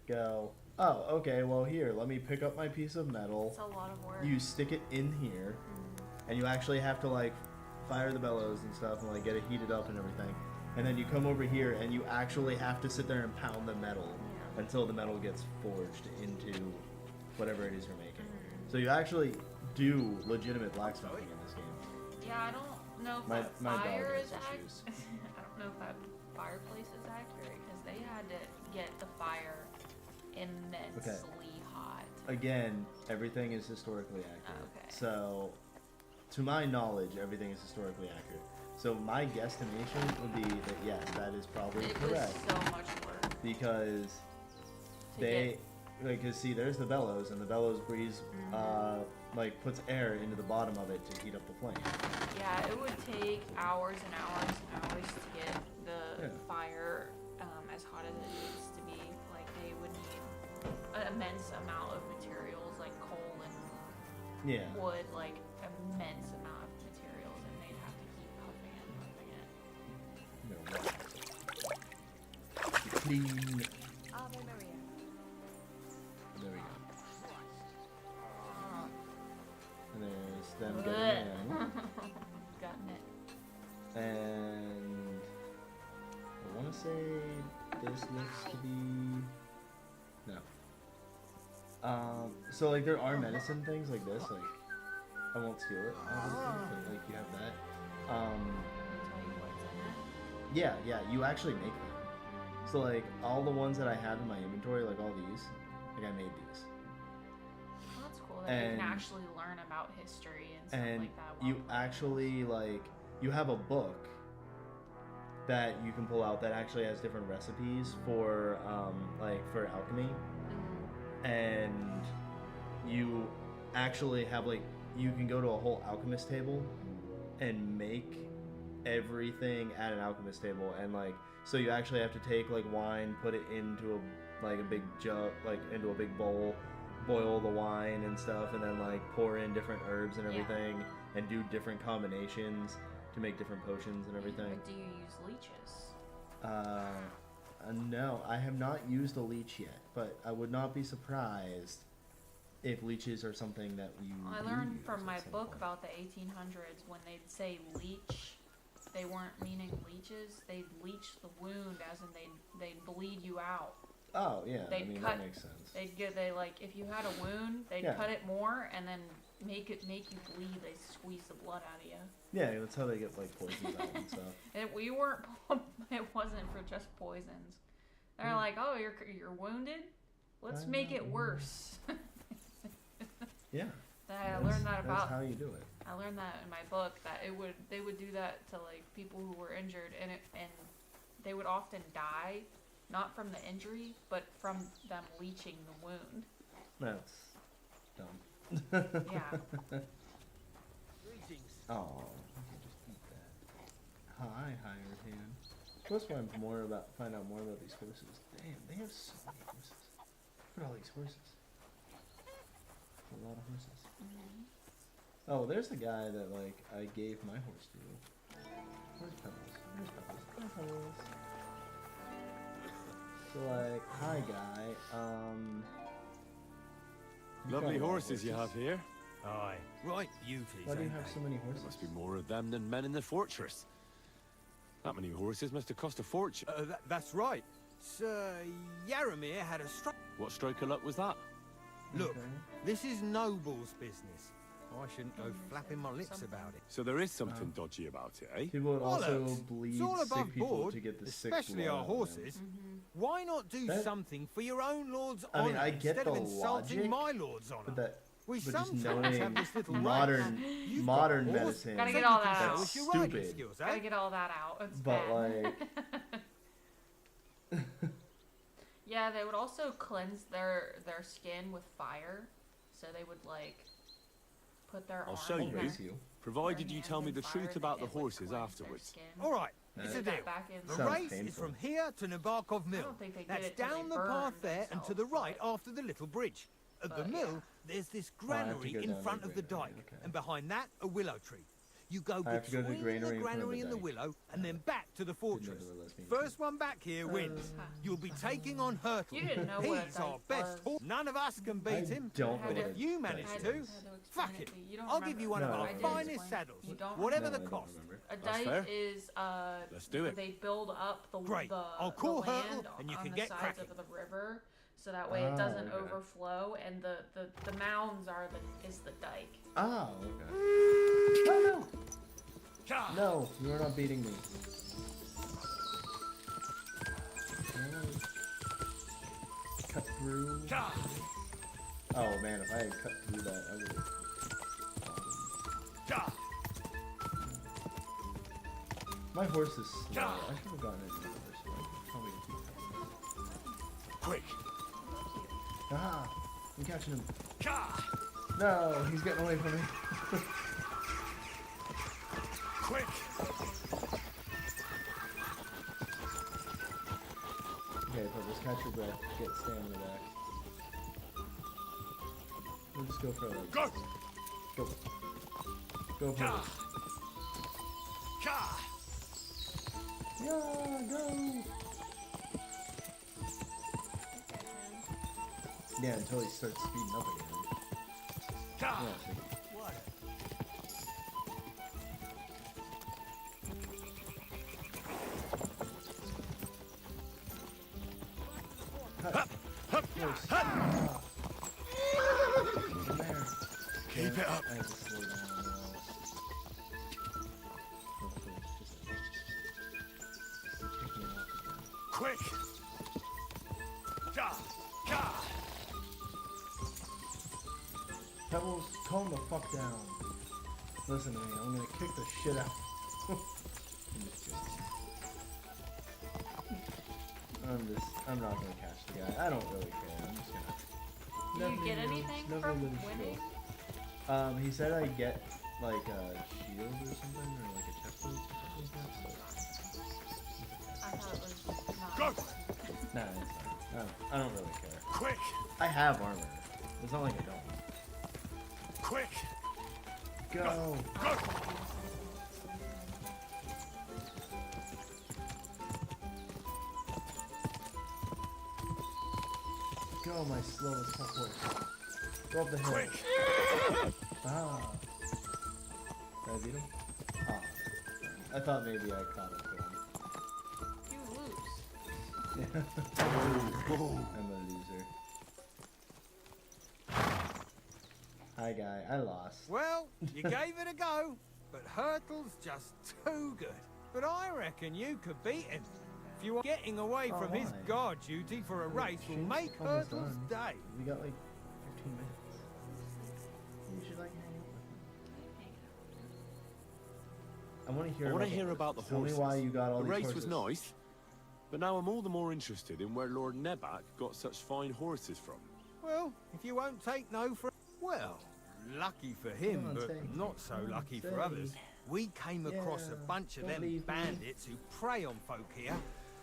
go, oh, okay, well here, let me pick up my piece of metal. It's a lot of work. You stick it in here, and you actually have to like fire the bellows and stuff and like get it heated up and everything. And then you come over here and you actually have to sit there and pound the metal until the metal gets forged into whatever it is you're making. So you actually do legitimate blacksmithing in this game. Yeah, I don't know if My fire dog is has accurate. issues. I don't know if that fireplace is accurate because they had to get the fire immensely hot. Again, everything is historically accurate. Okay. So, to my knowledge, everything is historically accurate. So my guesstimation would be that yes, that is probably correct. It was so much work. Because because see, there's the bellows, and the bellows breeze, like puts air into the bottom of it to heat up the flame. Yeah, it would take hours and hours and hours to get the fire as hot as it needs to be. Like they would need an immense amount of materials, like coal and wood, like immense amount of materials, and they'd have to keep pumping it, pumping it. Clean. Ave Maria. There we go. And there's them getting in. Gotten it. And I want to say this looks to be no. So like there are medicine things like this. Like I won't steal it, obviously, but like you have that. Yeah, you actually make them. So like all the ones that I have in my inventory, like all these, like I made these. Well, that's cool that you can actually learn about history and stuff like that. And you actually like you have a book that you can pull out that actually has different recipes for like for alchemy, and you actually have like you can go to a whole alchemist table and make everything at an alchemist table, and like so you actually have to take like wine, put it into a big jug, like into a big bowl, boil the wine and stuff, and then like pour in different herbs and everything, and do different combinations to make different potions and everything. Do you use leeches? No, I have not used a leech yet, but I would not be surprised if leeches are something that you. I learned from my book about the 1800s when they'd say leech, they weren't meaning leeches. They'd leech the wound, as in they'd bleed you out. Oh yeah, They'd I mean cut, that makes sense. They like if you had a wound, they'd cut it more and then make you bleed. They squeeze the blood out of you. Yeah, that's how they get like poisons out and stuff. We weren't. It wasn't for just poisons. They're like, oh, you're wounded. Let's make it worse. Yeah. I learned that about. That's how you do it. I learned that in my book that they would do that to like people who were injured, and they would often die, not from the injury, but from them leeching the wound. That's dumb. Yeah. Oh, you can just eat that. Hi, hired hand. Let's find out more about these horses. Damn, they have so many horses. Look at all these horses. A lot of horses. Oh, there's the guy that like I gave my horse to. Where's Pebbles? Where's Pebbles? Hi, Pebbles. So like, hi guy. Lovely horses you have here. Aye, right beauties. Why do you have so many horses? There must be more of them than men in the fortress. That many horses must have cost a fortune. That's right. Sir Yaramir had a stroke. What stroke of luck was that? Look, this is Noble's business. I shouldn't go flapping my lips about it. So there is something dodgy about it, eh? People would also Bollocks. bleed It's all sick above people board, to get the sick especially blood our out of them. horses. Why not do something for your own lord's I mean, honour I get instead the of insulting logic, my lord's honour? But We but just sometimes have this little modern right. You've modern got a horse. medicine. Gotta get all that out. That's Your riding stupid. skills, eh? Gotta get all that out. It's But bad. like, yeah, they would also cleanse their skin with fire, so they would like put their. I'll arm show in you, their- provided you hands tell me in the fire, truth and about then the it would horses cleanse their afterwards. skin. All right, Put it's a that deal. back in. The Sounds race is painful. from here to Nabarkov Mill. don't think they did That's it till down they the path burned there and to the right after the little bridge. At the But, mill, there's this I have to granary go in down front the of the granary, dike, okay. and behind that, a willow tree. You go I have to go to the between the granary in front of granary the and the dike. willow, and then back to the fortress. there were lesbian First one back here wins. You'll be taking on Hurtle. You didn't know what a He's our dike best was. horse. None of us can beat him. don't know But what if a you manage dike to, is. fuck it. You don't I'll give you one remember. of No, our I didn't. finest Explain. saddles, You don't whatever No, the I don't cost. remember. A That's dike fair. is Let's do it. They build up the Great. the, I'll call the Hurtle, land and you on can the get sides cracking. of the river, so that way it Oh, doesn't okay. overflow, and the mounds are the dike. Oh, okay. Oh, no! No, you're not beating me. Cut through. Oh man, if I had cut through that, I would have. My horse is slow. I should have gotten it in reverse. Probably too fast. Quick! Ah, I'm catching him. No, he's getting away from me. Quick! Okay, but just catch your breath. Get stamina back. We'll just go for it. Go! Go. Go for it. Yeah, go! Yeah, until he starts speeding up again. Yeah, see. Cut. Horse. Ah. There. Keep it up. I have to slow down now. Quick! Pebbles, calm the fuck down. Listen to me, I'm gonna kick the shit out. I'm not gonna catch the guy. I don't really care. I'm just gonna. Do you get anything from winning? He said I get like a shield or something, or like a chest plate or something like that. I thought it was not. Go! Nah, it's fine. I don't really care. Quick! I have armor. It's not like I don't. Quick! Go! Go! Go, my slowest tough horse. Go up the hill. Quick! Ah. Did I beat him? Ah. I thought maybe I caught up to him. You lose. I'm a loser. Hi, guy. I lost. Well, you gave it a go, but Hurtle's just too good. But I reckon you could beat him. If you are getting away Oh, from his why? guard duty for a race will make Almost Hurtle's done. day. We got like 15 minutes. You should like hang out with me. I want to hear. I want to the hear horses. about the Tell horses. me why you got all the these race horses. was nice, but now I'm all the more interested in where Lord Nebat got such fine horses from. Well, if you won't take no for... Well, lucky for him, Come on, but stay. not so Come on, lucky stay. for others. We came across Yeah, a bunch of don't them leave me. bandits who prey on folk here.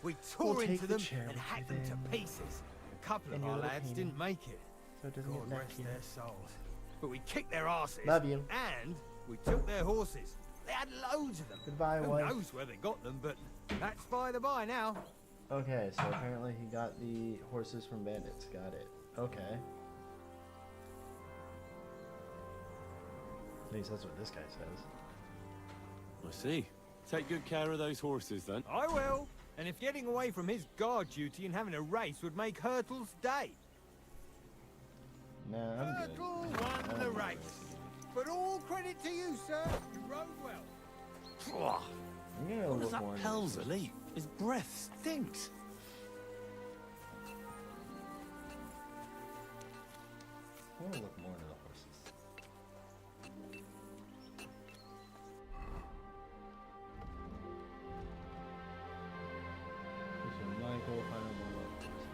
We We'll tore take into the them chair and with hacked you them to then. pieces. A couple And of your our little lads painting. didn't make it. So it doesn't God get rest nasty. their souls. But we kicked their asses. Love you. And we took their horses. They had loads of them. Goodbye, Who wife. knows where they got them, but that's by the by now. Okay, so apparently he got the horses from bandits. Got it. Okay. At least that's what this guy says. I see. Take good care of those horses then. I will. And if getting away from his guard duty and having a race would make Hurtle's day. Nah, I'm good. Hurtle won the race. But all credit to you, sir. You rode well. I'm gonna What does look more that into Pelzer this. leave? His breath stinks. I want to look more into the horses. So Michael, find out more about horses.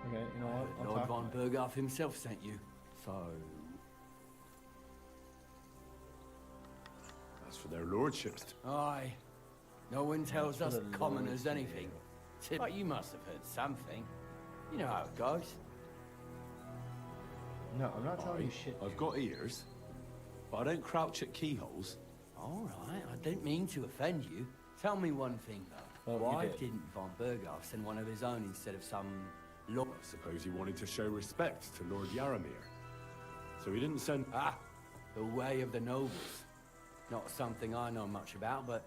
Okay, you know what? I'll Lord talk von to him. Berghoff himself sent you, so... That's for their lordships. Aye. No one tells That's us for the commoners lords, anything. But you must have heard something. You know how it goes. No, I'm not telling you shit. I've got ears, but I don't crouch at keyholes. All right, I didn't mean to offend you. Tell me one thing, though. Well, you Why did. didn't von Berghoff send one of his own instead of some lord? I suppose he wanted to show respect to Lord Yaramir. So he didn't send... Ah, the way of the nobles. Not something I know much about, but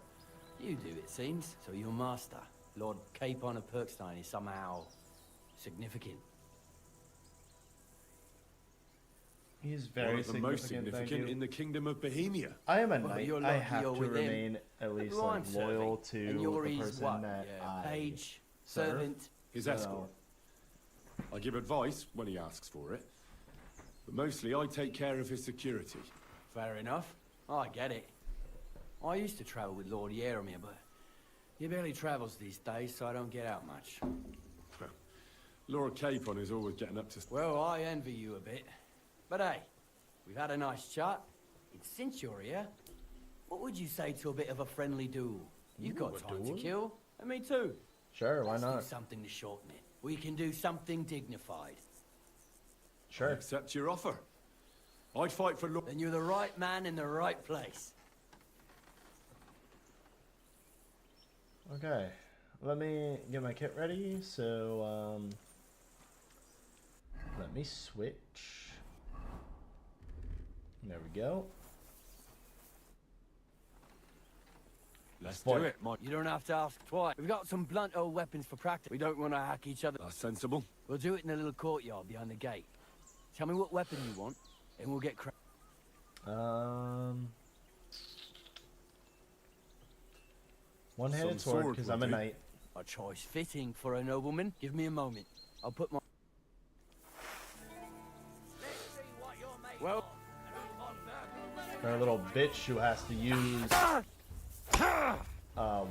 you do, it seems. So your master, Lord Capon of Perkstein, is somehow significant. He is very One of the most significant, thank significant you. in the Kingdom of Bohemia. I am a Well, knight. you're I lucky have you're to with him. remain at least Who like I'm serving. loyal And to you're the his person what? that I Page, serve. servant. His So- escort. I give advice when he asks for it. But mostly I take care of his security. Fair enough. I get it. I used to travel with Lord Yaramir, but he barely travels these days, so I don't get out much. Lord Capon is always getting up to... Well, I envy you a bit. But hey, we've had a nice chat. And since you're here, what would you say to a bit of a friendly duel? You've got a time duel? to kill, and me too. Sure, why Let's not? do something to shorten it. We can do something dignified. Sure. I accept your offer. I'd fight for Lord... Then you're the right man in the right place. Okay, let me get my kit ready. So, let me switch. There we go. Let's Boy. do it, Mike. You don't have to ask twice. We've got some blunt old weapons for practice. We don't want to hack each other. That's sensible. We'll do it in a little courtyard behind the gate. Tell me what weapon you want, and we'll get One-handed Some sword, sword because will I'm a do. knight. A choice fitting for a nobleman. Give me a moment. I'll put my... Well... For a little bitch who has to use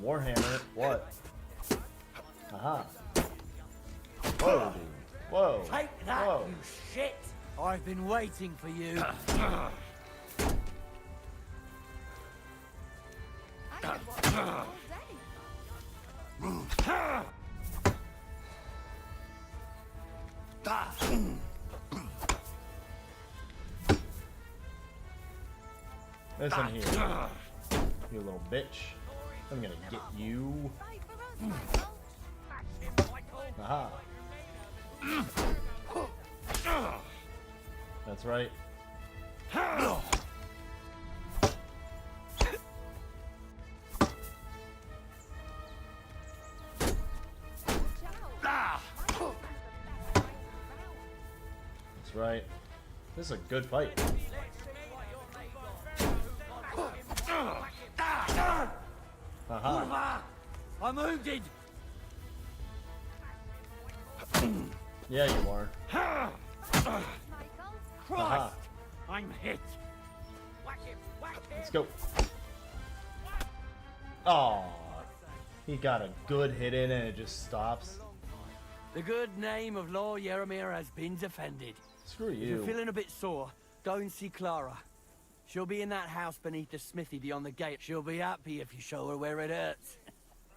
Warhammer. What? Aha. Whoa, dude. Whoa. Take that, Whoa. you shit! I've been waiting for you. Listen here. You little bitch. I'm gonna get you. Aha. That's right. That's right. This is a good fight. Aha. I'm wounded! Yeah, you are. Christ! Aha. I'm hit. Let's go. Oh, he got a good hit in and it just stops. The good name of Lord Yaramir has been defended. Screw If you're you. feeling a bit sore, go and see Clara. She'll be in that house beneath the smithy beyond the gate. She'll be happy if you show her where it hurts.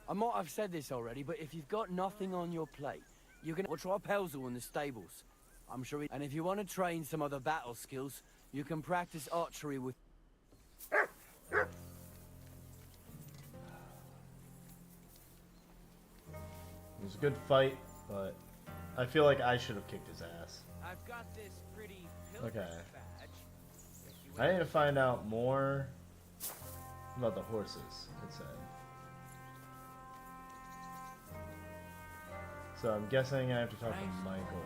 I might have said this already, but if you've got nothing on your plate, you can try Pelzel in the stables. I'm sure and if you want to train some other battle skills, you can practice archery with... It was a good fight, but I feel like I should have kicked his ass. I've got this pretty Okay. badge. I need to find out more about the horses, it said. So I'm guessing I have to talk to Michael.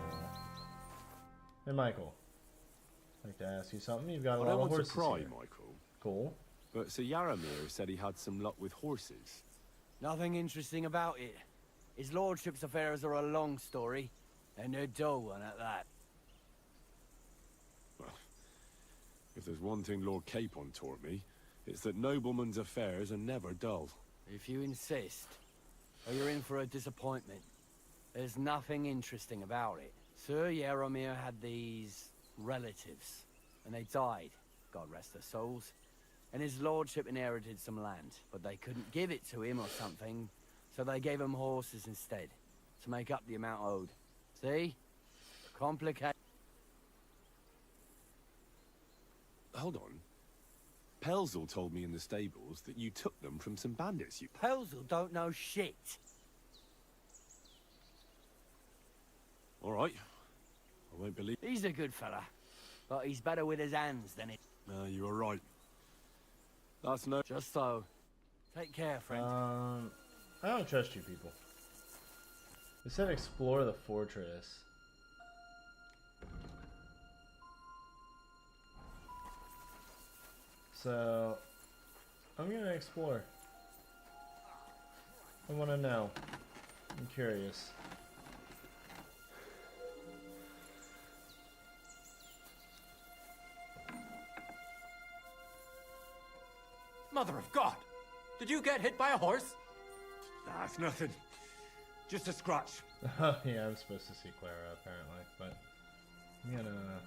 Hey Michael, I'd like to ask you something. You've got a I lot don't of want horses to pry, here. Michael. Cool. But Sir Yaramir said he had some luck with horses. Nothing interesting about it. His lordship's affairs are a long story, and a dull one at that. Well, if there's one thing Lord Capon taught me, it's that noblemen's affairs are never dull. If you insist, or you're in for a disappointment. There's nothing interesting about it. Sir Yaramir had these relatives, and they died, God rest their souls. And his lordship inherited some land, but they couldn't give it to him or something, so they gave him horses instead, to make up the amount owed. See? Complicated. hold on. Pelzel told me in the stables that you took them from some bandits. You Pelzel don't know shit. all right? I won't believe. He's a good fella, but he's better with his hands than it. No, you are right. That's no. Just so. Take care, friend. I don't trust you people. They said explore the fortress. So, I'm gonna explore. I wanna know. I'm curious. Mother of God! Did you get hit by a horse? That's nothing. Just a scratch. Oh yeah, I'm supposed to see Clara apparently, but I'm gonna.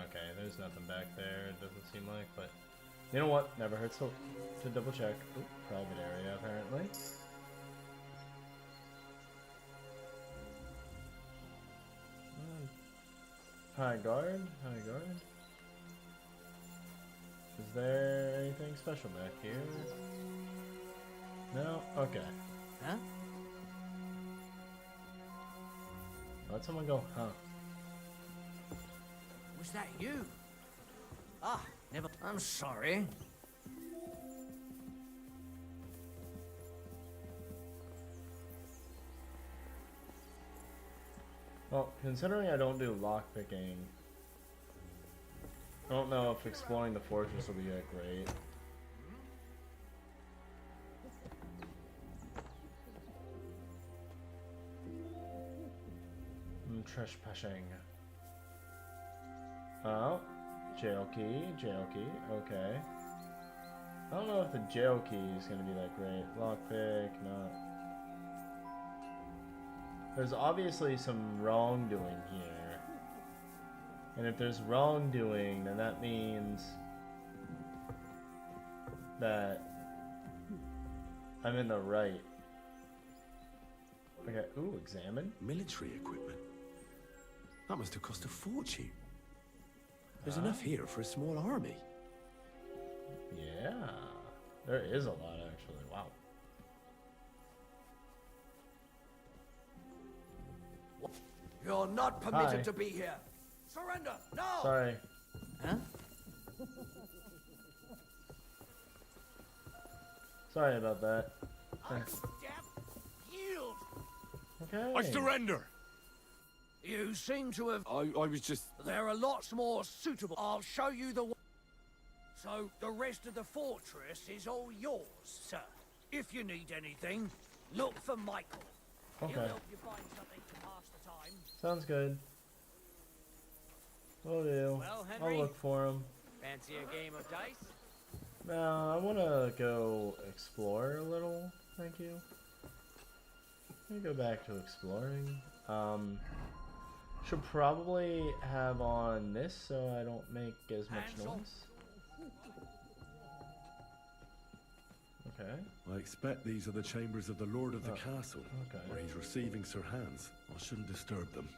Okay, there's nothing back there. It doesn't seem like, but you know what? Never hurts to double check. Ooh, private area apparently. High guard. High guard. Is there anything special back here? No? Okay. Huh? Let someone go, huh? Was that you? Ah, never. I'm sorry. Well, considering I don't do lockpicking, I don't know if exploring the fortress will be that great. Trespassing. Oh, jail key, okay. I don't know if the jail key is gonna be that great. Lockpick, not. There's obviously some wrongdoing here. And if there's wrongdoing, then that means that I'm in the right. Okay, ooh, examine. Military equipment. That must have cost a fortune. There's enough here for a small army. Yeah, there is a lot actually. Wow. You're not permitted Hi. to be here. Surrender now. Sorry. Huh? Sorry about that. Thanks. Yield. Okay. I surrender. You seem to have. I was just. There are lots more suitable. I'll show you the. So the rest of the fortress is all yours, sir. If you need anything, look for Michael. Okay. He'll help you find something to pass the time. Sounds good. Will do. Well, Henry, I'll look for him. Fancy a game of dice? No, I want to go explore a little. Thank you. Let me go back to exploring. Should probably have on this so I don't make as much noise. Okay. I expect these are the chambers of the Lord of the Castle, okay. where he's receiving Sir Hans. I shouldn't disturb them.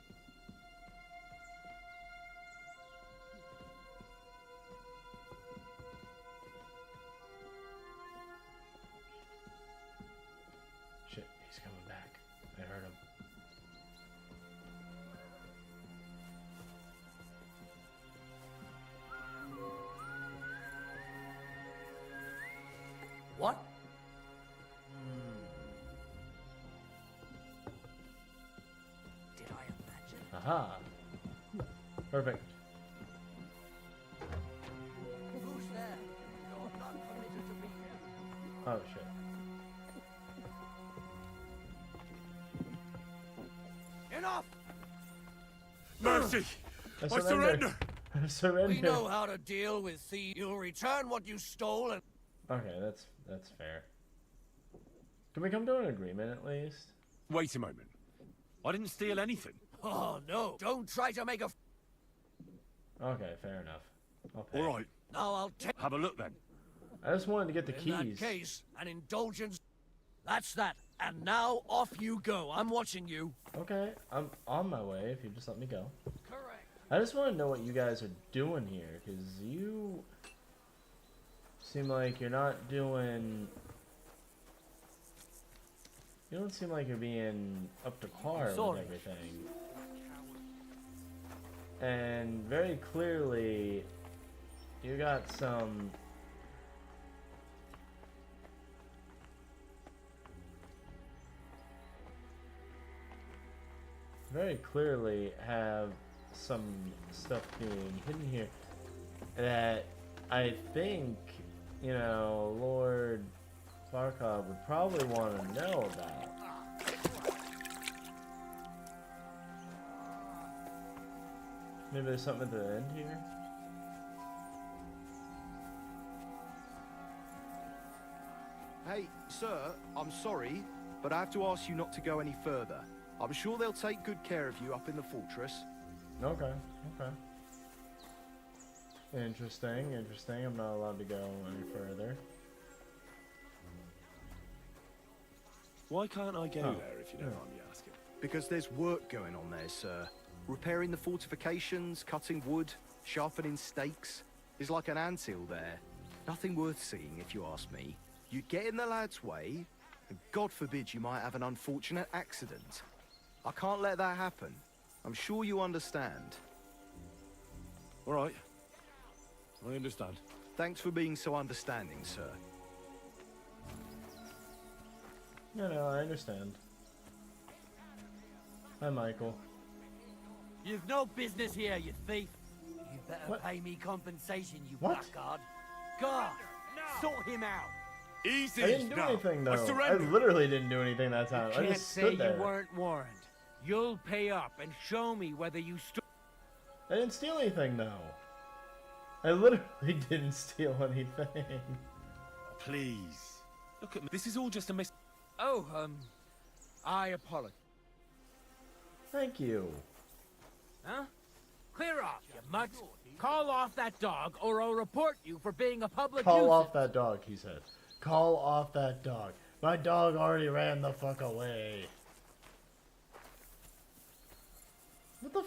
Shit, he's coming back. I heard him. What? Did I imagine? Aha. Perfect. Who's there? You're not permitted to be here. Oh shit. Enough! Mercy! I I surrender. surrender! I surrender. We know how to deal with thieves. You'll return what you stole and... Okay, that's fair. Can we come to an agreement at least? Wait a moment. I didn't steal anything. Oh, no. Don't try to make a... Okay, fair enough. I'll pay. All right. Now I'll take... Have a look then. I just wanted to get the In keys. that case, an indulgence... That's that. And now off you go. I'm watching you. Okay, I'm on my way if you just let me go. Correct. I just want to know what you guys are doing here, because you seem like you're not doing... You don't seem like you're being up to par with everything. And very clearly, you got some... Very clearly have some stuff being hidden here that I think, you know, Lord Barkov would probably want to know about. Maybe there's something at the end here? Hey, sir, I'm sorry, but I have to ask you not to go any further. I'm sure they'll take good care of you up in the fortress. Okay, okay. Interesting, interesting. I'm not allowed to go any further. Why can't I go there if you don't mind me asking? Because there's work going on there, sir. Repairing the fortifications, cutting wood, sharpening stakes. There's like an anthill there. Nothing worth seeing, if you ask me. You get in the lad's way, and God forbid you might have an unfortunate accident. I can't let that happen. I'm sure you understand. All right. I understand. Thanks for being so understanding, sir. No, I understand. Hi, Michael. You've no business here, you thief. You better pay me compensation, you blackguard. God, sort him out. Easy. I didn't do anything, though. I surrender. literally didn't do anything that time. I Can't just say stood there. you weren't warned. You'll pay up and show me whether you stood. I didn't steal anything, though. I literally didn't steal anything. Please. Look at me. This is all just a mis... Oh, I apologize. Thank you. Huh? Clear off, you mutt. Call off that dog, or I'll report you for being a public Call nuisance. off that dog, he said. Call off that dog. My dog already ran the fuck away. What the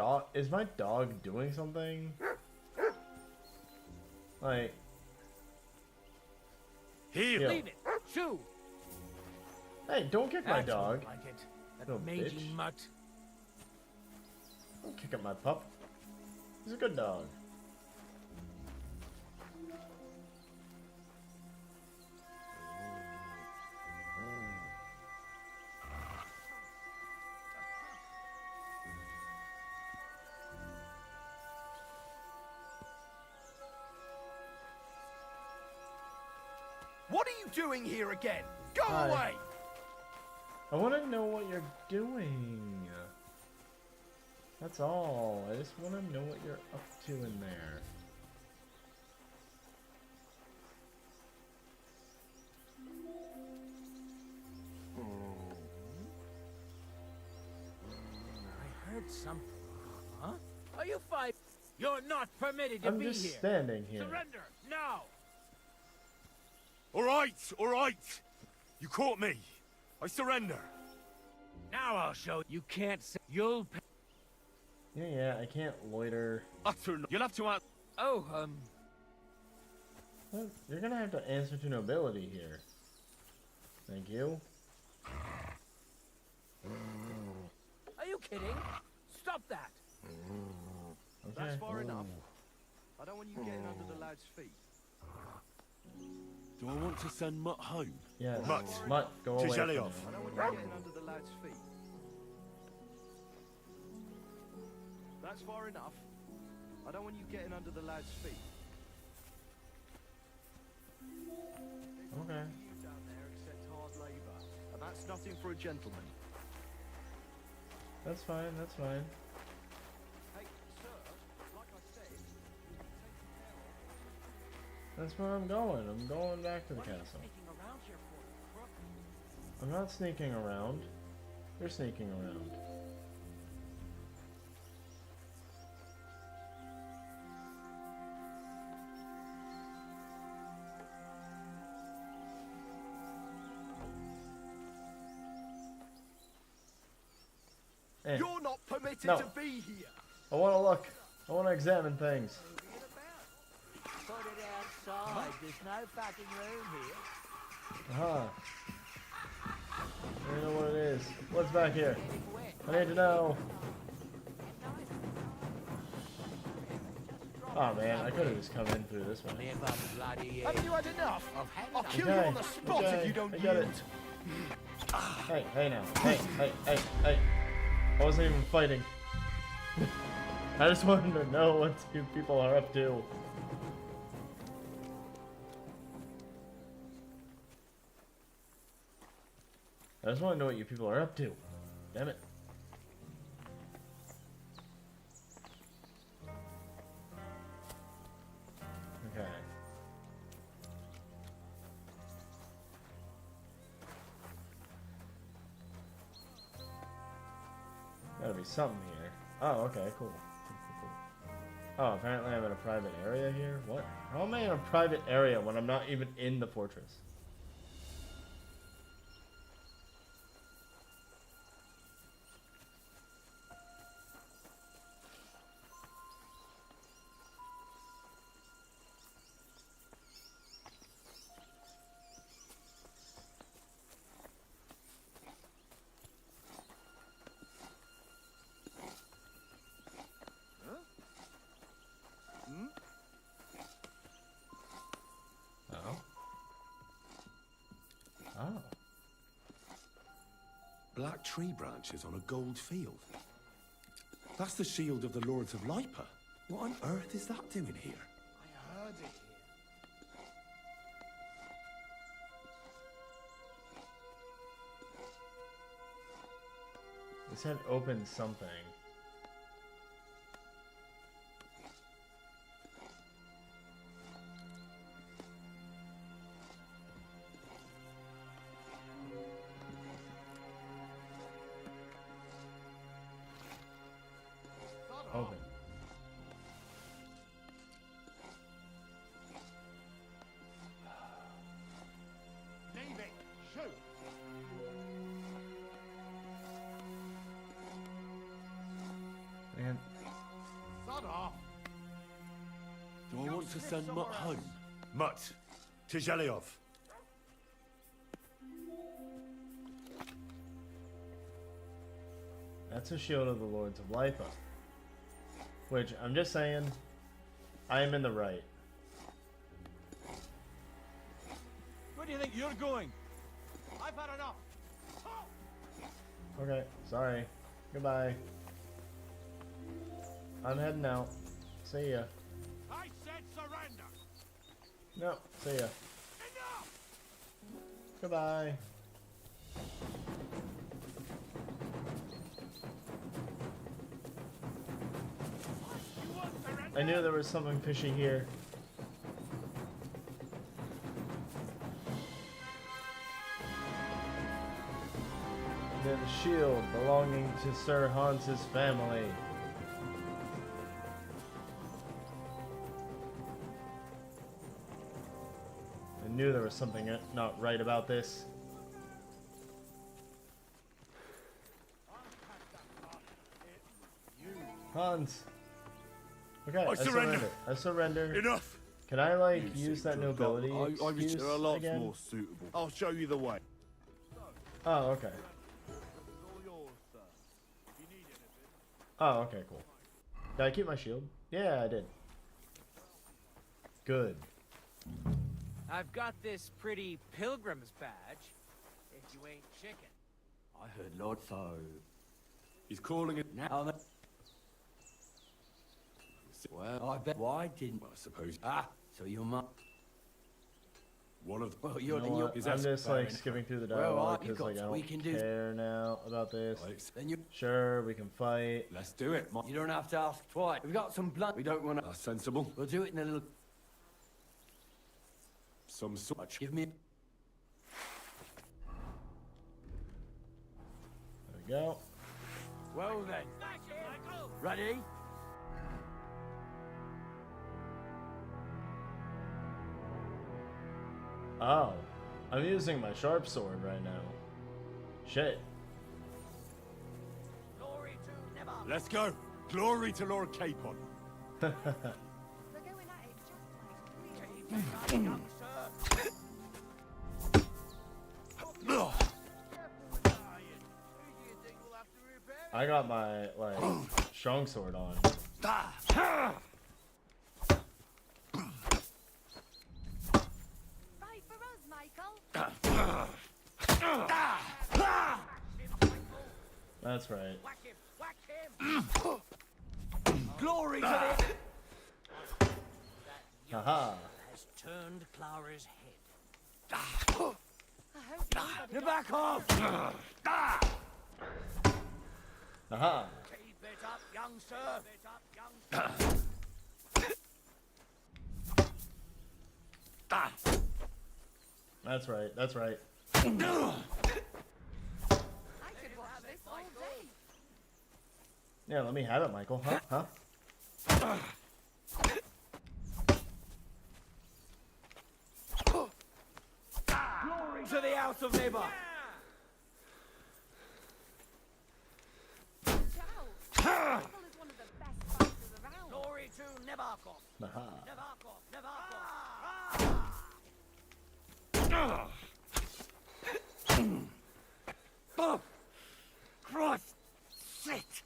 f... Is my dog doing something? Like... Here. Leave it. Shoo. Hey, don't kick my That's dog. more like it. That Little mangy bitch. mutt. Don't kick up my pup. He's a good dog. What are you doing here again? Go Hi. away! I want to know what you're doing. That's all. I just want to know what you're up to in there. I heard something. Huh? Are you five? You're not permitted to I'm be just here. standing here. Surrender now. All right, all right. You caught me. I surrender. Now I'll show you. Can't say. You'll pay. Yeah, I can't loiter. Utter. You'll have to ask. Oh, Well, you're gonna have to answer to nobility here. Thank you. Are you kidding? Stop that. Okay. That's far enough. I don't want you getting under the lad's feet. Do I want to send Mutt home? Yes. Mutt, go to away from Gallows. him. I don't want you getting under the lad's feet. That's far enough. I don't want you getting under the lad's feet. Okay. You down there accept hard labor, and that's nothing for a gentleman. That's fine, that's fine. Hey, sir, like I said, That's where I'm going. I'm going back to the castle. I'm not sneaking around. You're sneaking around. Eh. you're not permitted No. to be here. I want to look. I want to examine things. There's no fucking room here. Uh-huh. I don't know what it is. What's back here? I need to know. Oh man, I could have just come in through this one. Haven't you had enough? I'll kill you on the spot if you don't I get it. Hey, hey now. Hey. I wasn't even fighting. I just wanted to know what you people are up to. I just want to know what you people are up to. Damn it. Okay. Gotta be something here. Oh, okay, cool. Oh, apparently I'm in a private area here? What? How am I in a private area when I'm not even in the fortress? Oh. Black tree branches on a gold field. That's the shield of the Lords of Lipa. What on earth is that doing here? I heard it This had opened something. Open. Leave it. Shoot. And Sod off. Do I want to send Mutt home? Mutt, to Zhelyov. that's a shield of the Lords of Lipa. Which, I'm just saying, I am in the right. Where do you think you're going? I've had enough. Okay, sorry. Goodbye. I'm heading out. See ya. I said surrender. No, see ya. Enough. Goodbye. I knew there was something fishy here. Near the shield belonging to Sir Hans's family. I knew there was something not right about this. Hans. Okay, I surrender. I surrender. Enough. Can I like use that nobility excuse There are lots again? more suitable. I'll show you the way. Oh, okay. Oh, okay, cool. Did I keep my shield? Yeah, I did. Good. I've got this pretty pilgrim's badge. If you ain't chicken. I heard Lord So. He's calling it Now that. Well, I bet. Why didn't? I suppose. Ah, so you're not. One of the... Well, You know what? I'm just like skipping through the dialogue because like I don't care now about this. Then you. Sure, we can fight. Let's do it. You don't have to ask twice. We've got some blood. We don't want to. That's sensible. We'll do it in a little. Some sort. Give me. There we go. Well then. Ready? Oh, I'm using my sharp sword right now. Shit. Let's go. Glory to Lord Capon. I got my like strong sword on. That's right. Glory to the... Haha. has turned Clara's head. You're back off! Aha. Keep it up, young sir. That's right. That's right. I could watch this all day. Yeah, let me have it, Michael. Huh? Huh? Glory to the house of Nibba! Glory to Nebarkov! Aha. Oh, Christ! Shit!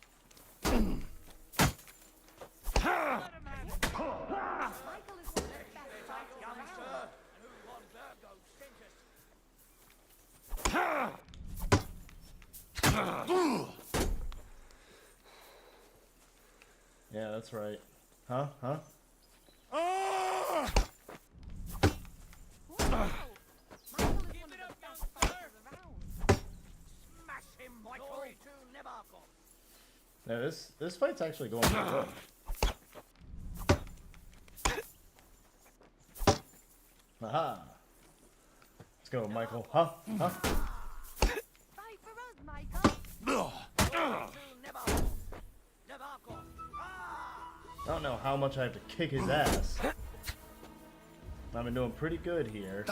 Yeah, that's right. Huh? Huh? Yeah, this fight's actually going pretty good. Aha! Let's go, Michael. Huh? Huh? I don't know how much I have to kick his ass. I've been doing pretty good here.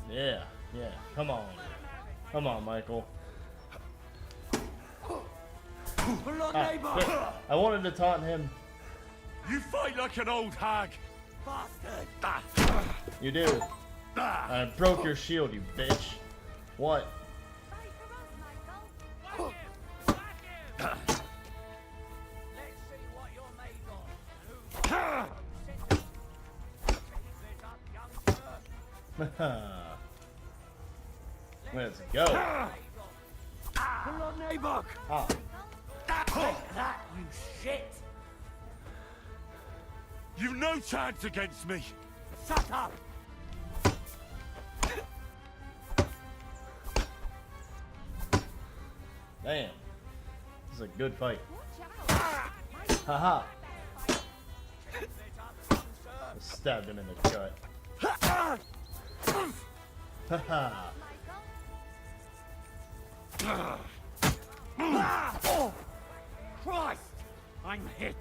Yeah, yeah. Come on. Come on, Michael. Ah, I wanted to taunt him. You fight like an old hag. Bastard! You do. I broke your shield, you bitch. What? Let's go. Come on, Nabok! Ah. Take that, you shit! You've no chance against me. Shut up! Damn. This is a good fight. Haha. Stabbed him in the gut. Haha. Oh, Christ! I'm hit.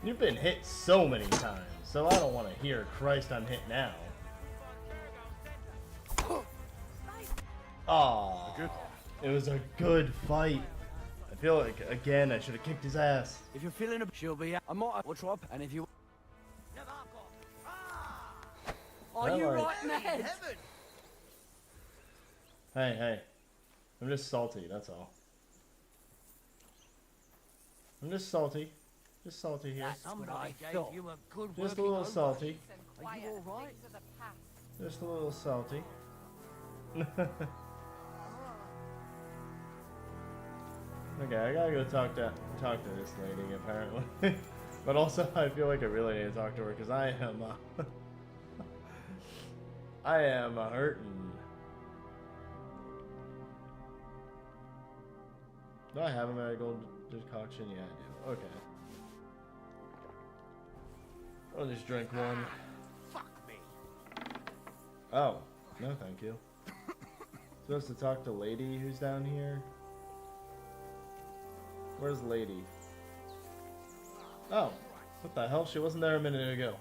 You've been hit so many times, so I don't want to hear Christ I'm hit now. Aw. It was a good fight. I feel like, again, I should have kicked his ass. If you're feeling a... She'll be... I might... We'll drop, and if you... Are you Well, right in the head? Hey, hey. I'm just salty, that's all. I'm just salty. Just salty here. Somebody gave you a good Just a little salty. Are you alright? Just a little salty. Okay, I gotta go talk to this lady apparently. But also I feel like I really need to talk to her because I am I am hurting. Do I have a marigold decoction? Yeah, I do. Okay. I'll just drink one. Fuck me. Oh, no thank you. Supposed to talk to Lady who's down here. Where's Lady? Oh, what the hell? She wasn't there a minute ago.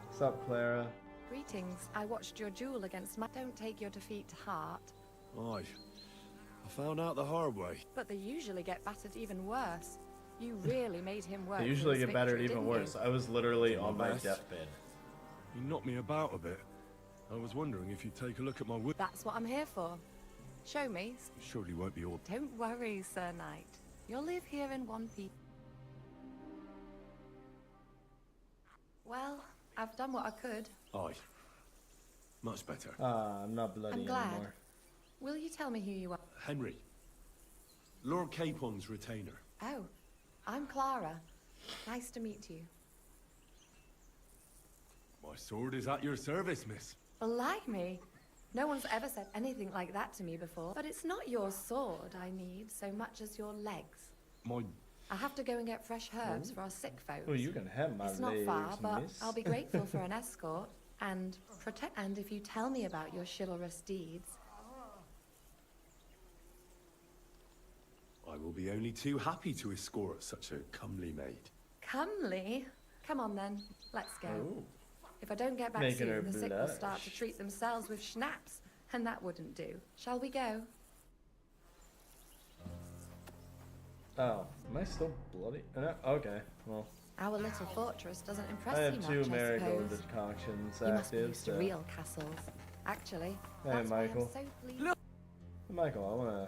What's up, Clara? Greetings. I watched your duel against my... Don't take your defeat to heart. Aye. I found out the hard way. But they usually get battered even worse. You really made him work. They for usually his get battered victory, even didn't worse. you? I was literally To on my my best. deathbed. You knocked me about a bit. I was wondering if you'd take a look at my wood. That's what I'm here for. Show me. Surely won't be all. Don't worry, Sir Knight. You'll live here in one piece. Well, I've done what I could. Aye. Much better. I'm not bloody I'm glad. anymore. Will you tell me who you are? Henry. Lord Capon's retainer. Oh, I'm Clara. Nice to meet you. My sword is at your service, miss. Blimey. No one's ever said anything like that to me before. But it's not your sword I need so much as your legs. My... I have to go and get fresh herbs for our sick folks. Oh, you can have my It's not legs, far, but miss. I'll be grateful for an escort and protect. And if you tell me about your chivalrous deeds, I will be only too happy to escort such a comely maid. comely. Come on then, let's go. Oh. If I don't get back Making her soon, the sick will blush. start to treat themselves with schnapps, and that wouldn't do. Shall we go? Oh, am I still bloody? Okay, well. Our little fortress doesn't impress I you have much, two I marigold suppose. decoctions You must be active, used to so. real castles. Actually, Hey, that's why I'm Michael. so pleased. Michael, I wanna.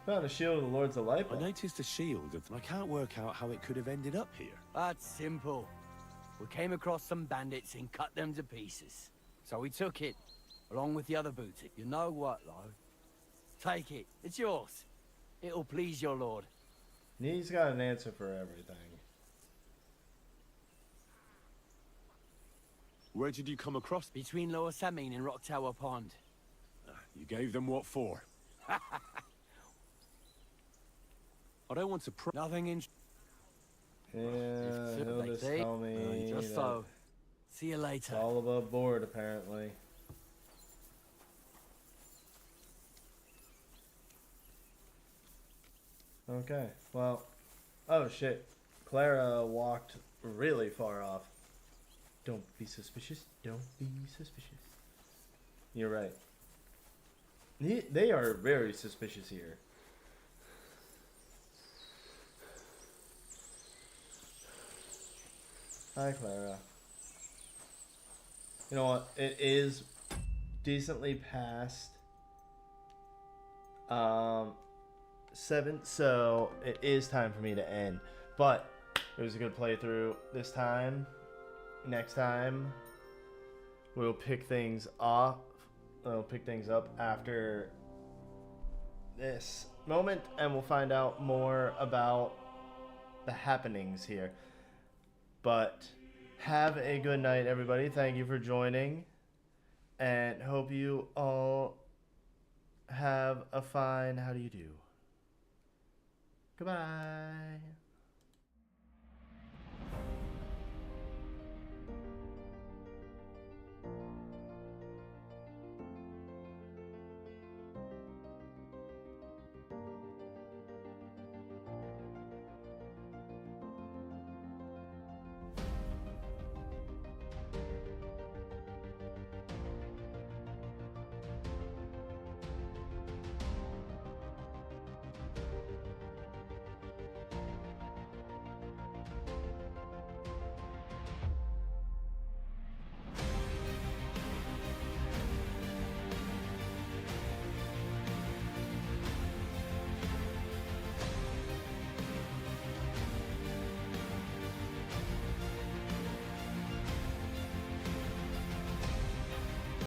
Found a shield of the Lords of Light. I noticed a shield, and I can't work out how it could have ended up here. That's simple. We came across some bandits and cut them to pieces. So we took it, along with the other booty. You know what, though? Take it. It's yours. It'll please your lord. He's got an answer for everything. Where did you come across? Between Lower Samine and Rock Tower Pond. You gave them what for? I don't want to Nothing in... Yeah, he'll just tell me. Just that so. See you later. It's all above board, apparently. Okay, well. Oh shit. Clara walked really far off. Don't be suspicious. Don't be suspicious. You're right. They are very suspicious here. Hi, Clara. You know what? It is decently past 7, so it is time for me to end. But it was a good playthrough this time. Next time, we'll pick things up. We'll pick things up after this moment, and we'll find out more about the happenings here. But have a good night, everybody. Thank you for joining, and hope you all have a fine, how do you do? Goodbye.